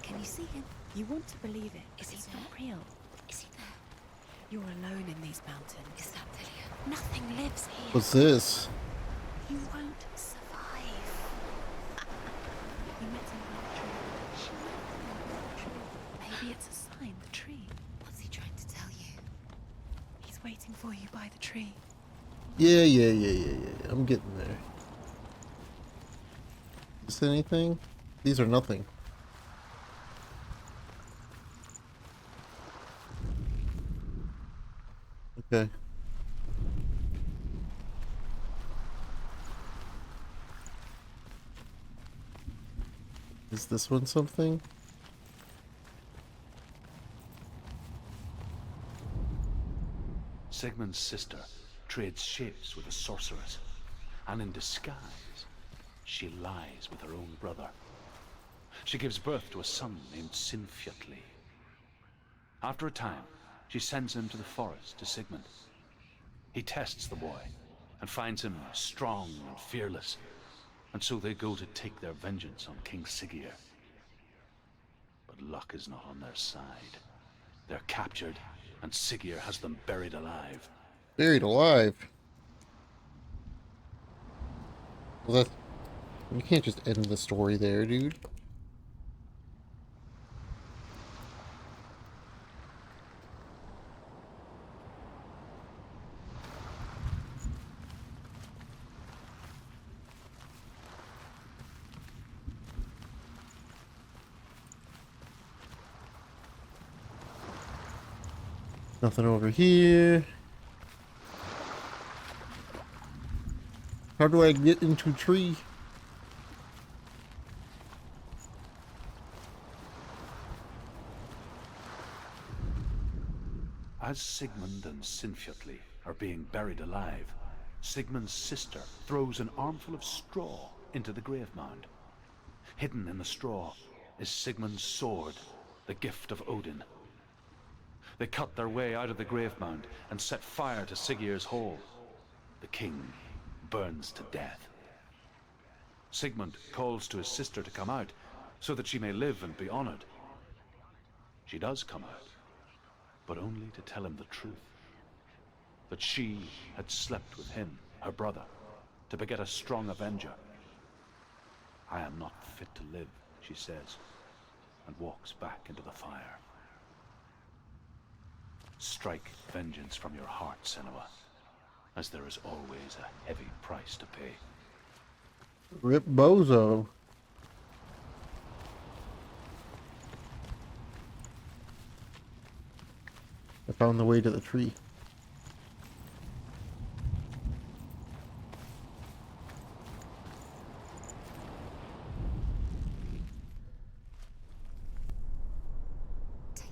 Can you see him? You want to believe it. Is he It's there? not real. Is he there? You're alone in these mountains. Is that Dillion? Nothing lives here. What's this? You won't survive. You met him by the tree. She met him by the tree. Maybe it's a sign, the tree. What's he trying to tell you? He's waiting for you by the tree. Yeah. I'm getting there. Is this anything? These are nothing. Okay. Is this one something? Sigmund's sister trades shapes with a sorceress, and in disguise, she lies with her own brother. She gives birth to a son named Sinfjotli. After a time, she sends him to the forest to Sigmund. He tests the boy and finds him strong and fearless, and so they go to take their vengeance on King Siggeir. But luck is not on their side. They're captured, and Siggeir has them buried alive. Buried alive? Well, that's... You can't just end the story there, dude. Nothing over here. How do I get into tree? As Sigmund and Sinfjotli are being buried alive, Sigmund's sister throws an armful of straw into the grave mound. Hidden in the straw is Sigmund's sword, the gift of Odin. They cut their way out of the grave mound and set fire to Siggeir's hall. The king burns to death. Sigmund calls to his sister to come out so that she may live and be honored. She does come out, but only to tell him the truth. That she had slept with him, her brother, to beget a strong avenger. I am not fit to live, she says, and walks back into the fire. Strike vengeance from your heart, Senua, as there is always a heavy price to pay. Rip Bozo. I found the way to the tree.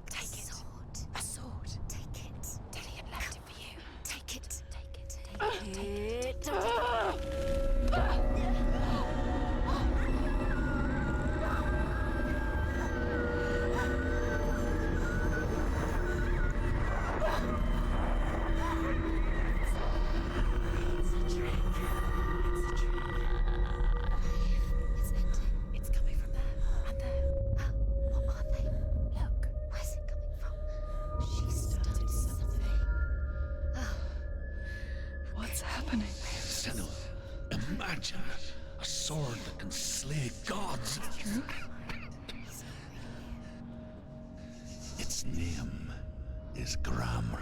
Take it. A sword. Take it. Daddy had left it for you. Take it. Take it. Take it. Take it. It's coming from there and there. What are they? Look, where's it coming from? She started something. What's happening? Senua, imagine a sword that can slay gods. True? Its name is Gramr.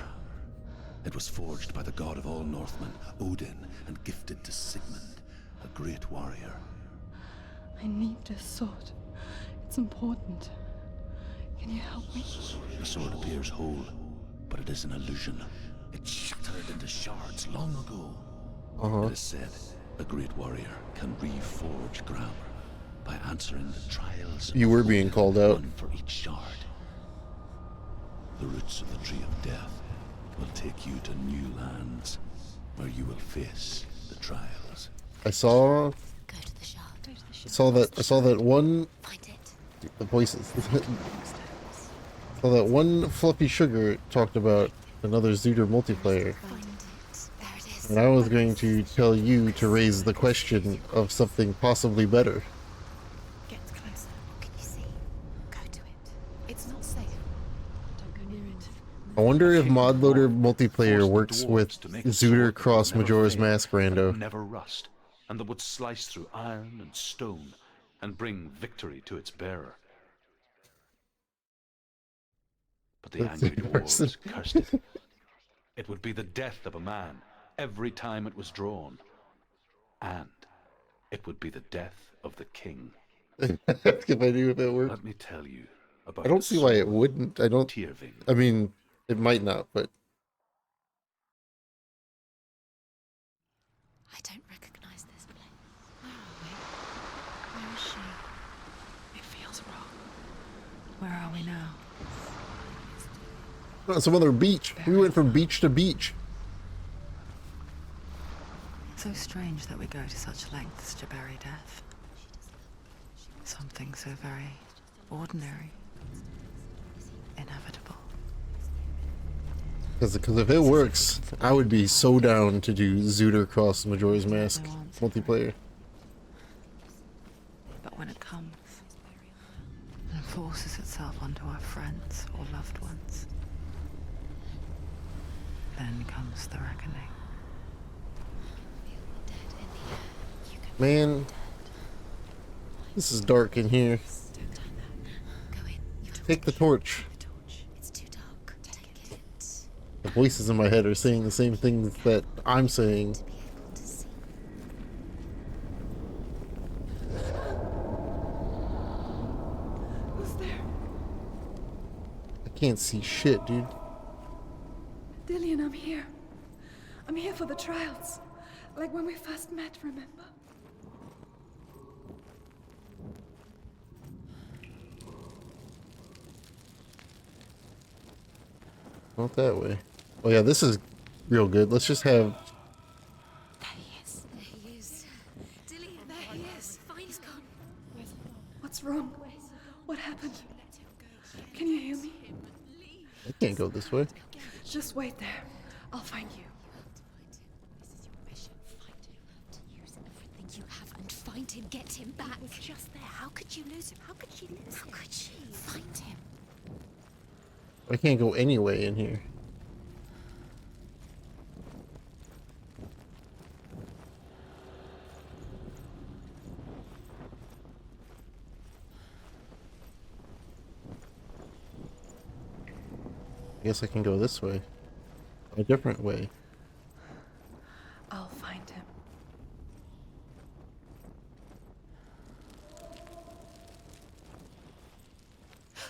It was forged by the god of all Northmen, Odin, and gifted to Sigmund, a great warrior. I need this sword. It's important. Can you help me? The sword appears whole, but it is an illusion. It shattered into shards long ago. It is said a great warrior can reforge Gramr by answering the trials. You were being called out. One for each shard. The roots of the tree of death will take you to new lands where you will face the trials. I saw Go to the shard. I saw that one Find it. the voices. Saw that one fluffy sugar talked about another Zooter multiplayer. Find it. There it is. And I was going to tell you to raise the question of something possibly better. Get closer. What can you see? Go to it. It's not safe. Don't go near it. I wonder if Modloader multiplayer Forced the works dwarves with to make a Zooter sword that cross would never Majora's fade, Mask that rando. would never rust, and that would slice through iron and stone and bring victory to its bearer. But the That's angry embarrassing. dwarves cursed it. It would be the death of a man every time it was drawn. And it would be the death of the king. Ask if I knew if it worked. Let me tell you about I don't the see why it sword wouldn't. I don't. Tyrving. I mean, it might not, but I don't recognize this place. Where are we? Where is she? It feels wrong. Where are we now? some other beach. We went from beach to beach. So strange that we go to such lengths to bury death. Something so very ordinary, inevitable. Because if it works, I would be so down to do Zooter cross Majora's Mask No answer. multiplayer. But when it comes and forces itself onto our friends or loved ones, then comes the reckoning. Man, this is dark in here. Take the torch. It's too dark. Take it. The voices in my head are saying the same things that I'm saying. To be able to see. Who's there? I can't see shit, dude. Dillian, I'm here. I'm here for the trials. Like when we first met, remember? Not that way. Oh yeah, this is real good. Let's just have... There he is. There he is. Dillian, there he is. He's gone. What's wrong? What happened? Can you hear me? I can't go this way. Just wait there. I'll find you. This is your mission. Find him. To use everything you have and find him. Get him back. He was just there. How could you lose him? How could she lose him? How could she? Find him. I can't go any way in here. I guess I can go this way. A different way. I'll find him.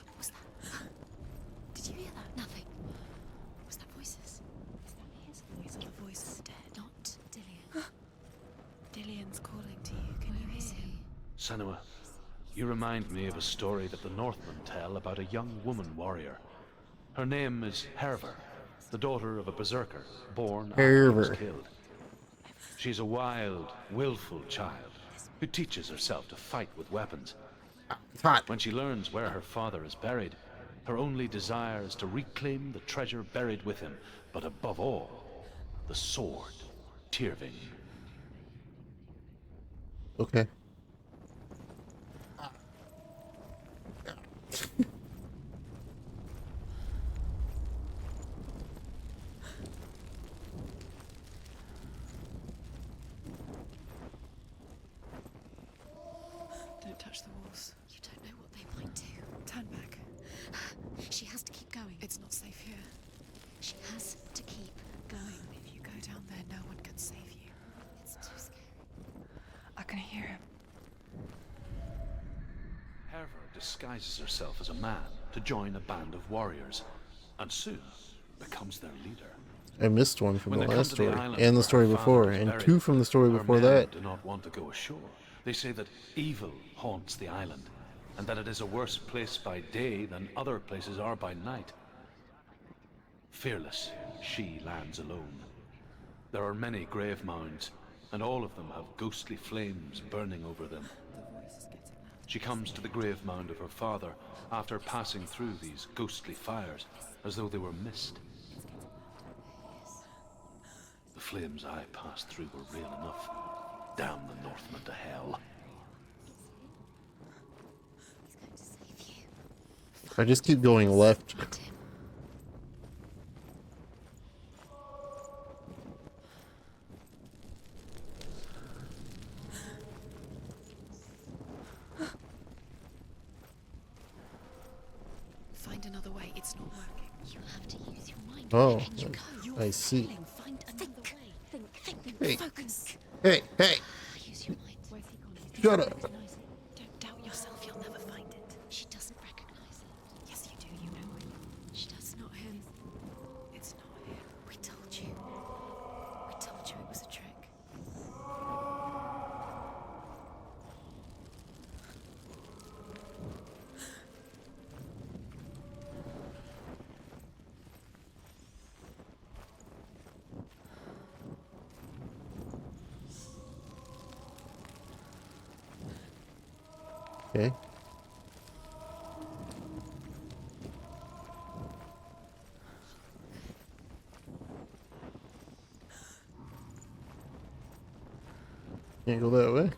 What was that? Did you hear that? Nothing. Was that voices? Is that his voice or the voice of the dead? Not Dillian. Dillian's calling to you. Can you hear him? Senua, you remind me of a story that the Northmen tell about a young woman warrior. Her name is Herver, the daughter of a berserker, born after he was Herver. killed. She's a wild, willful child who teaches herself to fight with weapons. It's hot. When she learns where her father is buried, her only desire is to reclaim the treasure buried with him, but above all, the sword, Tyrving. Okay. Don't touch the walls. You don't know what they might do. Turn back. She has to keep going. It's not safe here. She has to keep going. If you go down there, no one can save you. It's too scary. I can hear him. Herver disguises herself as a man to join a band of warriors, and soon becomes their leader. I missed one from When the they come last to the story, island and the where story her father before, is and buried, 2 from the story her before men that. do not want to go ashore. They say that evil haunts the island, and that it is a worse place by day than other places are by night. Fearless, she lands alone. There are many grave mounds, and all of them have ghostly flames burning over them. She comes to the grave mound of her father after passing through these ghostly fires, as though they were mist. The flames I passed through were real enough. Damn the Northmen to hell. He's going to save you. I just keep going left. Find him. Find another way. It's not working. You have to use your mind. Oh, Where can you go? I see. Failing. Find another way. Think. Hey. Focus. Hey, hey, Use your mind. Where's he gone? shut up. Recognize it. Don't doubt yourself. You'll never find it. She doesn't recognize it. Yes, you do. You know it. She does not him. It's not him. We told you. We told you it was a trick. Okay. Can't go that way.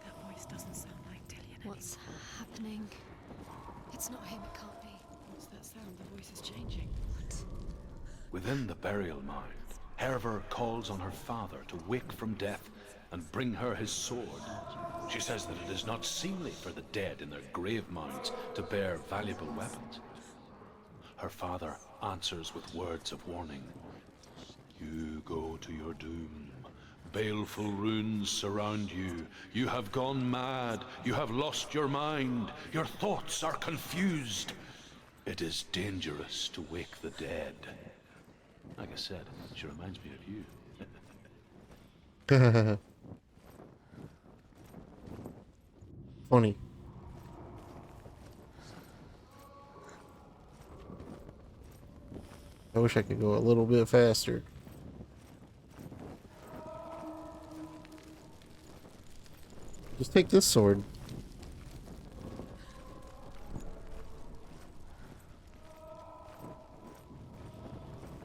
That voice doesn't sound like Dillion What's happening? It's not him, it can't be. What's that sound? The voice is changing. What? Within the burial mound, Herver calls on her father to wake from death and bring her his sword. She says that it is not seemly for the dead in their grave mounds to bear valuable weapons. Her father answers with words of warning. You go to your doom. Baleful runes surround you. You have gone mad. You have lost your mind. Your thoughts are confused. It is dangerous to wake the dead. Like I said, she reminds me of you. Funny. I wish I could go a little bit faster. Just take this sword.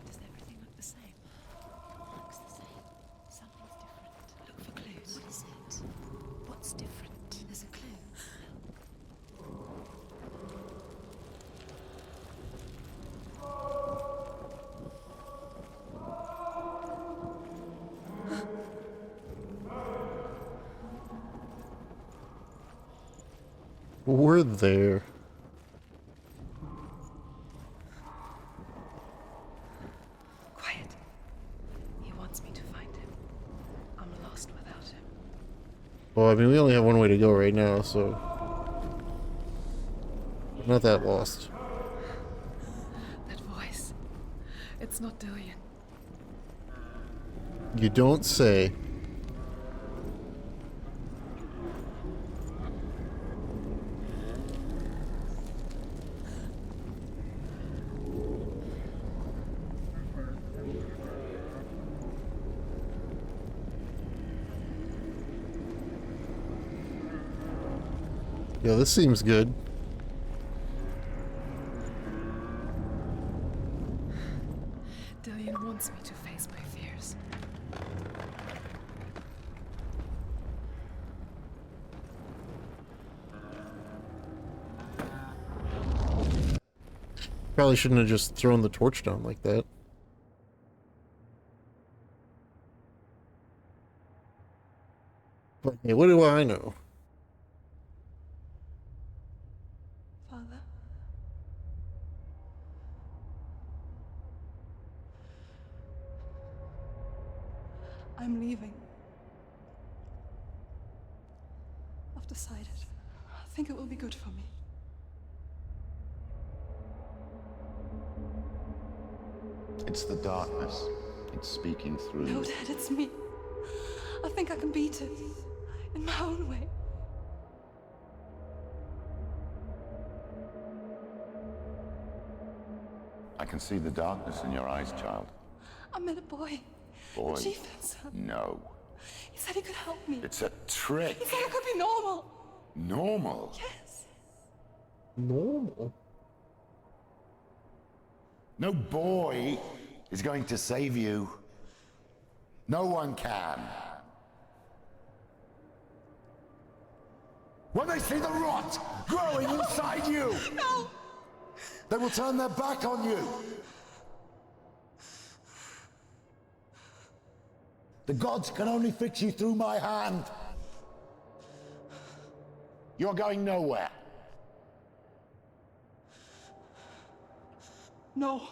Does everything look the same? Looks the same. Something's different. Look for clues. What is it? What's different? There's a clue. We're there. Quiet. He wants me to find him. I'm lost without him. Well, I mean, we only have one way to go right now, so... I'm not that lost. That voice. It's not Dillion. You don't say. Yeah, this seems good. Dillion wants me to face my fears. Probably shouldn't have just thrown the torch down like that. But hey, what do I know? Father? I'm leaving. I've decided. I think it will be good for me. It's the darkness. It's speaking through No, you. Dad, it's me. I think I can beat it. In my own way. I can see the darkness in your eyes, child. I met a boy. Boy. The chieftain's son. No. He said he could help me. It's a trick. He said I could be normal. Normal. Yes. Normal. No boy is going to save you. No one can. When they see the rot growing inside you, No! they will turn their back on you. The gods can only fix you through my hand. You're going nowhere. No.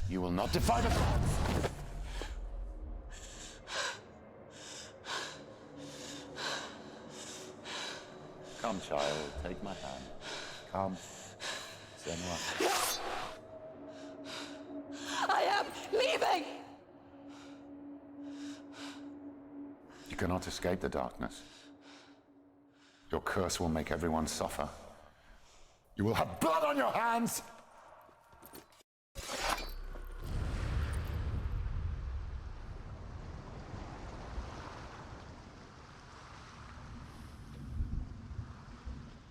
You will not defy the gods. Come, child, take my hand. Come. Senua. I am leaving! You cannot escape the darkness. Your curse will make everyone suffer. You will have blood on your hands!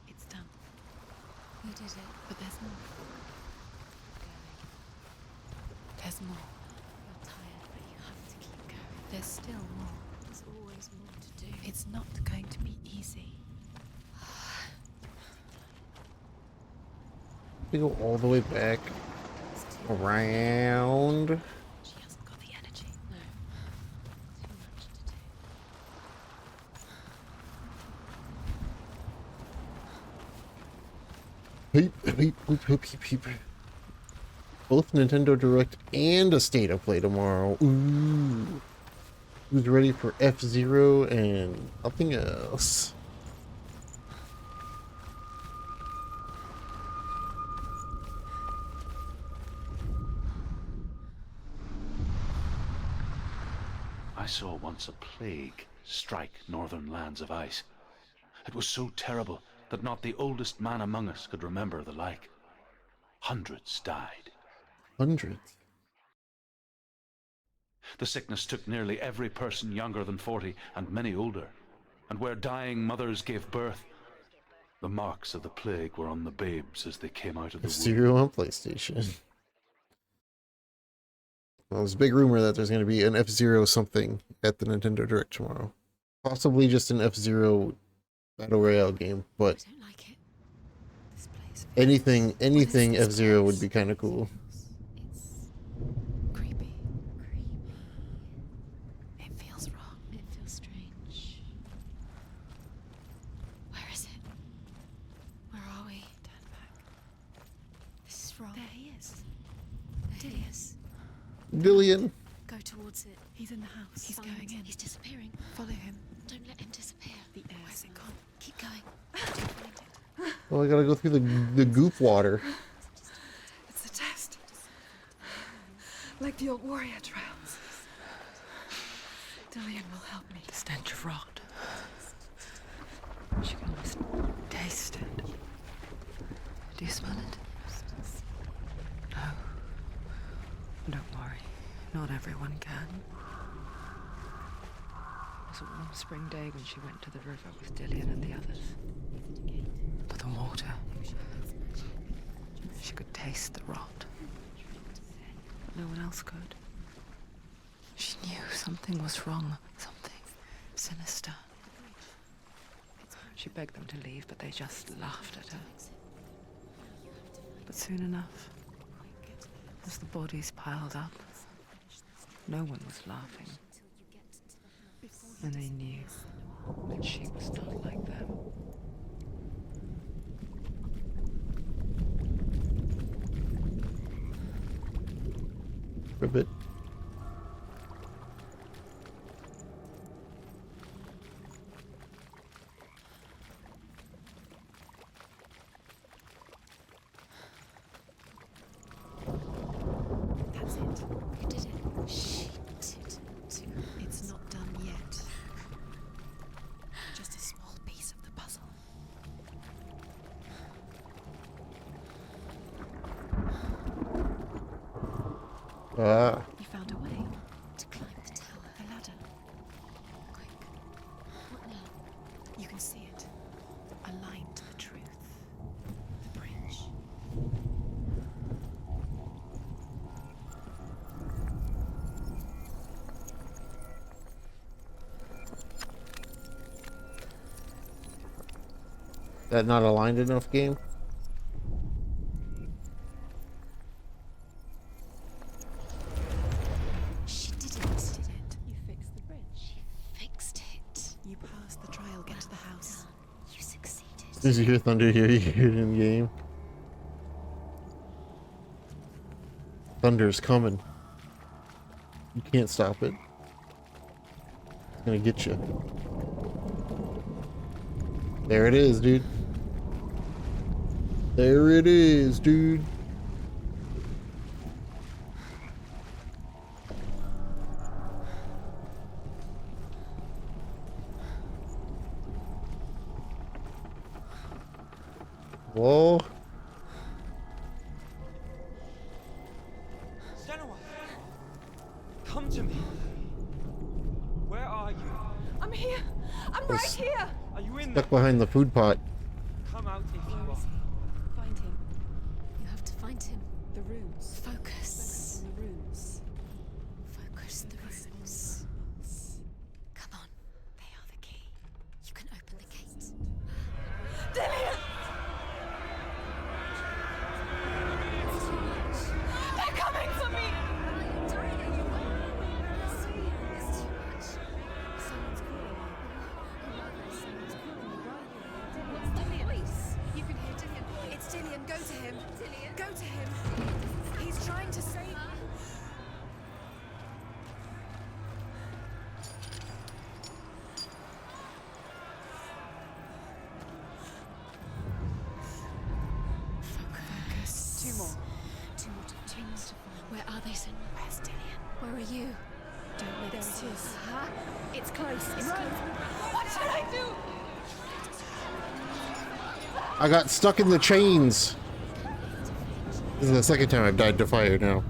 It's done. You did it. But there's more. There's more. You're tired, but you There's still more. There's always more to do. It's not going to be easy. We go all the way back around. She hasn't got the energy. No. Too much to do. Peep. Both Nintendo Direct and a State of Play tomorrow. Ooh. Who's ready for F-Zero and nothing else? I saw once a plague strike northern lands of ice. It was so terrible that not the oldest man among us could remember the like. Hundreds died. Hundreds. The sickness took nearly every person younger than 40 and many older. And where dying mothers gave birth, the marks of the plague were on the babes as they came out of the womb. F-Zero on PlayStation. Well, there's a big rumor that there's going to be an F-Zero something at the Nintendo Direct tomorrow. Possibly just an F-Zero Battle Royale game, but I don't like it. This place. anything F-Zero would be kind of cool. It's creepy. It feels wrong. It feels strange. Where is it? Where are we? Turn back. This is wrong. There he is. There he is. Dillian. Go towards it. He's in the house. He's Find- going in. He's disappearing. Follow him. Don't let him disappear. The air's Where's it gone. gone? Keep going. Until you find it. Well, I gotta go through the goop water. It's a test. Like the old warrior trials. Dillian will help me. The stench of rot. She can almost taste it. Do you smell it? No. Don't worry. Not everyone can. It was a warm spring day when she went to the river with Dillian and the others. But the water. She could taste the rot. But no one else could. She knew something was wrong. Something sinister. She begged them to leave, but they just laughed at her. But soon enough, as the bodies piled up, no one was laughing. And they knew that she was not like them. Ribbit. That's it. You did it. She didn't. It's not done yet. Just a small piece of the puzzle. Ah. You found a way. To climb the tower. The ladder. Quick. What now? You can see it. Aligned to the truth. The bridge. That not aligned enough game? She did it. You fixed the bridge. She fixed it. You passed the trial. Get to the Well house. done. You succeeded. Did you hear thunder here? You hear it in game. Thunder's coming. You can't stop it. It's gonna get you. There it is, dude. There it is, dude. Whoa. Senua! Come to me! Where are you? I'm here. I'm right Yes. here. Are you in there? Stuck behind the food pot. Come out if you Where are. is he? Find him. You have to find him. The runes. Focus. The runes. Focus the runes. Where are they, Senua? Where's Dillian? Where are you? Don't let it see us. It's close. It's close. What should I do? I got stuck in the chains. This is the second time I've died to fire now.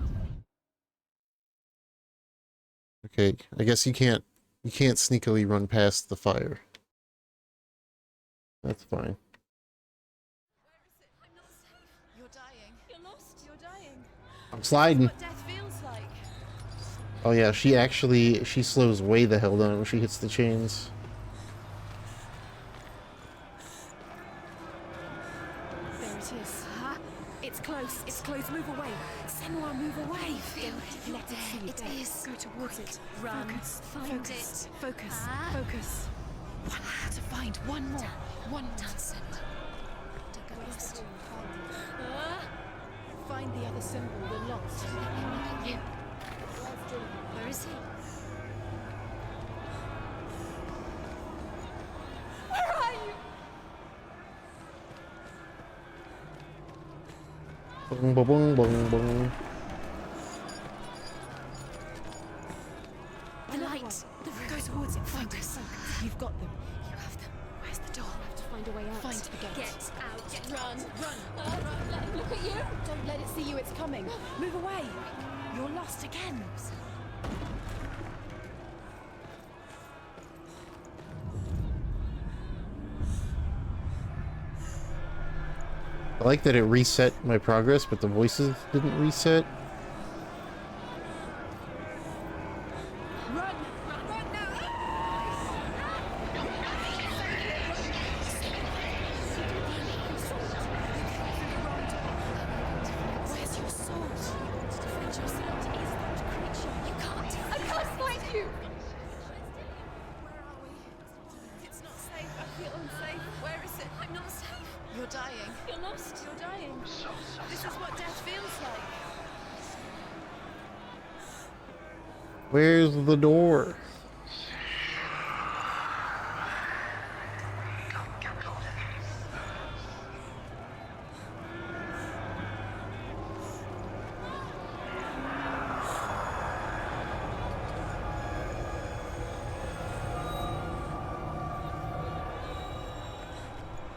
Okay, I guess you can't sneakily run past the fire. That's fine. I'm not safe. You're dying. You're lost. You're dying. I'm sliding. What death feels like. Oh yeah, she slows way the hell down when she hits the chains. There it is. It's close. It's close. Move away. Senua, move away. Feel it. Let it see you. It is. Go towards it. Run. Focus. Find Focus. it. Focus. Focus. One more to find. One more. One more. Done, Senua. Don't go lost. Find the other symbol. We're lost. Him. Where is he? Where are you? Boom, boom, boom, boom, boom. The light. Go towards it. Focus. You've got them. You have them. Where's the door? You have to find a way out. Find the gate. Get out. Run. Run. Let him look at you. Don't let it see you. It's coming. Move away. You're lost again. I like that it reset my progress, but the voices didn't reset. Run. Run now. Where's your sword? To defend yourself against that creature. You can't. I can't find you. Where are we? It's not safe. I feel unsafe. Where is it? I'm not safe. You're dying. You're lost. You're dying. This is what death feels like. Where's the door?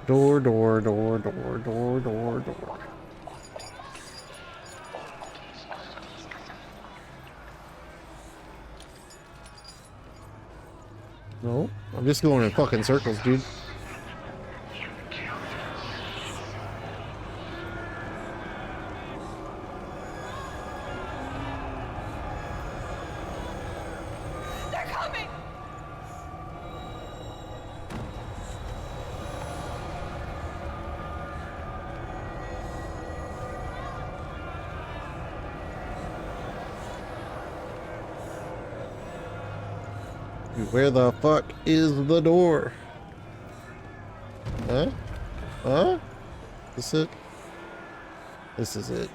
Door, door, door, door, door, door, door. No, I'm just going in fucking circles, dude. They're coming. Dude, where the fuck is the door? Huh? Huh? This it? This is it.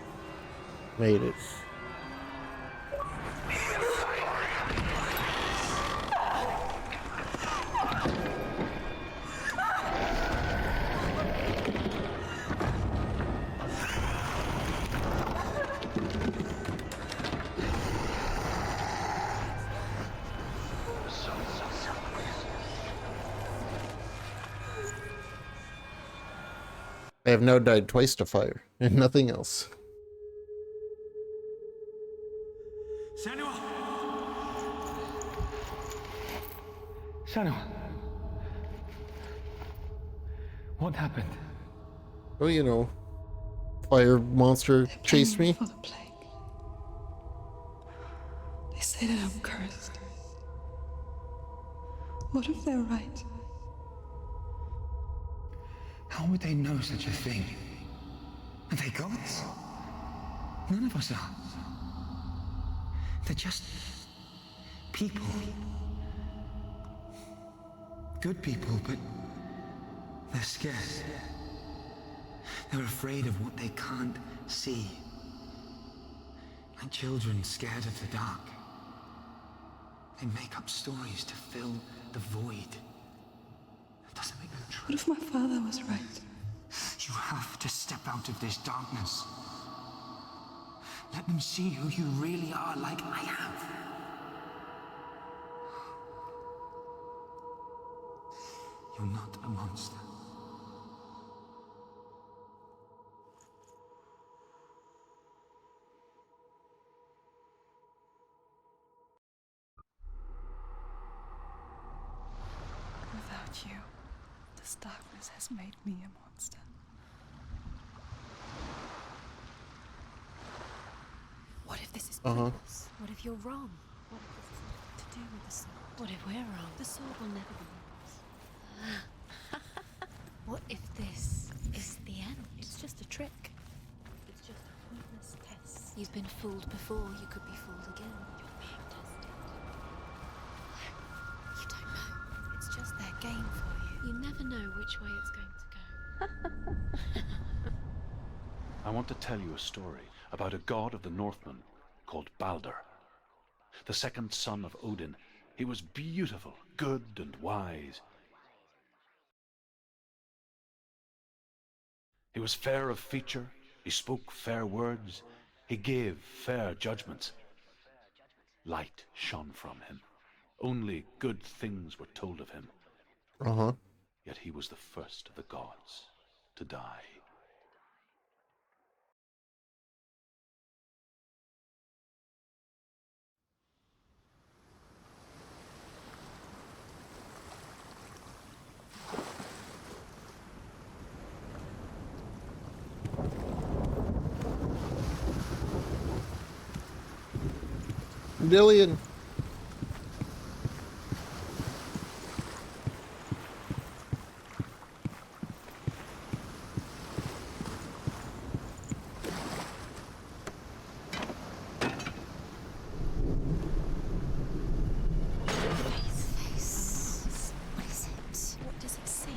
Made it. I have now died twice to fire, and nothing else. Senua! Senua! What happened? Oh, you know, fire monster chased me. For the plague. They say that I'm cursed. What if they're right? How would they know such a thing? Are they gods? None of us are. They're just people. Good people, but they're scared. They're afraid of what they can't see. Like children scared of the dark. They make up stories to fill the void. That doesn't make them true. What if my father was right? You have to step out of this darkness. Let them see who you really are, like I have. You're not a monster. Without you, this darkness has made me a monster. What if this is Uh-huh. pointless? What if you're wrong? What if this has nothing to do with the sword? What if we're wrong? The sword will never be yours. What if this is the end? It's just a trick. It's just a pointless test. You've been fooled before, you could be fooled again. You're being tested. You don't know. It's just their game for you. You never know which way it's going to go. I want to tell you a story about a god of the Northmen called Balder. The second son of Odin. He was beautiful, good and wise. He was fair of feature, he spoke fair words, he gave fair judgments. Light shone from him. Only good things were told of him. Uh-huh. Yet he was the first of the gods to die. Dillion. What is it? What does it see?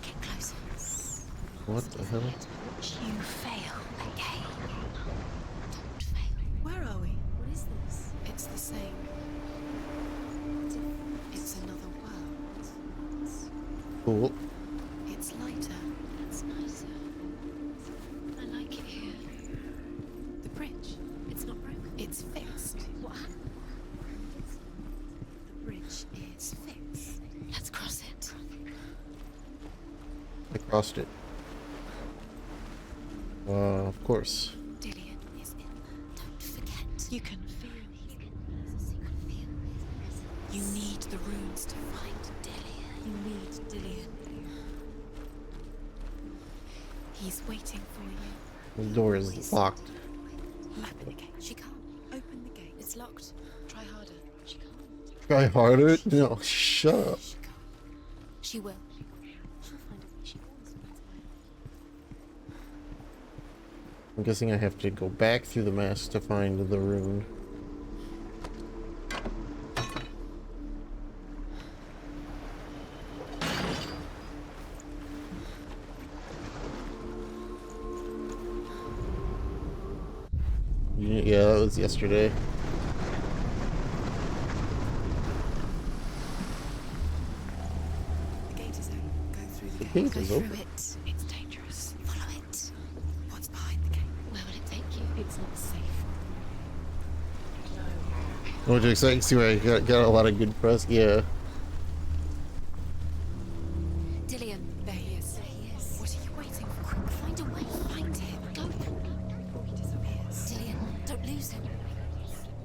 Get closer. What the hell? You fail again. Don't fail. Where are we? What is this? It's the same. It's another world. Cool. It's lighter. It's nicer. I like it here. The bridge. It's not broken. It's fixed. What happened? The bridge is fixed. Let's cross it. I crossed it. Of course. Dillion is in there. Don't forget. You can feel it. You need the runes to find Dillion. You need Dillion. He's waiting for you. The door is locked. Open the gate. She can't. Open the gate. It's locked. Try harder. She can't. Try harder? No, shut up. She can't. She will. She'll find a way. She always finds a way. I'm guessing I have to go back through the mess to find the rune. Yeah, that was yesterday. The gate is open. Go through the The gate. gate Go is through open. it. It's dangerous. Follow it. What's behind the gate? Where will it take you? It's not safe. Oh, do you see where I got a lot of good press? Yeah. Dillion. There he is. There he is. What are you waiting for? Quick, find a way. Find him. Go. Before he disappears. Dillion, don't lose him.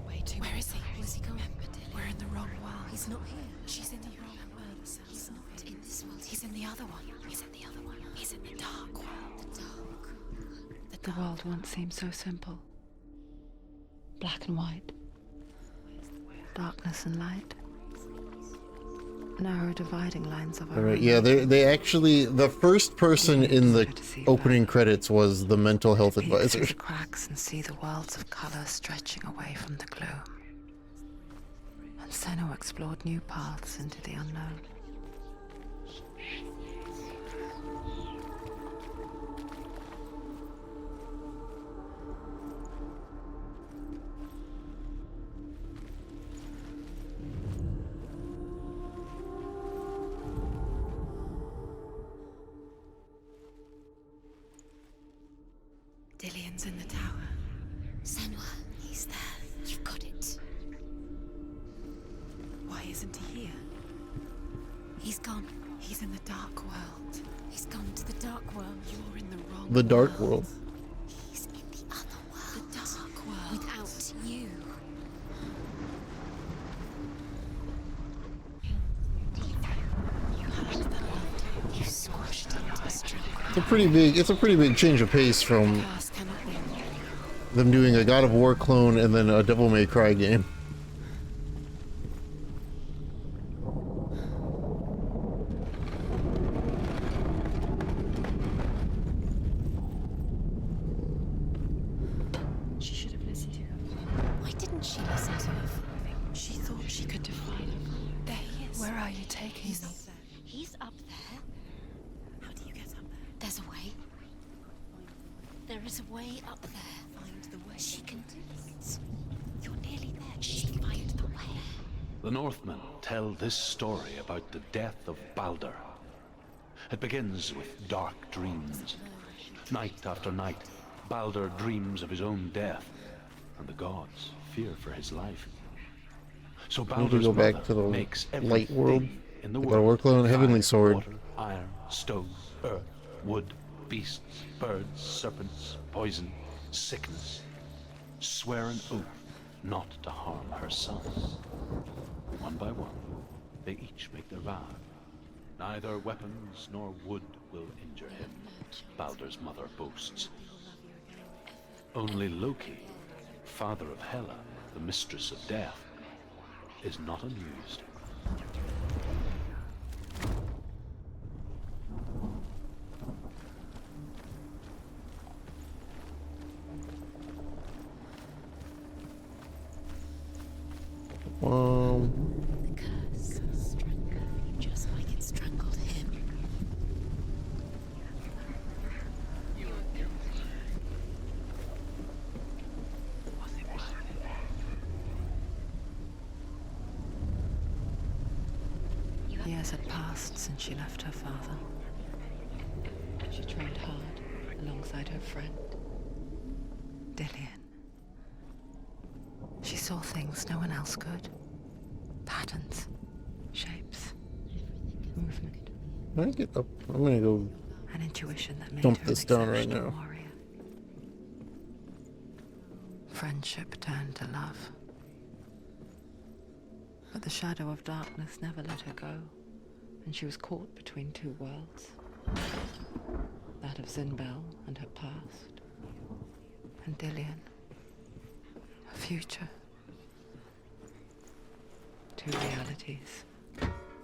Way too. Where is he? Where's he going? Remember, Dillion. We're in the wrong world. He's not here. She's in the wrong world. He's not in this world. He's in the other one. He's in the other one. He's in the dark world. The dark. The world once seemed so simple. Black and white. Darkness and light. Narrow dividing lines of our Alright, own. yeah, they actually, the first person in the opening credits was the mental health Peek through advisor. the cracks and see the worlds of color stretching away from the gloom. And Senua explored new paths into the unknown. Dillion's in the tower. Senua, he's there. You've got it. Why isn't he here? He's gone. He's in the dark world. He's gone to the dark world. You're in the wrong The dark world. He's in the other world. The dark world. Without you. You had that loved. You squashed it into strength. It's a pretty big change of pace from Past cannot be. them doing a God of War clone and then a Devil May Cry game. She should have listened to him. Why didn't she listen to her? She thought she could defy him. There he is. Where are you taking me? He's up there. How do you get up there? There's a way. There is a way up there. Find the way. She can do it. You're nearly there. She can find the way. The Northmen tell this story about the death of Balder. It begins with dark dreams. Night after night, Balder dreams of his own death, and the gods fear for his life. So We need to Balder's go back mother to the makes light world. everything in the We world. gotta work on the heavenly Fire, sword. Water, iron, stone, earth, wood, beasts, birds, serpents, poison, sickness. Swear an oath not to harm her sons. One by one, they each make their vow. Neither weapons nor wood will injure him, Balder's mother boasts. Only Loki, father of Hela, the mistress of death, is not amused. The curse strangled you just like it strangled him. Years had passed since she left her father. She trained hard alongside her friend, Dillian. She saw things no one else could. Patterns, shapes, movement. Can I get up? I'm gonna go An intuition that made dump her an this down right exceptional now. warrior. Friendship turned to love. But the shadow of darkness never let her go, and she was caught between two worlds. That of Zinbel and her past, and Dillian, her future. Two realities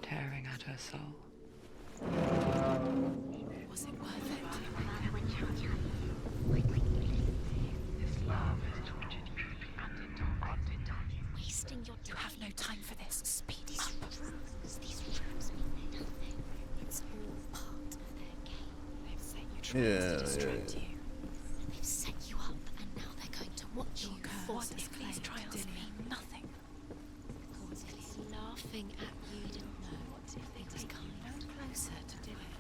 tearing at her soul. Was it worth it? Wasting your You have no time for this. Speed up. These rooms mean nothing. It's all part of their game. They've set you traps to distract you. They've set you up, and now they're going to watch Your you curse fall is this these trials mean nothing. He's laughing at you. Didn't know what if they was kind. Closer to Dillian.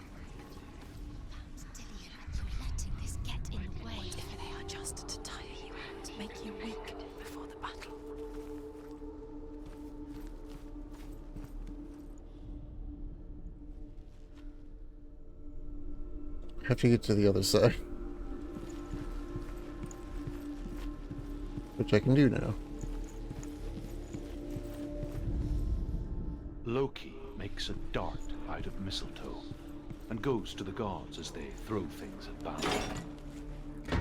Dillian, you're letting this get in the way. What if they are just to tire you out, make you weak before the battle? Have to get to the other side. Which I can do now. Loki makes a dart out of mistletoe and goes to the gods as they throw things at Balder.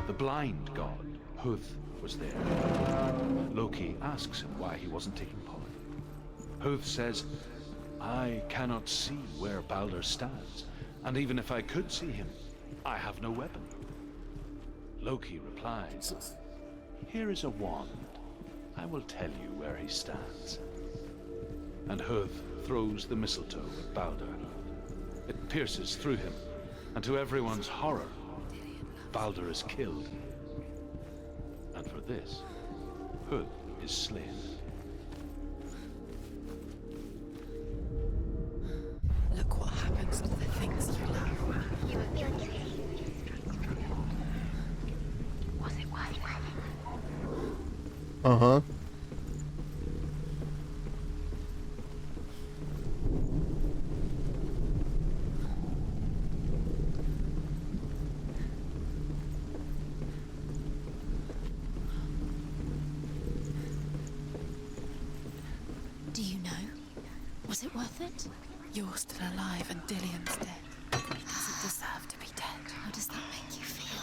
The blind god, Huth, was there. Loki asks him why he wasn't taking part. Huth says, I cannot see where Balder stands, and even if I could see him, I have no weapon. Loki replies, here is a wand. I will tell you where he stands. And Huth throws the mistletoe at Balder. It pierces through him, and to everyone's horror, Balder is killed. And for this, Huth is slain. Look what happens to the things you love. Was it worth it? Uh-huh. Do you know? Was it worth it? You're still alive and Dillian's dead. He doesn't deserve to be dead. How does that make you feel?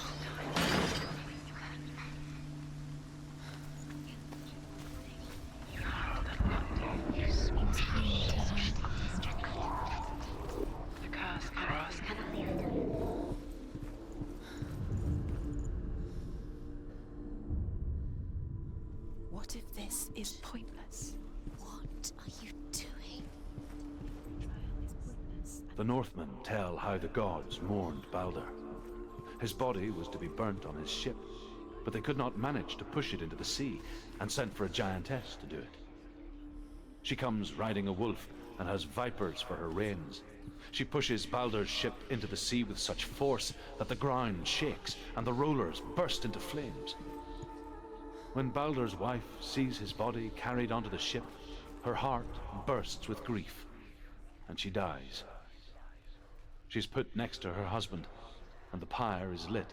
The curse cross. What if this is pointless? What are you doing? The Northmen tell how the gods mourned Balder. His body was to be burnt on his ship, but they could not manage to push it into the sea, and sent for a giantess to do it. She comes riding a wolf and has vipers for her reins. She pushes Balder's ship into the sea with such force that the ground shakes and the rollers burst into flames. When Balder's wife sees his body carried onto the ship, her heart bursts with grief, and she dies. She's put next to her husband, and the pyre is lit,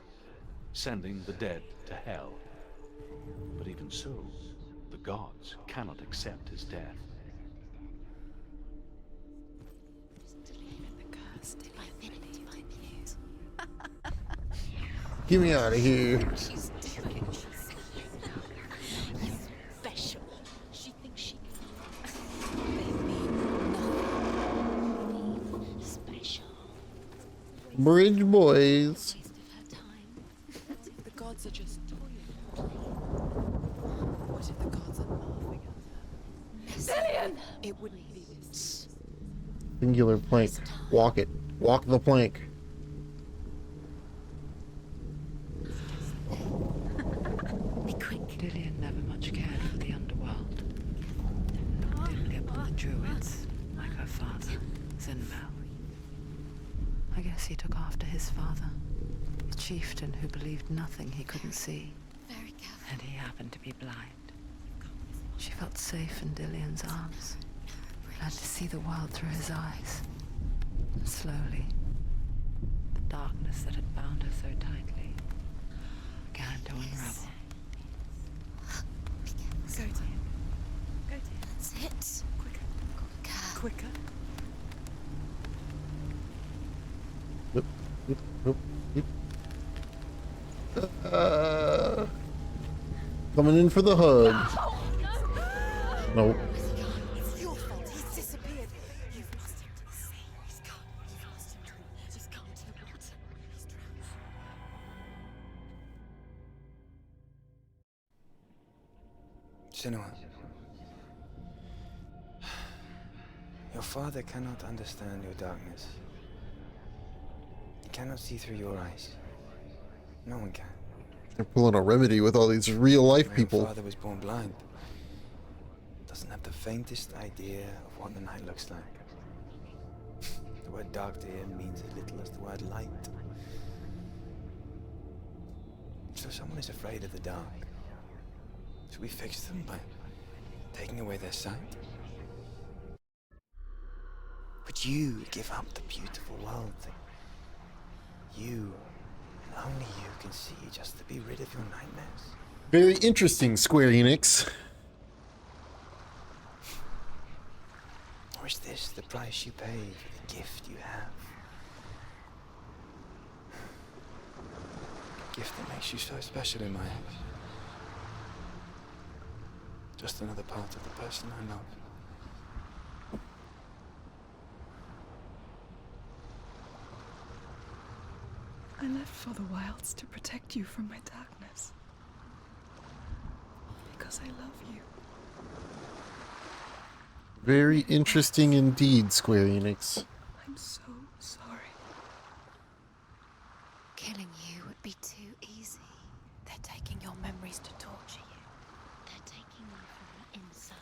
sending the dead to hell. But even so, the gods cannot accept his death. The curse Get me out of here. She's doing. You're special. She thinks she They mean nothing. special. Bridge boys. Waste of her time. The gods are just toying. What if the gods are laughing at her? Dillian! It wouldn't be this. Singular plank. Walk it. Walk the plank. Be quick. Dillian never much cared for the underworld. Looked dimly upon the druids, like her father, Zinmel. I guess he took after his father, a chieftain who believed nothing he couldn't see, Very careful. and he happened to be blind. She felt safe in Dillian's arms, learned to see the world through his eyes. And slowly, the darkness that had bound her so tightly began to unravel. Go to him. Go to him. That's it. Quicker. Quicker. Whoop, whoop, whoop, whoop. Coming in for the hug. Nope. It's your fault. He's disappeared. You've lost him to the sea. He's gone. You've lost him to the... He's gone to the water. He's drowned. Senua. Your father cannot understand your darkness. He cannot see through your eyes. No one can. They're pulling a remedy with all these real life My people. father was born blind. Doesn't have the faintest idea of what the night looks like. The word dark to him means as little as the word light. So someone is afraid of the dark. Should we fix them by taking away their sight? Would you give up the beautiful world that you, and only you, can see just to be rid of your nightmares? Very interesting, Square Enix. Or is this the price you pay for the gift you have? A gift that makes you so special in my eyes. Just another part of the person I love. I left for the wilds to protect you from my darkness. Because I love you. Very interesting indeed, Square Enix. I'm so sorry. Killing you would be too easy. They're taking your memories to torture you. They're taking you from the inside.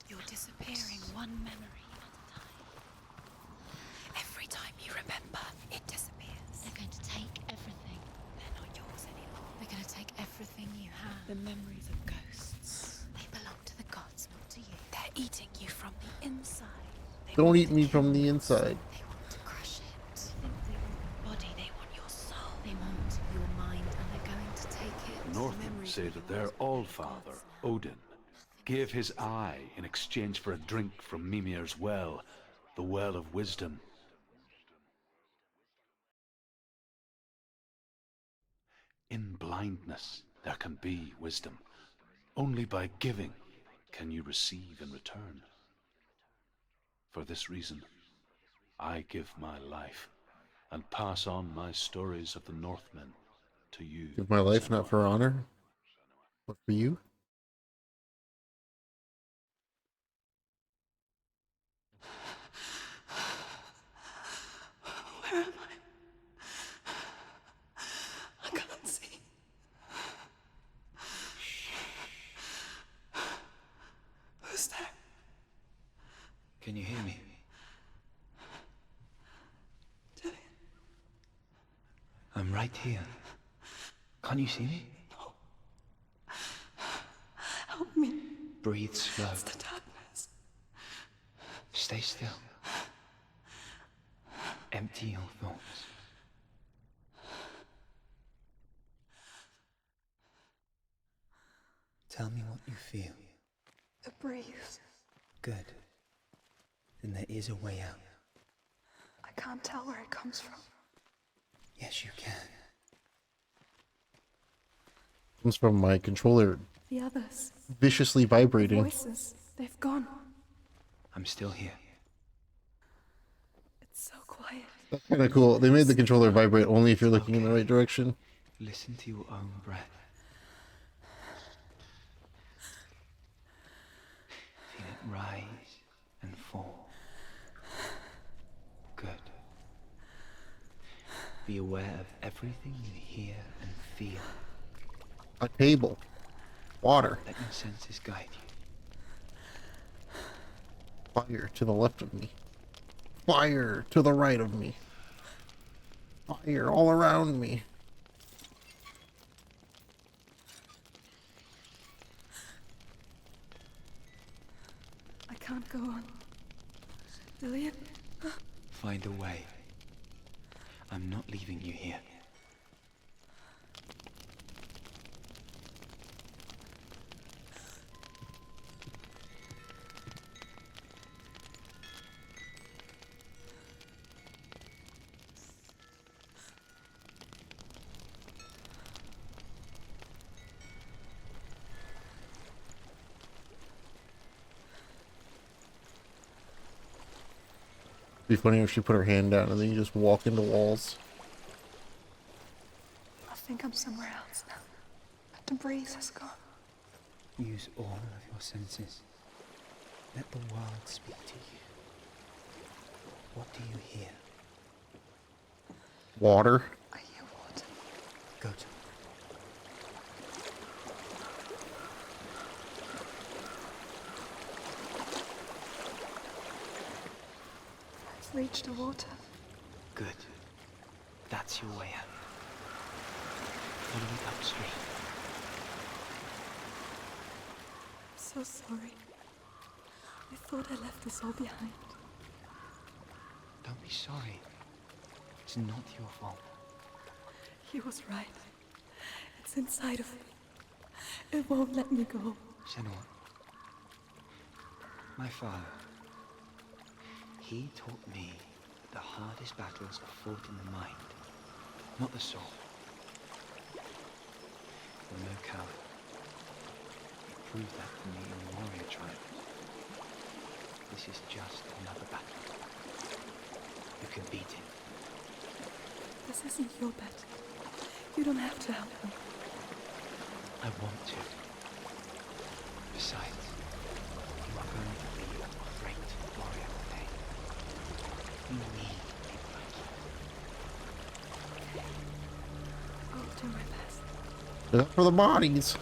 You're disappearing one memory at a time. Every time you remember, it disappears. They're going to take everything. They're not yours anymore. They're going to take everything you have. The memories of ghosts. They eating you from the inside. Don't eat me from the inside. They want to crush it. They want your body, they want your soul. They want your mind, and they're going to take it. Northmen Memories say of that yours their will be all-father, gods now. Odin, gave his eye in exchange for a drink from Mimir's well, the well of wisdom. In blindness, there can be wisdom. Only by giving can you receive in return. For this reason, I give my life and pass on my stories of the Northmen to you. Give my life not Senua. for honor, but for you. Where am I can't see. Who's there? Can you hear me? I'm right here. Can't you see me? No. Help me. Breathe slow. It's the darkness. Stay still. Empty your thoughts. Tell me what you feel. The breeze. Good. Then there is a way out. I can't tell where it comes from. Yes, you can. Comes from my controller The others. viciously The vibrating. voices. They've gone. I'm still here. It's so quiet. That's kind of cool. They made the controller vibrate only if you're looking in the right direction. Listen to your own breath. Feel it rise and fall. Good. Be aware of everything you hear and feel. A table. Water. Let your senses guide you. Fire to the left of me. Fire to the right of me. Fire all around me. I can't go on. Dillian? Find a way. I'm not leaving you here. It'd be funny if she put her hand down and then you just walk into walls. I think I'm somewhere else now. The breeze has gone. Use all of your senses. Let the world speak to you. What do you hear? Water. I hear water. Go to I've reached the water. Good. That's your way out. Follow it upstream. I'm so sorry. I thought I left this all behind. Don't be sorry. It's not your fault. He was right. It's inside of me. It won't let me go. Senua. My father. He taught me that the hardest battles are fought in the mind, not the soul. You're no coward. You proved that to me in the warrior tribe. This is just another battle. You can beat it. This isn't your bet. You don't have to help me. I want to. Besides, you are going to be a great warrior one day. You need people like you. I'll do my best. Look out for the bodies.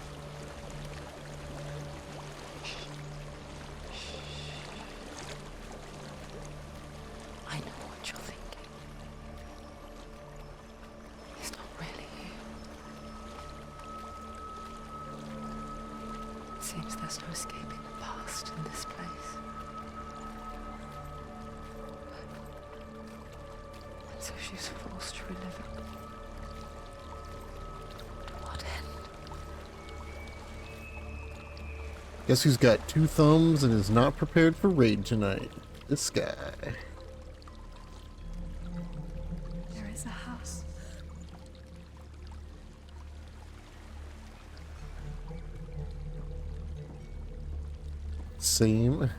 I know what you're thinking. He's not really here. Seems there's There's no escaping the past in this place. And so she's forced to relive it. To what end? Guess who's got 2 thumbs and is not prepared for raid tonight? This guy. There is a house. Same.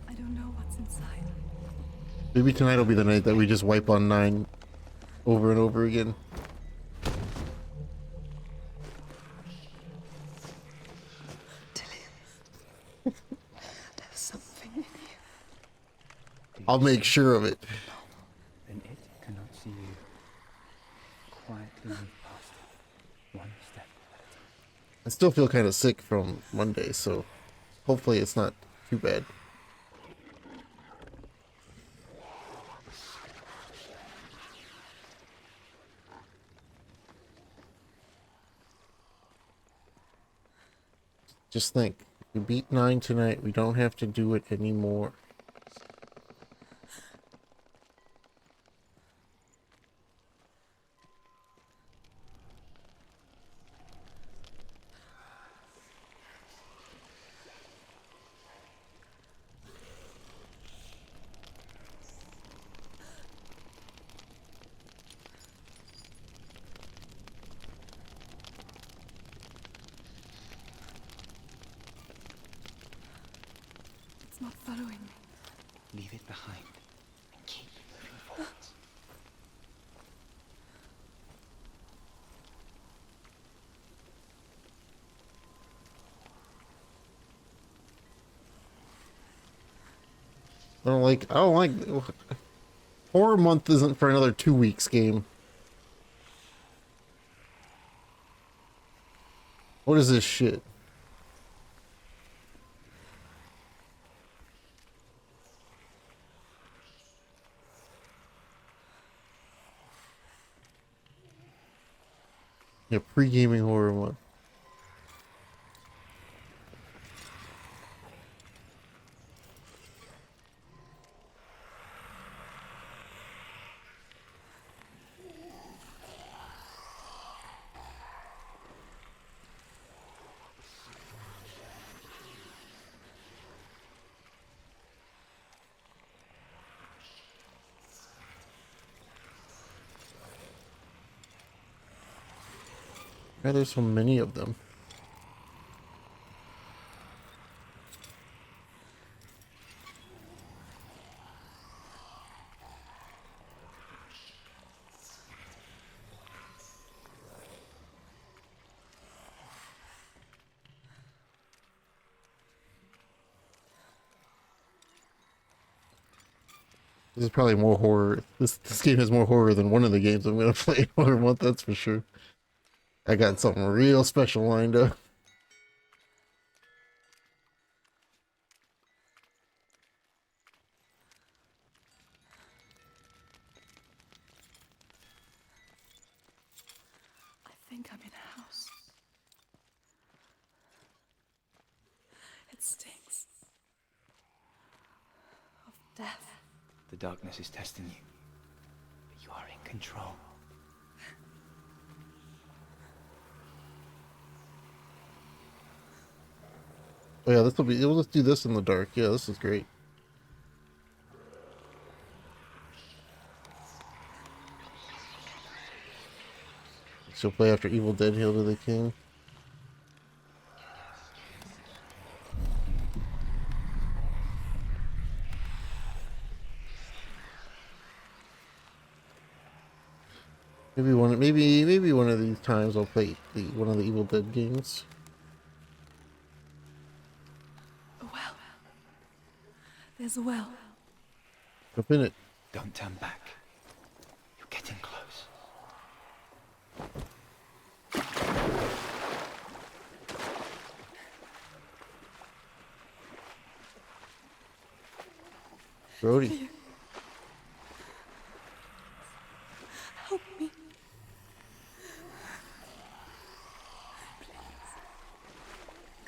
I don't know what's inside. Maybe tonight will be the night that we just wipe on 9 over and over again. There's something in you. I'll make sure of it. Then it cannot see you. Quietly move past it, one step at a time. I still feel kind of sick from Monday, so hopefully it's not too bad. Just think, if we beat 9 tonight, we don't have to do it anymore. It's not following me. Leave it behind and keep moving forwards. I don't like, Horror Month isn't for another 2 weeks game. What is this shit? Yeah, pre-gaming Horror Month. Why are there so many of them? This is probably more horror. This game has more horror than one of the games I'm gonna play in Horror Month, that's for sure. I got something real special lined up. I think I'm in a house. It stinks of death. The darkness is testing you, but you are in control. Oh yeah, we'll just do this in the dark. Yeah, this is great. She'll play after Evil Dead Hail to the King. Maybe one of these times I'll play one of the Evil Dead games. A well. There's a well. Jump in it. Don't turn back. You're getting close. Brody. Help me.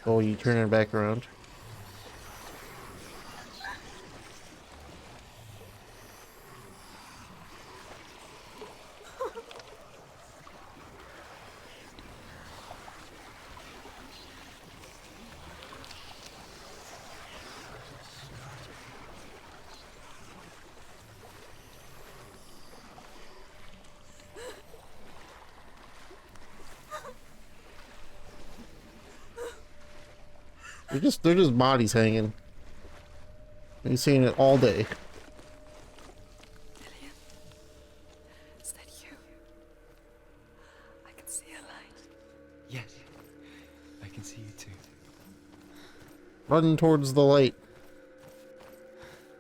Oh, you turn it back around. They're just bodies hanging. You're seeing it all day. Lillian, is that you? I can see a light. Yes, I can see you too. Run towards the light.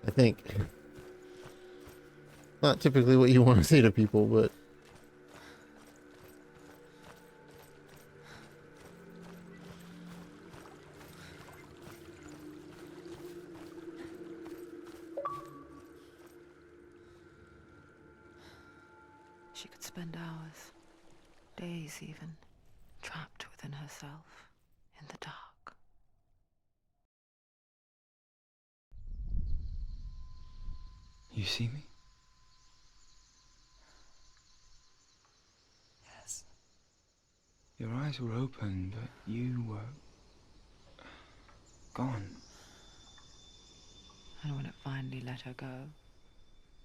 I think. Not typically what you want to say to people, but She could spend hours, days even, trapped within herself, in the dark. You see me? Yes. Your eyes were open, but you were gone. And when it finally let her go,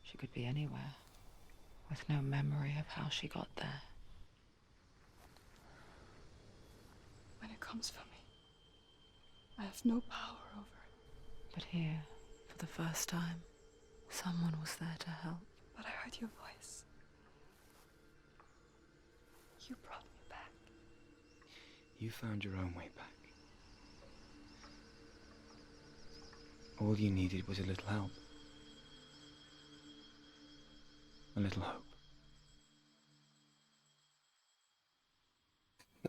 she could be anywhere, with no memory of how she got there. When it comes for me, I have no power over it. But here, for the first time, someone was there to help. But I heard your voice. You brought me back. You found your own way back. All you needed was a little help. A little hope.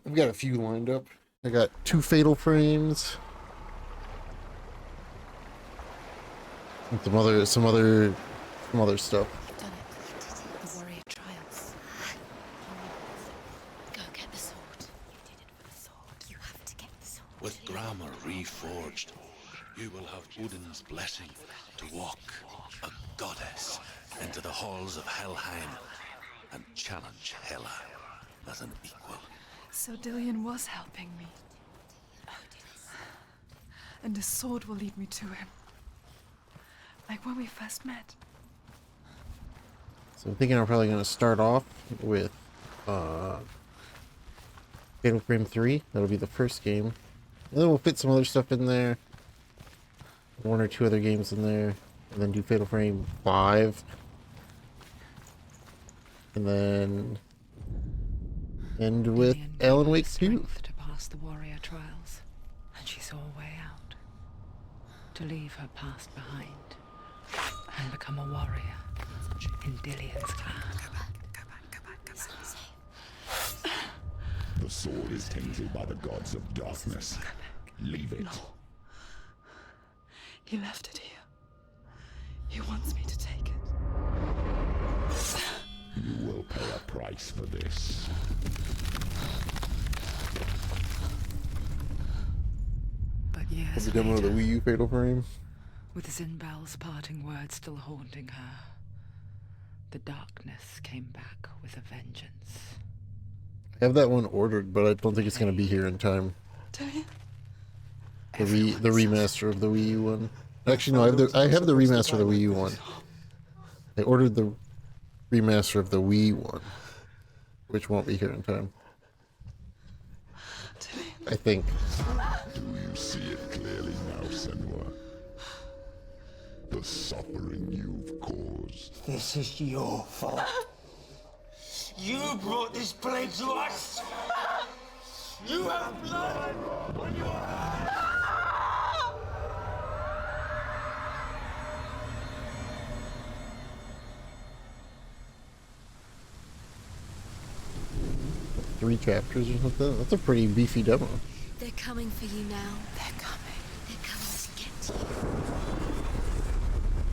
I've got a few lined up. I got 2 fatal frames. And some other stuff. You've done it. The warrior trials. Go get the sword. You did it for the sword. You have to get the sword. With grammar reforged, you will have Odin's blessing to walk, a goddess, into the halls of Helheim and challenge Hela as an equal. So Dillion was helping me. And the sword will lead me to him. Like when we first met. So I'm thinking I'm probably going to start off with Fatal Frame 3. That'll be the first game. And then we'll fit some other stuff in there. 1 or 2 other games in there. And then do Fatal Frame 5. And then end with Lillian Alan gave Wake her 2. strength to pass the warrior trials, and she saw a way out. To leave her past behind and become a warrior in Dillion's clan. The sword is tainted by the gods of darkness. Leave it. No. He left it here. He wants me to take it. You will pay a price for this. But years The demo of the later, Wii U Fatal Frame. with Zinbel's parting words still haunting her, the darkness came back with a vengeance. I have that one ordered, but I don't think it's going to be here in time. Dillion? The remaster of the Wii U one. Actually, no, I have the remaster of the Wii U one. I ordered the remaster of the Wii one, which won't be here in time. I think. Do you see it clearly now, Senua? The suffering you've caused. This is your fault. You brought this plague to us! You have blood on your hands! Three chapters or something? That's a pretty beefy demo. They're coming for you now. They're coming. They're coming to get you.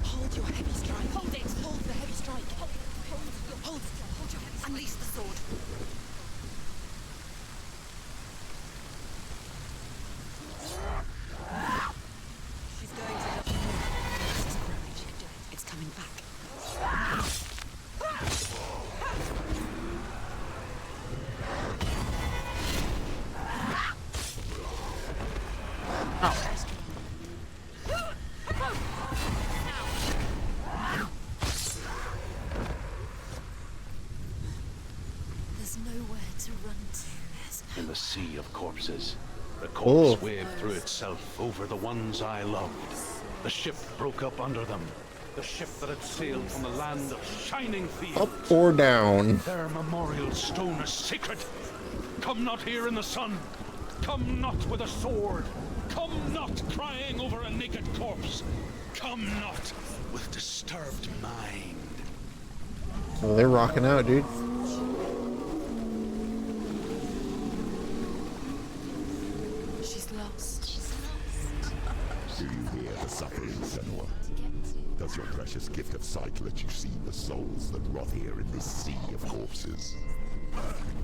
Hold your heavy strike. Hold it. Hold the heavy strike. Hold your heavy strike. Unleash the sword. corpses. The corpse waved through itself over the ones I loved. The ship broke up under them. The ship that had sailed from the land of shining fields. Up or down? Their memorial stone is sacred. Come not here in the sun. Come not with a sword. Come not crying over a naked corpse. Come not with disturbed mind. Oh, they're rocking out, dude. She's lost. She's Do you hear the suffering, Senua? Does your precious gift of sight let you see the souls that rot here in this sea of corpses?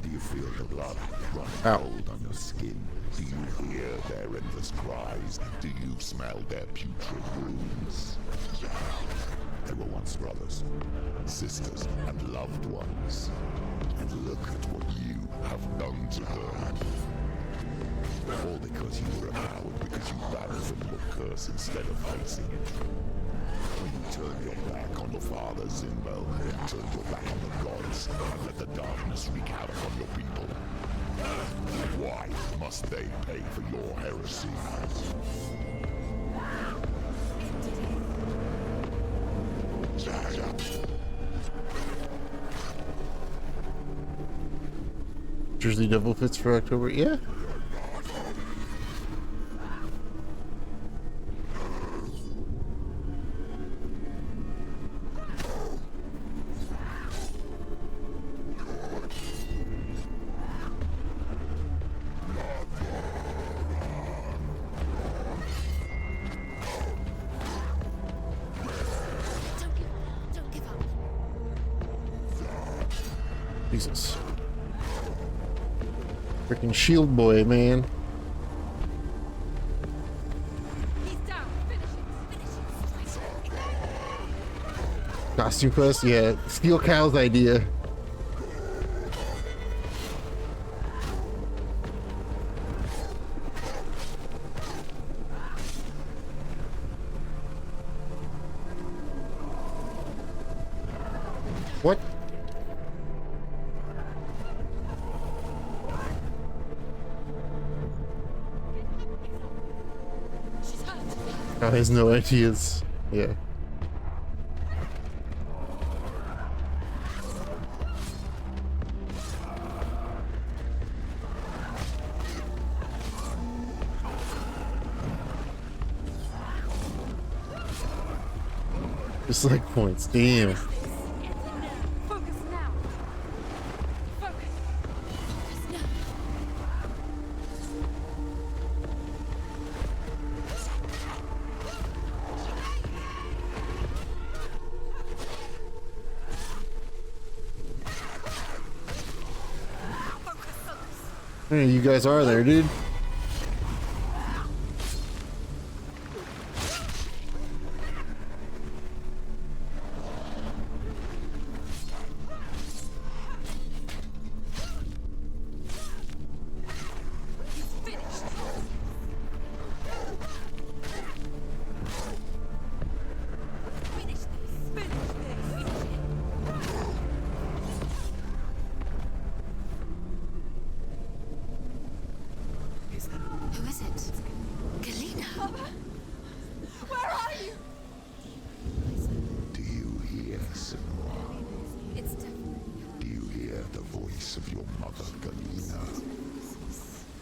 Do you feel the blood run cold on your skin? Do you hear their endless cries? Do you smell their putrid wounds? They were once brothers, sisters, and loved ones. And look at what you have done to them. All because you were a coward, because you ran from your curse instead of facing it. When you turned your back on your father, Zimbel, and turned your back on the gods, and let the darkness wreak havoc on your people. Why must they pay for your heresy? Jersey Devil fits for October, yeah. Jesus. Freaking shield boy, man. He's down. Finish it. Costume quest? Yeah. Steel Cow's idea. What? Oh, he has no ideas. Yeah. Just like points. Damn. Focus now. Focus. Focus now. Hey, you guys are there, dude. Who is it? Galena? Where are you? Do you hear, Senua? It's definitely. Do you hear the voice of your mother, Galena?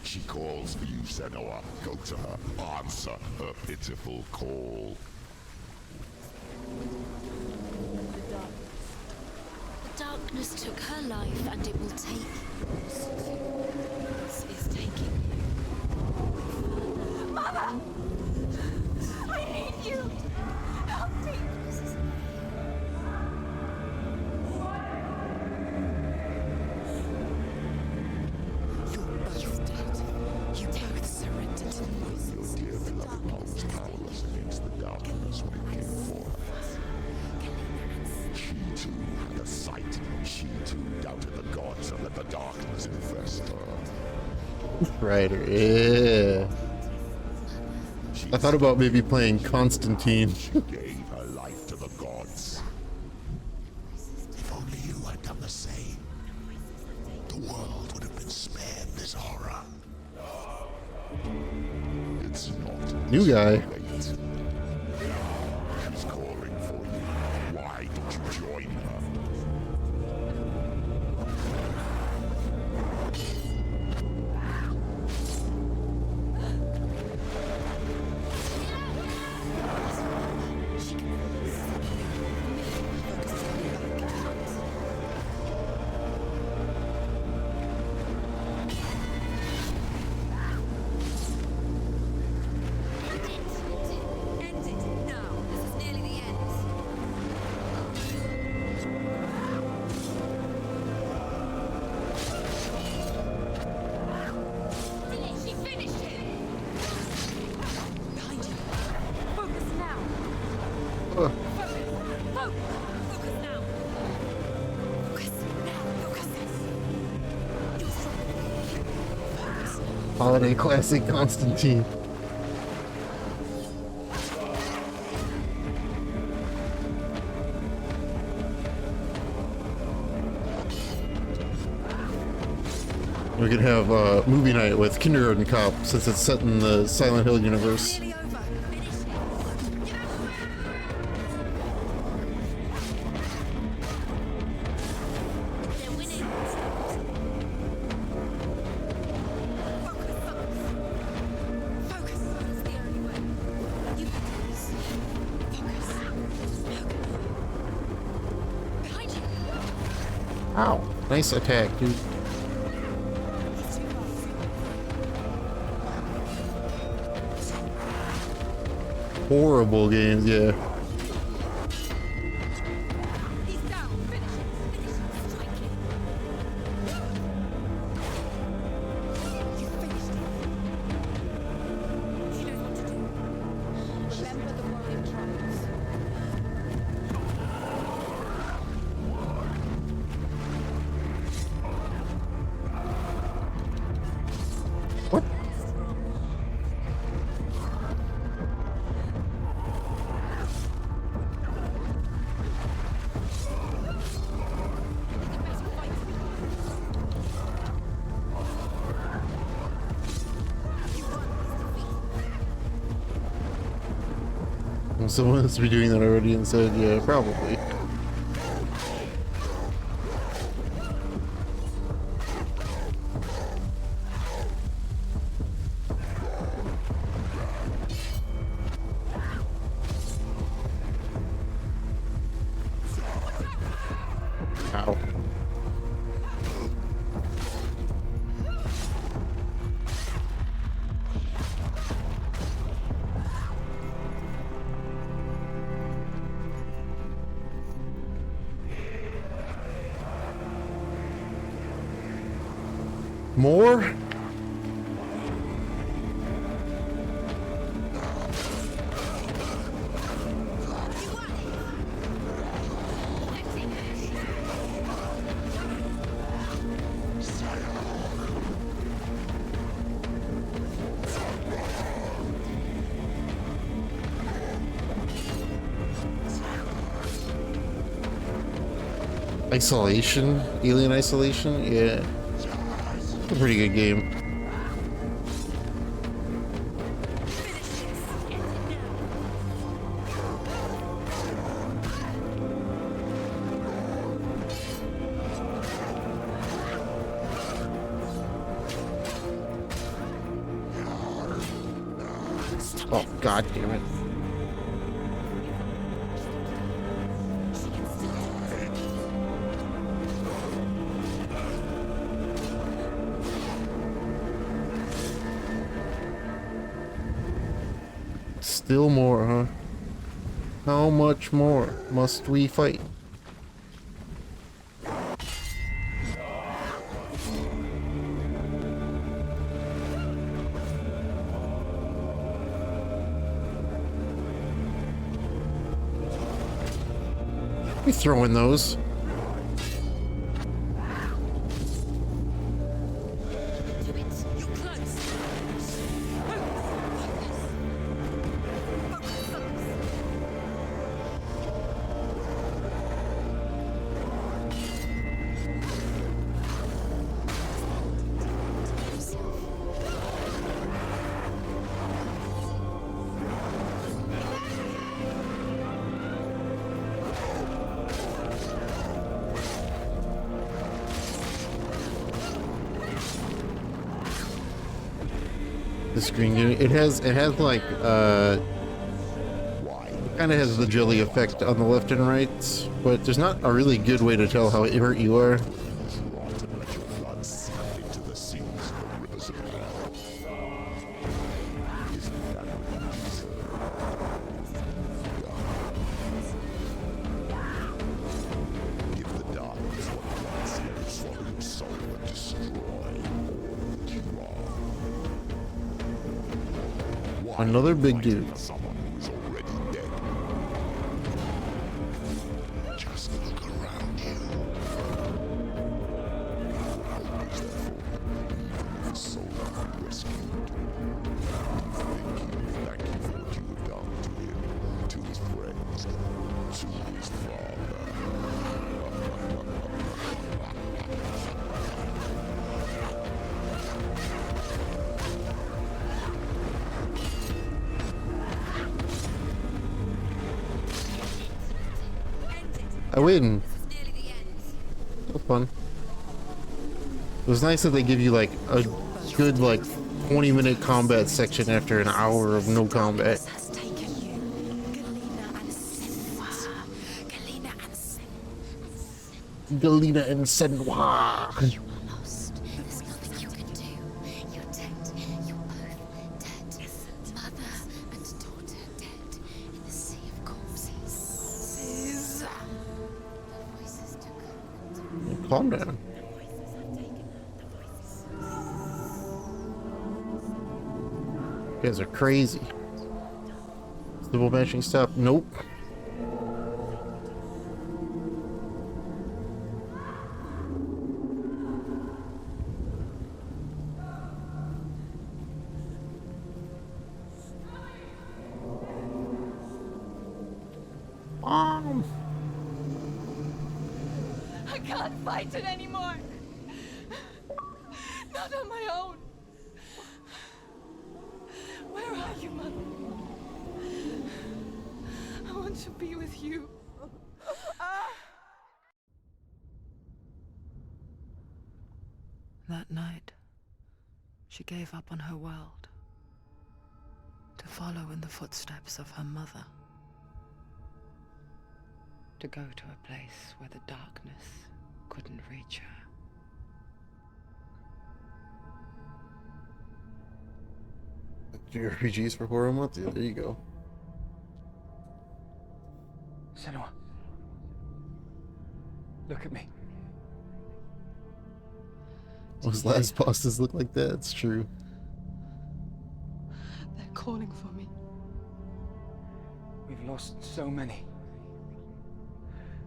She calls for you, Senua. Go to her. Answer her pitiful call. The darkness took her life, and it will take yours. This is taking you. Mother! I need you! Help me! You're both dead. You both surrendered to me. Your dear beloved mom was powerless against the darkness when it came for her. She too had a sight. She too doubted the gods and let the darkness infest her. Right, yeah. I thought about maybe playing Constantine. She gave her life to the gods. If only you had done the same, the world would have been spared this horror. New guy. She's calling for you. Why don't you join her? End it now. This is nearly the end. She finished it. Behind you. Focus now. Ugh. Focus. Focus now. Focus now. Focus. Holiday classic Constantine. We could have movie night with Kindergarten Cop since it's set in the Silent Hill universe. Nearly over. Finish it. Get out of the way. They're winning. Focus. It's the only way. You can do this. Focus. Behind you. Ow. Nice attack, dude. He's too fast. Horrible games, yeah. He's down. Finish it. Finish it. Strike it. You finished it. She knows what to do. Remember the warrior tribes. What? Well, someone has to be doing that already and said, yeah, probably. Ow. More? Isolation? Alien Isolation? Yeah. It's a pretty good game. Oh, god damn it. Still more, huh? How much more must we fight? We throwing those. the screen. It has like it kind of has the jelly effect on the left and right, but there's not a really good way to tell how hurt you are. Another big dude. Someone who is already dead. Just look around you. Hope is therefore, even if a soul can be rescued. Think he will thank you for what you have done to him, to his friends, to his father. I win. That was fun. It was nice that they give you like a good like 20-minute combat section after an hour of no combat. Galena and Senua. You are lost. There's nothing you can do. You're dead. You're both dead. Mother and daughter dead in the sea of corpses. The voices took Calm down. You guys are crazy. Double matching stop. Nope. I can't fight it anymore. Not on my own. Where are you, Mother? I want to be with you. That night, she gave up on her world to follow in the footsteps of her mother, to go to a place where the darkness couldn't reach her. JRPGs for horror month? Yeah, there you go. Senua. Look at me. Those last bosses look like that, it's true. They're calling for me. We've lost so many.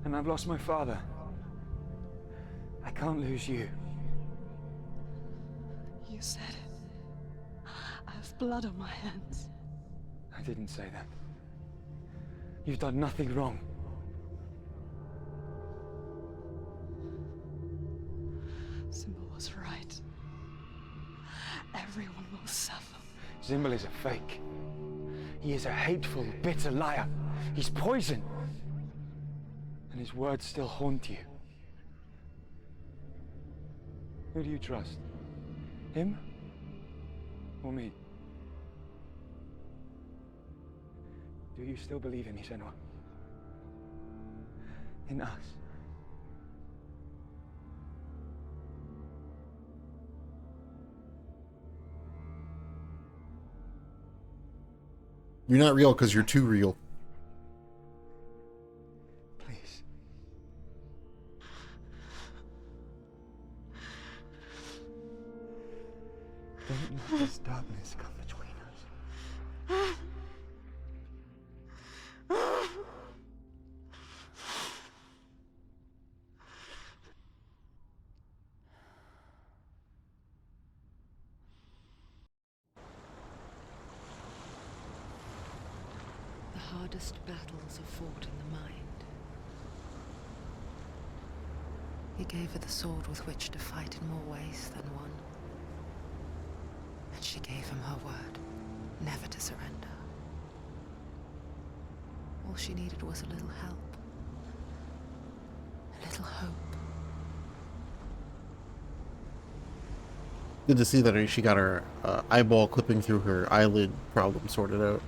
And I've lost my father. I can't lose you. You said it. I have blood on my hands. I didn't say that. You've done nothing wrong. Symbol was right. Everyone will suffer. Zimbel is a fake. He is a hateful, bitter liar. He's poison. And his words still haunt you. Who do you trust? Him? Or me? Do you still believe in me, Senua? In us? You're not real because you're too real. Please. Don't let this darkness come between us. The hardest battles are fought in the mind. He gave her the sword with which to fight in more ways than one. And she gave him her word, never to surrender. All she needed was a little help, a little hope. Good to see that she got her eyeball clipping through her eyelid problem sorted out.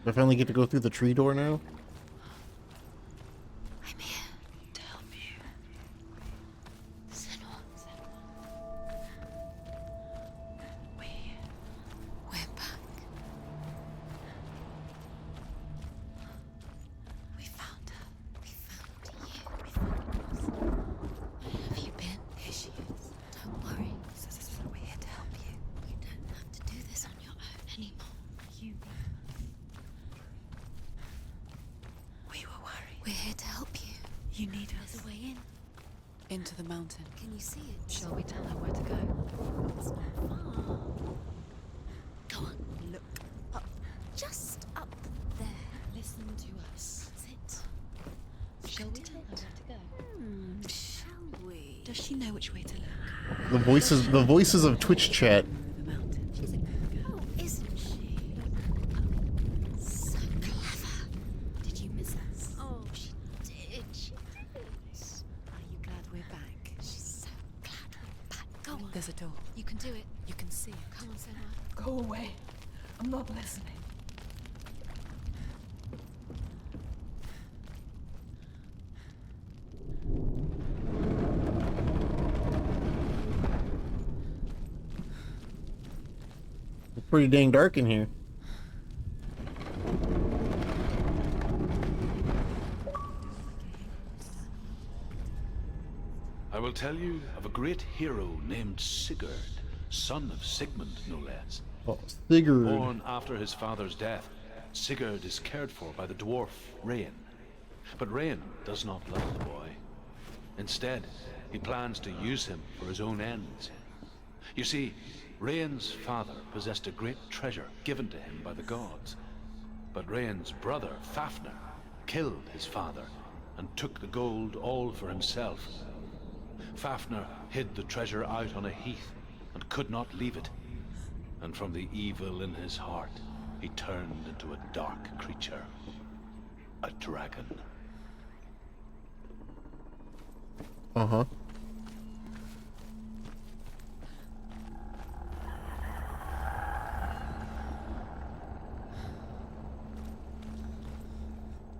Do I finally get to go through the tree door now? I'm here to help you. Senua. We're back. We found her. We found you. We found us. Where have you been? Here she is. Don't worry. We're here to help you. You don't have to do this on your own anymore. You. We were worried. We're here to help you. You need us. There's a way in. Into the mountain. Can you see it? Shall we tell her where to go? It's not far. Go on. Look. Up. Just up there. Listen to us. Sit. Shall we tell her where to go? Shall we? Does she know which way to look? The voices of Twitch chat. The mountain. She's a good girl, isn't she? So clever. Did you miss us? Oh, she did. She did. Are you glad we're back? She's so glad we're back. Go on. There's a door. You can do it. You can see it. Come on, Senua. Go away. I'm not listening. It's pretty dang dark in here. I will tell you of a great hero named Sigurd, son of Sigmund, no less. Oh, Sigurd. Born after his father's death, Sigurd is cared for by the dwarf Rain. But Rain does not love the boy. Instead, he plans to use him for his own ends. You see, Rain's father possessed a great treasure given to him by the gods. But Rain's brother, Fafnir, killed his father and took the gold all for himself. Fafnir hid the treasure out on a heath and could not leave it. And from the evil in his heart, he turned into a dark creature. A dragon. Uh-huh.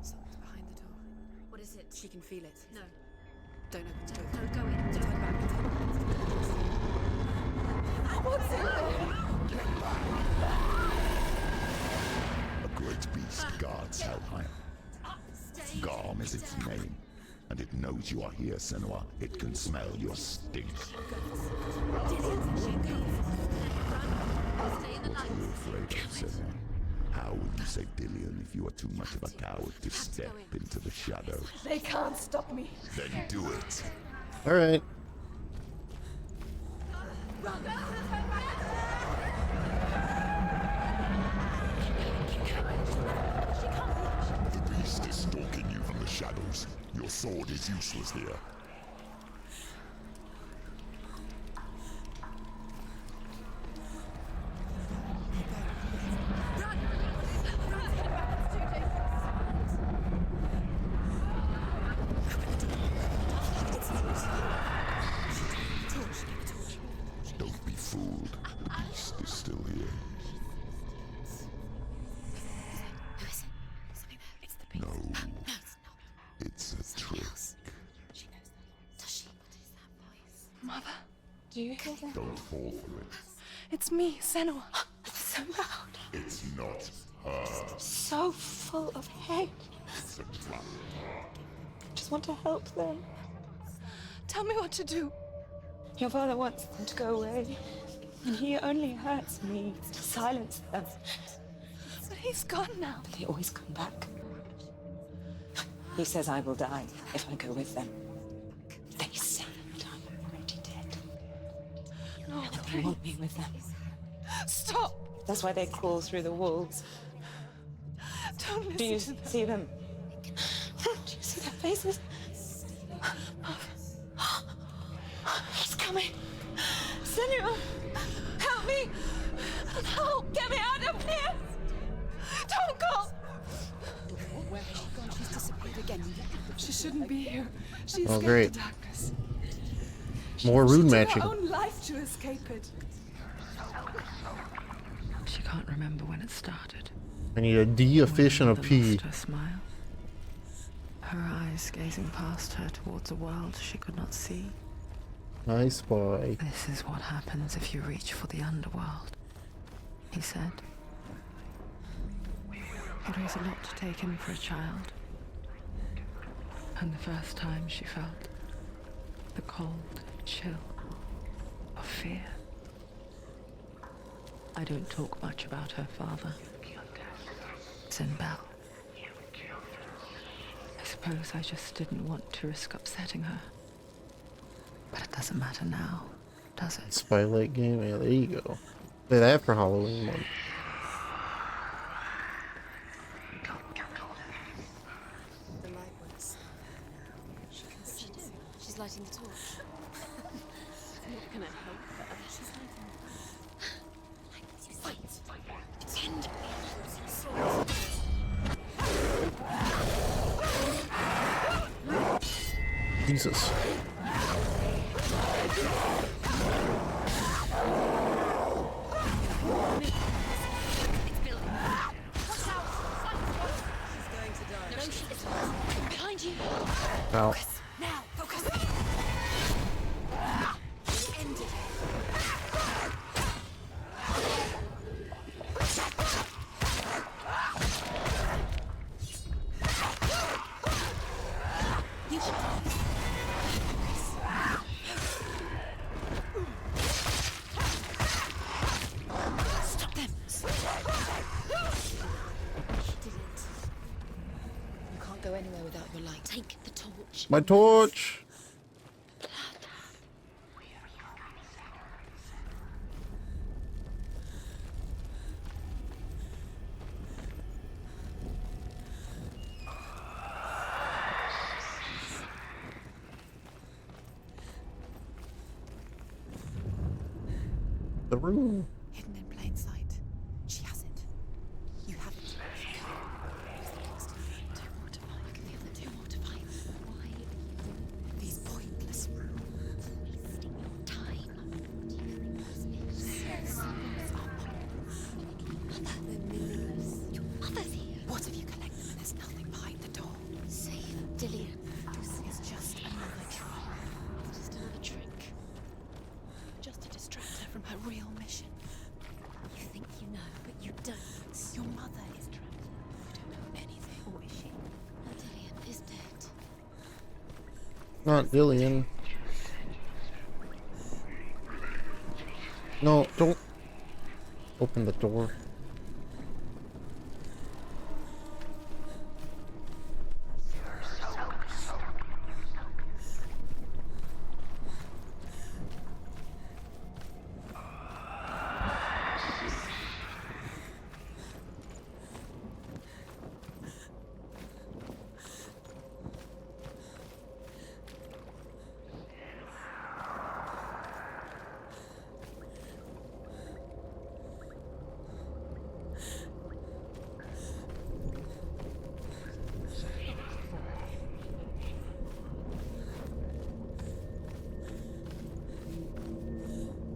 Something's behind the door. What is it? She can feel it. No. Don't open the door. No, go in. Turn back. What's in there? A great beast guards Helheim. Garm is its name, and it knows you are here, Senua. It can smell your stink. Stay in the What light. are you afraid of, Senua? How will you save Dillion if you are too much of a coward to step into the shadows? They can't stop me. Then do it. All right. The beast is stalking you from the shadows. Your sword is useless here. Don't be fooled. The beast is still here. Who is it? Something there. It's the beast. No, No, it's not. it's a trick. She knows that. Does she? What is that voice? Mother, do you hear that? Don't fall for it. It's me, Senua. It's so loud. It's not her. So full of hate. It's a trap. I just want to help them. Tell me what to do. Your father wants them to go away. And he only hurts me to silence them. But he's gone now. But they always come back. He says I will die if I go with them. They say I'm already dead. No, And they want me with them. stop! That's why they crawl through the walls. Don't Do you listen to them. see them? Do you see their faces? He's coming. Senua, help me. Help, get me out of here. Don't go. Where has she gone? She's disappeared again. She shouldn't be here. She Oh, escaped great. the darkness. More She rune took matching. her own life to escape it. She can't remember when it started. I need a D, a fish, and a When her P. mother lost her smile. Her eyes gazing past her towards a world she could not see. I spy. This is what happens if you reach for the underworld, he said. It was a lot to take in for a child. And the first time she felt the cold chill of fear. I don't talk much about her father, Sinbel. I suppose I just didn't want to risk upsetting her. But it doesn't matter now, does it? Spylight game. Yeah, there you go. Play that for Halloween month. The light works. She can see too. She's lighting the torch. What can I help her? She's lighting Jesus. Behind you! Ow. now. Focus. End it. You should stop them. She did it. You can't go anywhere without your light. Take the torch. My torch. The room. Hidden in plain sight. She has it. You have it. Too mortifying. I can feel it too mortifying. Why These pointless wasting your time? Do you think those myths The mirrors. Your mother's here. What if you collect them and there's nothing behind the door? Save Dillian. This is just another trick. It's just another trick. Just to distract her from her real mission. You think you know, but you don't. Your mother is trapped. You don't know anything. Or is she? Dillian is dead. Not Dillian. No, don't open the door.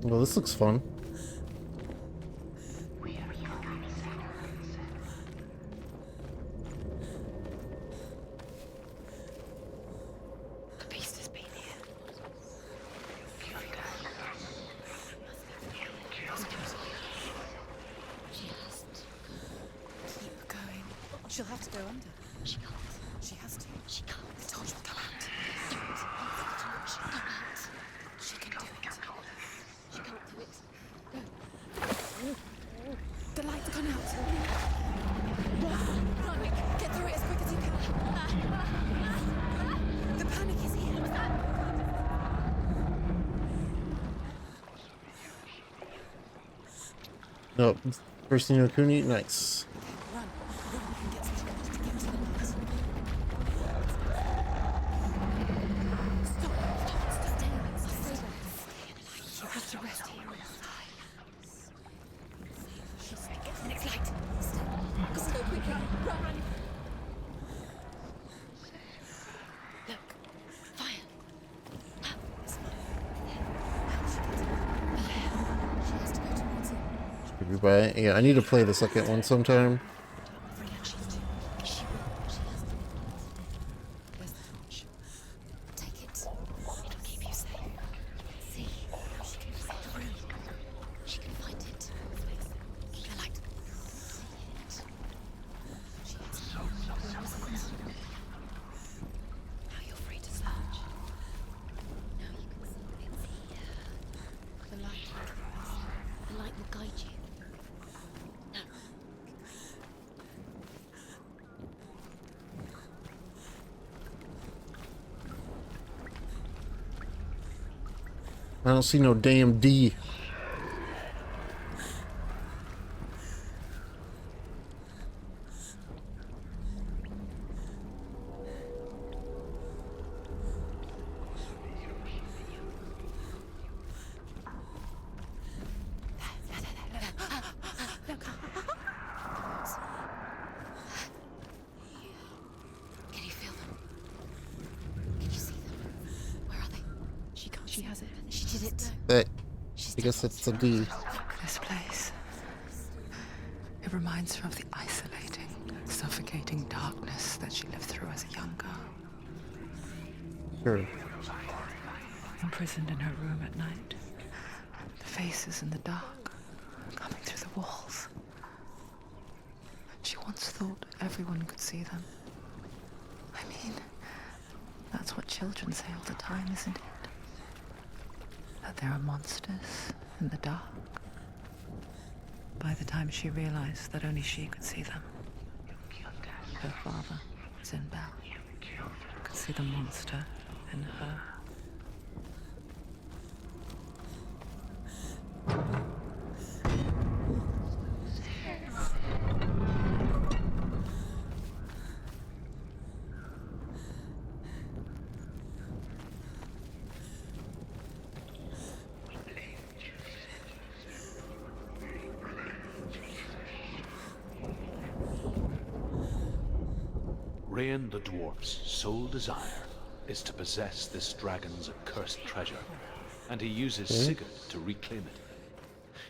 Well, this looks fun. The beast has been here. She has to. Keep going. She'll have to go under. She can't. She has to. She can't. The torch will come out. Don't. Go out. She can do it. She can't do it. The lights gone out. Run, get through it as quick as you can. The panic is here. Nope. First Ni no Kuni, nice. Run, and get to the lights. Stop. Stay there. You have to rest here. Get to the next light. Let's go quick. Run. Look. Fire. She has to go towards it. Should we buy it? Yeah, I need to play the second one sometime. Take it. It'll keep you safe. See how she can find the room. She can find it. Keep the light. See it. She has so. Now you're free to search. Now you can see it's here. The light will guide us. The light will guide you. Now. I don't see no damn D. Can you feel them? Can you see them? Where are they? She can't. She has it. She did it. That, I guess it's a D. This place. It reminds her of the isolating, suffocating darkness that she lived through as a young girl. Sure. Imprisoned in her room at night. The faces in the dark, coming through the walls. She once thought everyone could see them. I mean, that's what children say all the time, isn't it? That there are monsters in the dark. By the time she realized that only she could see them, her father was in Bell. Could see the monster in her. Rain the dwarf's sole desire is to possess this dragon's accursed treasure, and he uses Sigurd to reclaim it.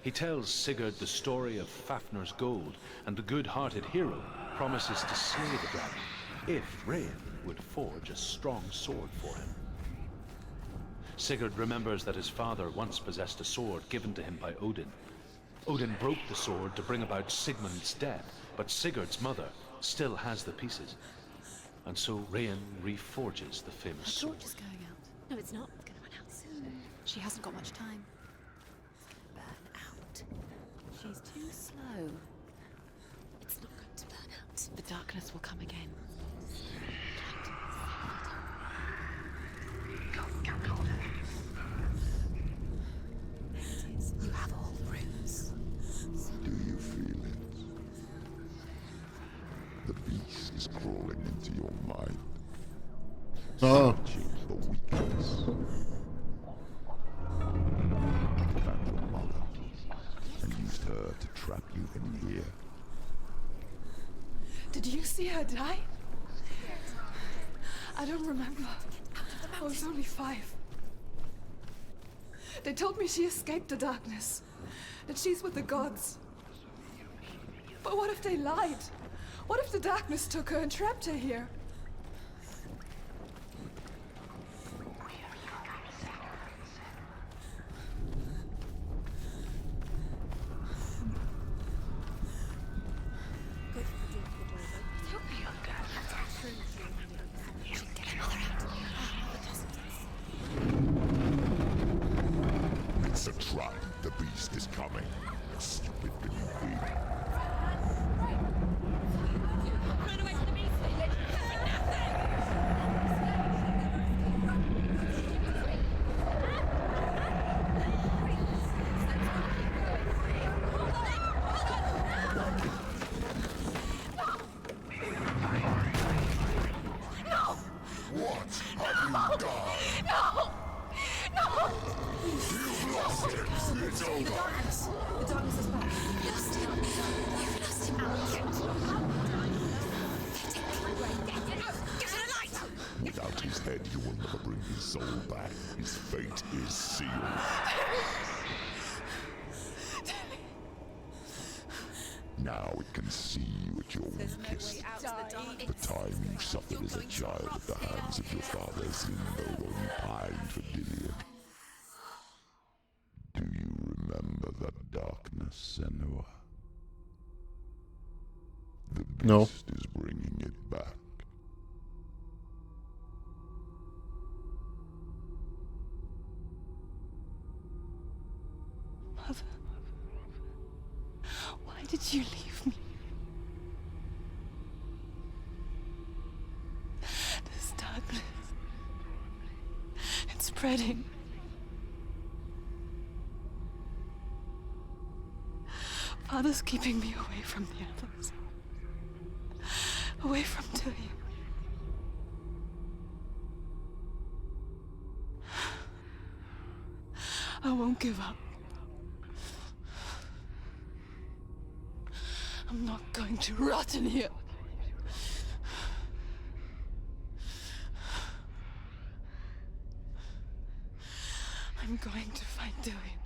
He tells Sigurd the story of Fafnir's gold, and the good-hearted hero promises to slay the dragon if Rain would forge a strong sword for him. Sigurd remembers that his father once possessed a sword given to him by Odin. Odin broke the sword to bring about Sigmund's death, but Sigurd's mother still has the pieces. And so Rain reforges the famous sword. Torch is going out. No, it's not. It's going to run out soon. She hasn't got much time. Burn out. She's too slow. It's not going to burn out. The darkness will come again. There it is. You have all the rooms. Do you feel it? The beast is crawling into your mind. Oh. Searching for weakness. Found your mother and used her to trap you in here. Did you see her die? I don't remember. I was only 5. They told me she escaped the darkness, that she's with the gods. But what if they lied? What if the darkness took her and trapped her here? It's a trap. The beast beast is coming. Stupid thing. Run away from the beast! Without his head, you will never bring his soul back. His fate is sealed. Now it can see you at your weakest. The time you suffered as a child at the hands of your father's limbo while you pined for Dillion. Do you remember that darkness, Senua? The beast No. is bringing it back. Mother, why did you leave me? This darkness, it's spreading. Father's keeping me away from the others. Away from Dillion. I won't give up. I'm not going to rot in here. I'm going to find Dillion.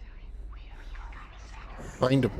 Find him.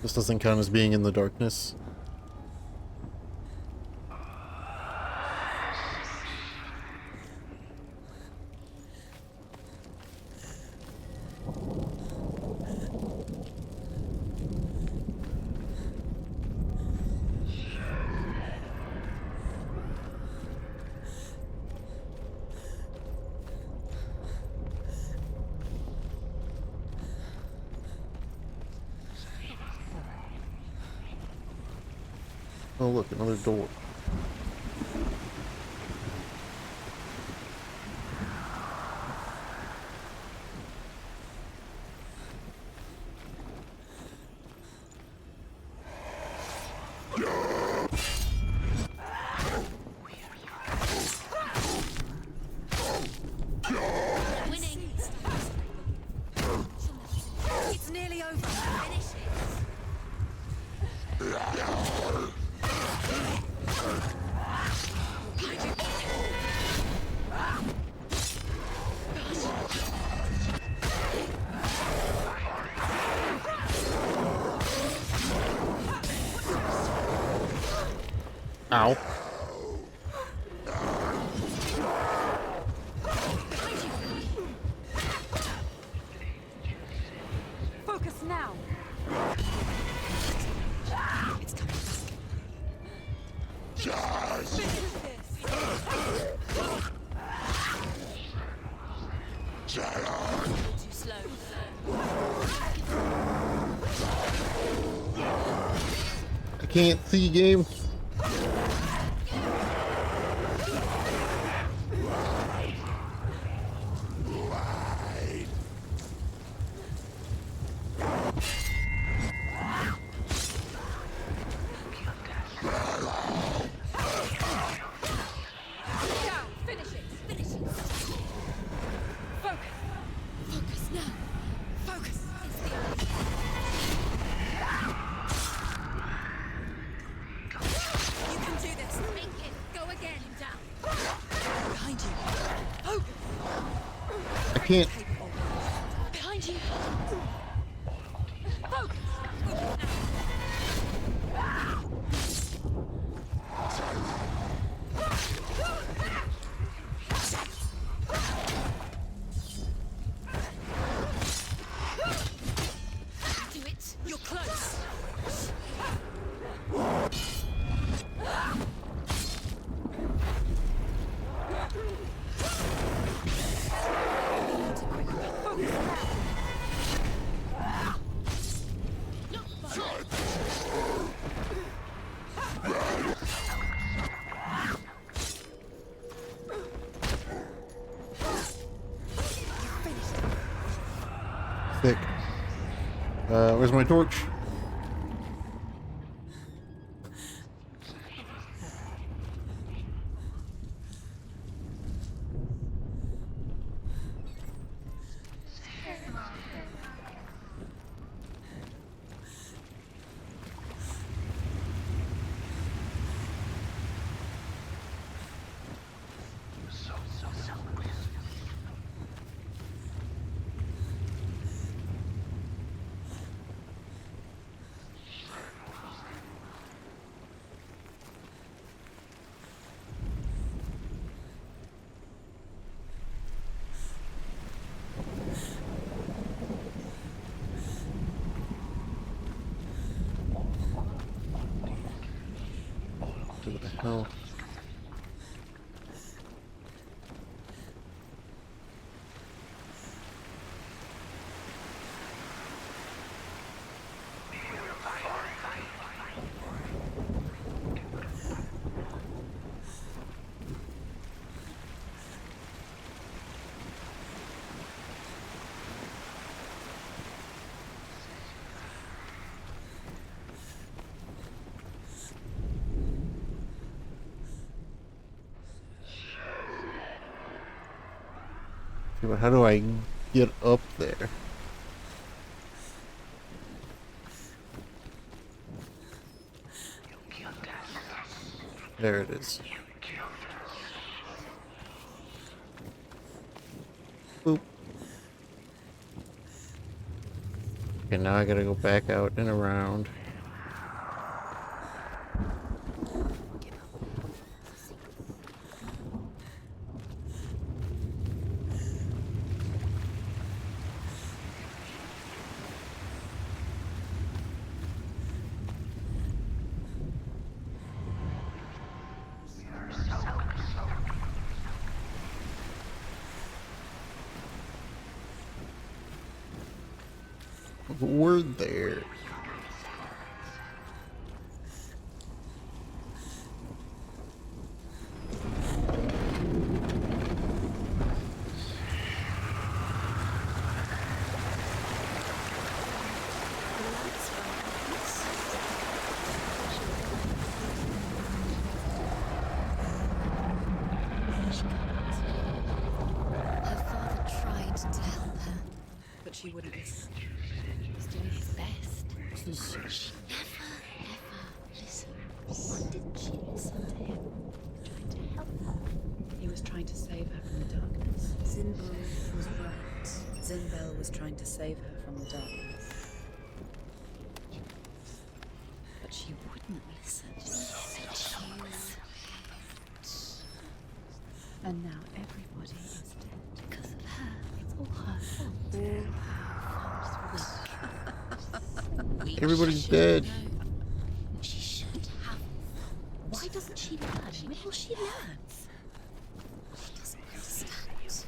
This doesn't count as being in the darkness. Oh look, another door. Winning! It's nearly over. Finish it. Ow. Focus now. It's coming too slow. I can't see game. Down. Finish it. Finish it. Focus. Focus now. Focus. It's the can't. Behind you! Do it! You're close! Sick. Where's my torch? What the hell? But how do I get up there? There it is. Boop. Okay, now I gotta go back out and around. We're there. Her father tried to help her, But she wouldn't listen. he was doing his best. This is She never, ever listened. Why didn't she listen to him? Trying to help her. He was trying to save her from the darkness. Zinbel was right. Zinbel was trying to save her from the darkness. But she wouldn't listen. And now everybody is dead. Because of her. It's all her fault. everybody's dead. She should have. Why doesn't she learn? When will she learn? She doesn't understand.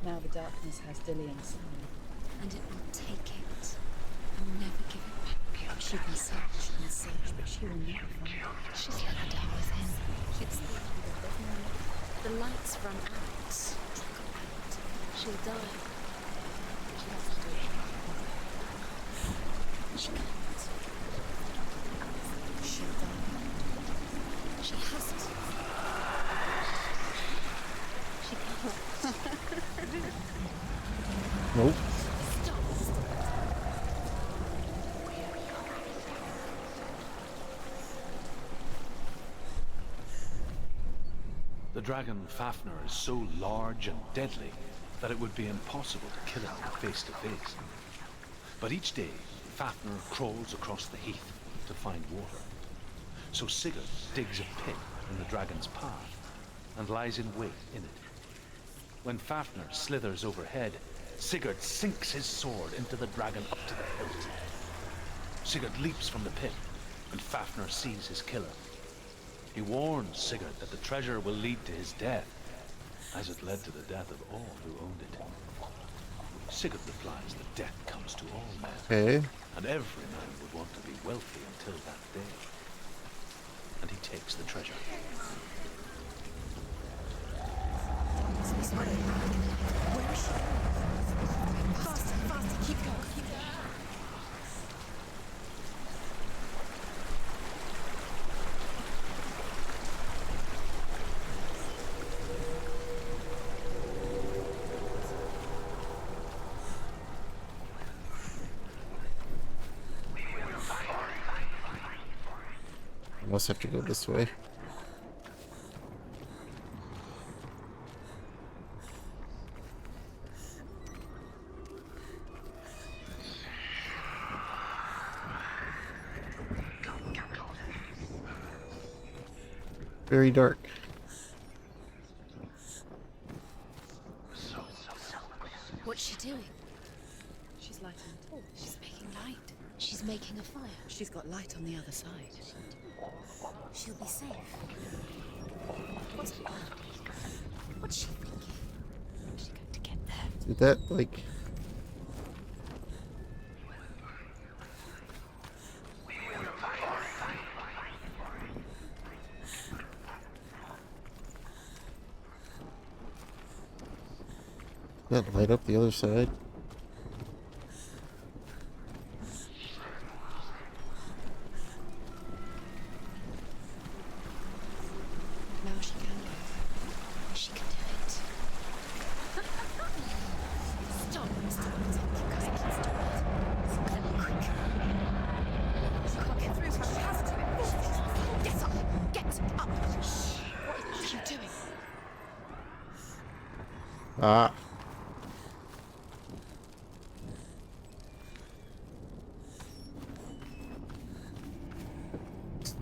Now the darkness has Dillian's son. And it will take it. And never give it back. She can search and search, but she will never find it. She's never done with him. It's the lights run out. Drop her out. She'll die. She has to do it. She can't. She'll die. She has to. She can't. Nope. Stop. The dragon Fafnir is so large and deadly that it would be impossible to kill it face to face. But each day, Fafnir crawls across the heath to find water. So Sigurd digs a pit in the dragon's path and lies in wait in it. When Fafnir slithers overhead, Sigurd sinks his sword into the dragon up to the hilt. Sigurd leaps from the pit, and Fafnir sees his killer. He warns Sigurd that the treasure will lead to his death, as it led to the death of all who owned it. Sigurd replies that death comes to all men, Okay. and every man would want to be wealthy until that day. And he takes the treasure. Where is she going? Faster, faster, keep going, keep going. I must have to go this way. Very dark. What's she doing? She's lighting a torch. She's making light. She's making a fire. She's got light on the other side. She'll be safe. What's her plan? What's she thinking? How's she going to get there? Did that, like... That light up the other side? Now she can go. She can do it. Stop! Stop! Keep going. Stop it. Quick. She can't get through. She has to. Get up! Get up! Shh! What is she doing? Ah.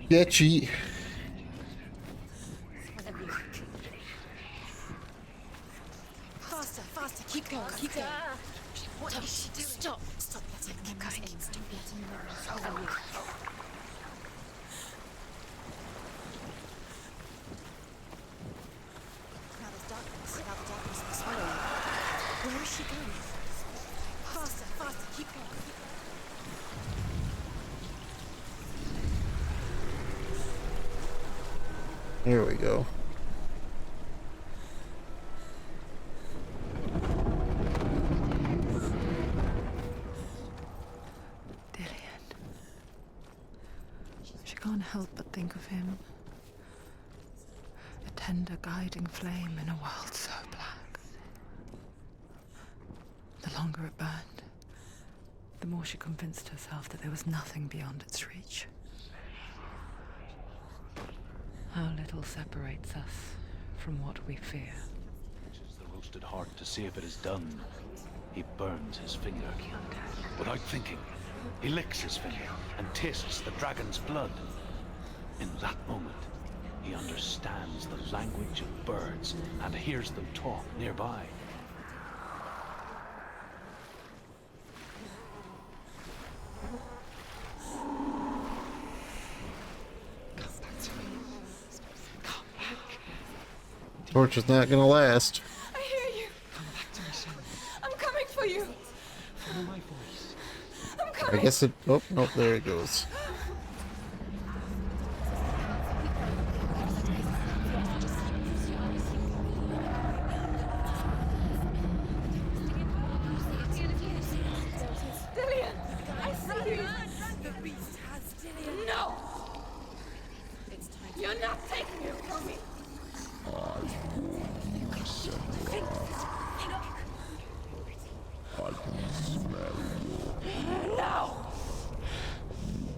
Sketchy. Faster, faster, keep going, keep going. What is she doing? Stop! Stop letting them going. Stop letting them follow you. Now there's darkness. Now the darkness will swallow you. Where is she going? Faster, faster, keep going. Here we go. Dillion. She can't help but think of him. A tender guiding flame in a world so black. The longer it burned, the more she convinced herself that there was nothing beyond its reach. How little separates us from what we fear. Touches the roasted heart to see if it is done. He burns his finger. Without thinking, he licks his finger and tastes the dragon's blood. In that moment, he understands the language of birds and hears them talk nearby. Torch is not gonna last. I hear you. Come back to me, son. I'm coming for you. Follow my voice. I'm I coming. guess it... Oh, no, there it goes. Dillion, I see you. The beast has Dillion. No. It's time. You're not taking it from me. I can smell your No.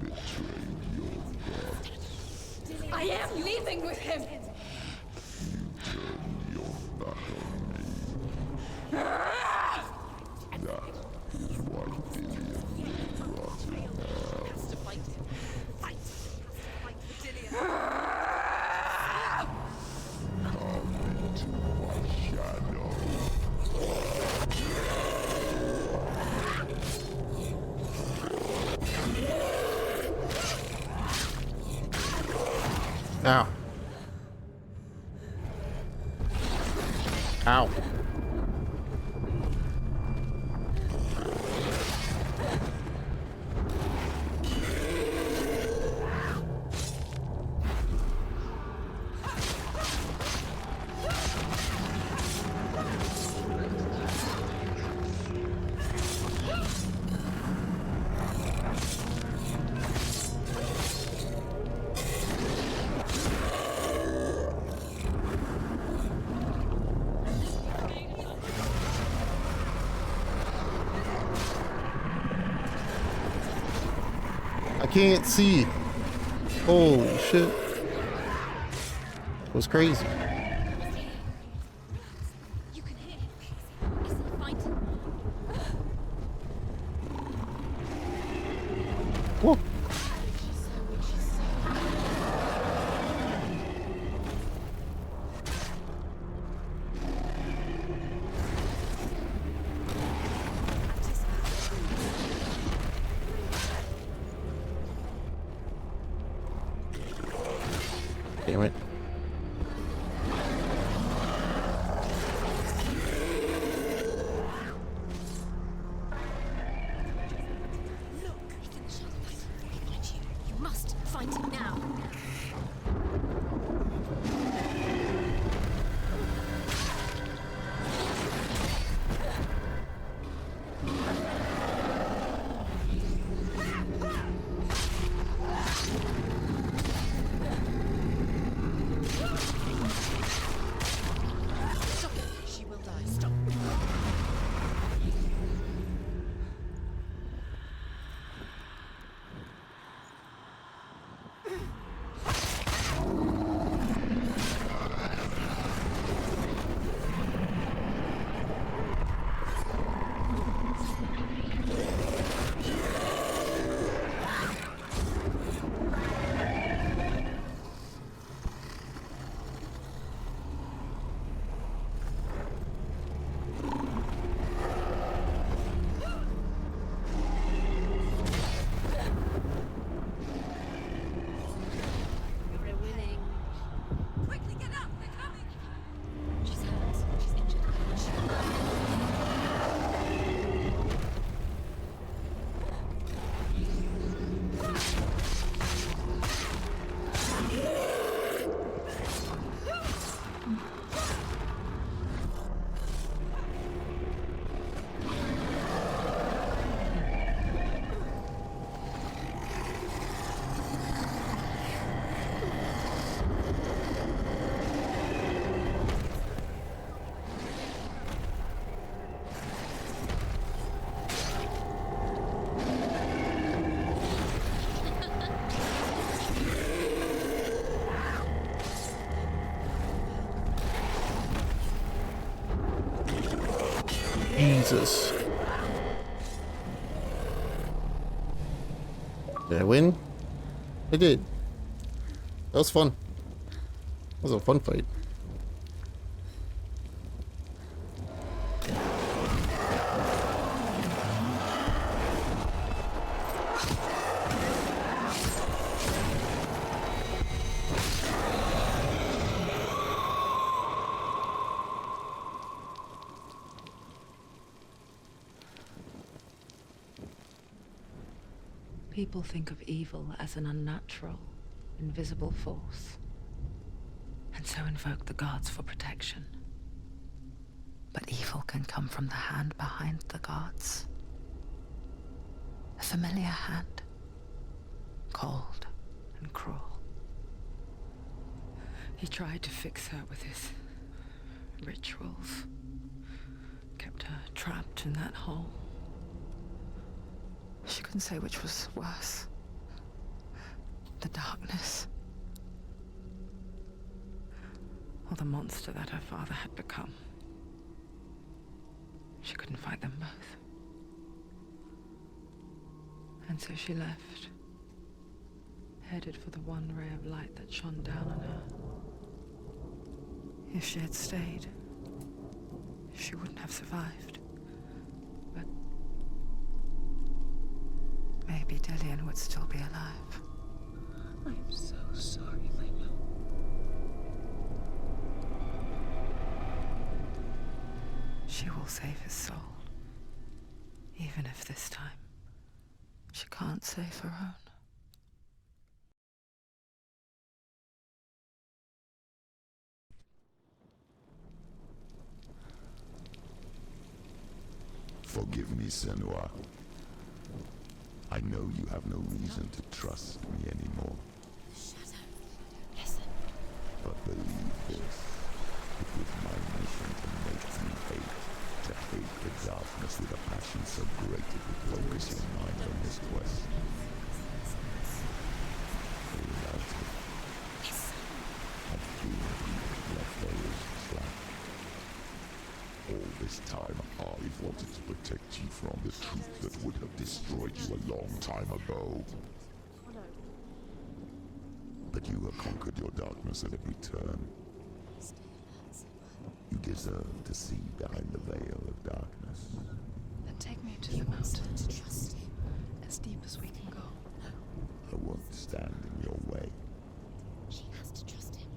betrayed your god. I am leaving with him. You turned your back on me. Ow. Ow. I can't see. Holy shit. It was crazy. You can hear him. Is he fighting? Whoa. Damn it. Look, he can shut the fight before he finds you. You must find him now. Stop it. She will die. Stop. You're winning. Quickly get up. They're coming. She's hurt. She's injured. Jesus. Did I win? I did. That was fun. That was a fun fight. People think of evil as an unnatural, invisible force, and so invoke the gods for protection. But evil can come from the hand behind the gods. A familiar hand, cold and cruel. He tried to fix her with his rituals, kept her trapped in that hole. She couldn't say which was worse. The darkness, or the monster that her father had become. She couldn't fight them both. And so she left, headed for the one ray of light that shone down on her. If she had stayed, she wouldn't have survived. But maybe Dillian would still be alive. I am so sorry, my love. will save his soul. Even if this time she can't save her own. Forgive me, Senua. I know you have no reason to trust me anymore. Listen. But believe this, it was my mission to make you hate. To hate the darkness with a passion so great it would focus your mind on this quest. Reality. I feel like there is trap. All this time, I've wanted to protect you from the truth that would have destroyed you a long time ago. But you have conquered your darkness at every turn. You deserve to see behind the veil of darkness. Then take me to the mountain. As deep as we can go. I won't stand in your way. She has to trust him.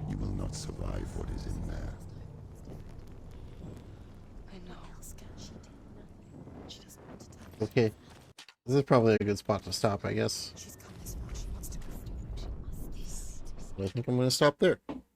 You will not survive what is in there. I know. She doesn't want to tell. Okay. This is probably a good spot to stop, I guess. She's come this far. She wants to go forward. She must. I think I'm going to stop there.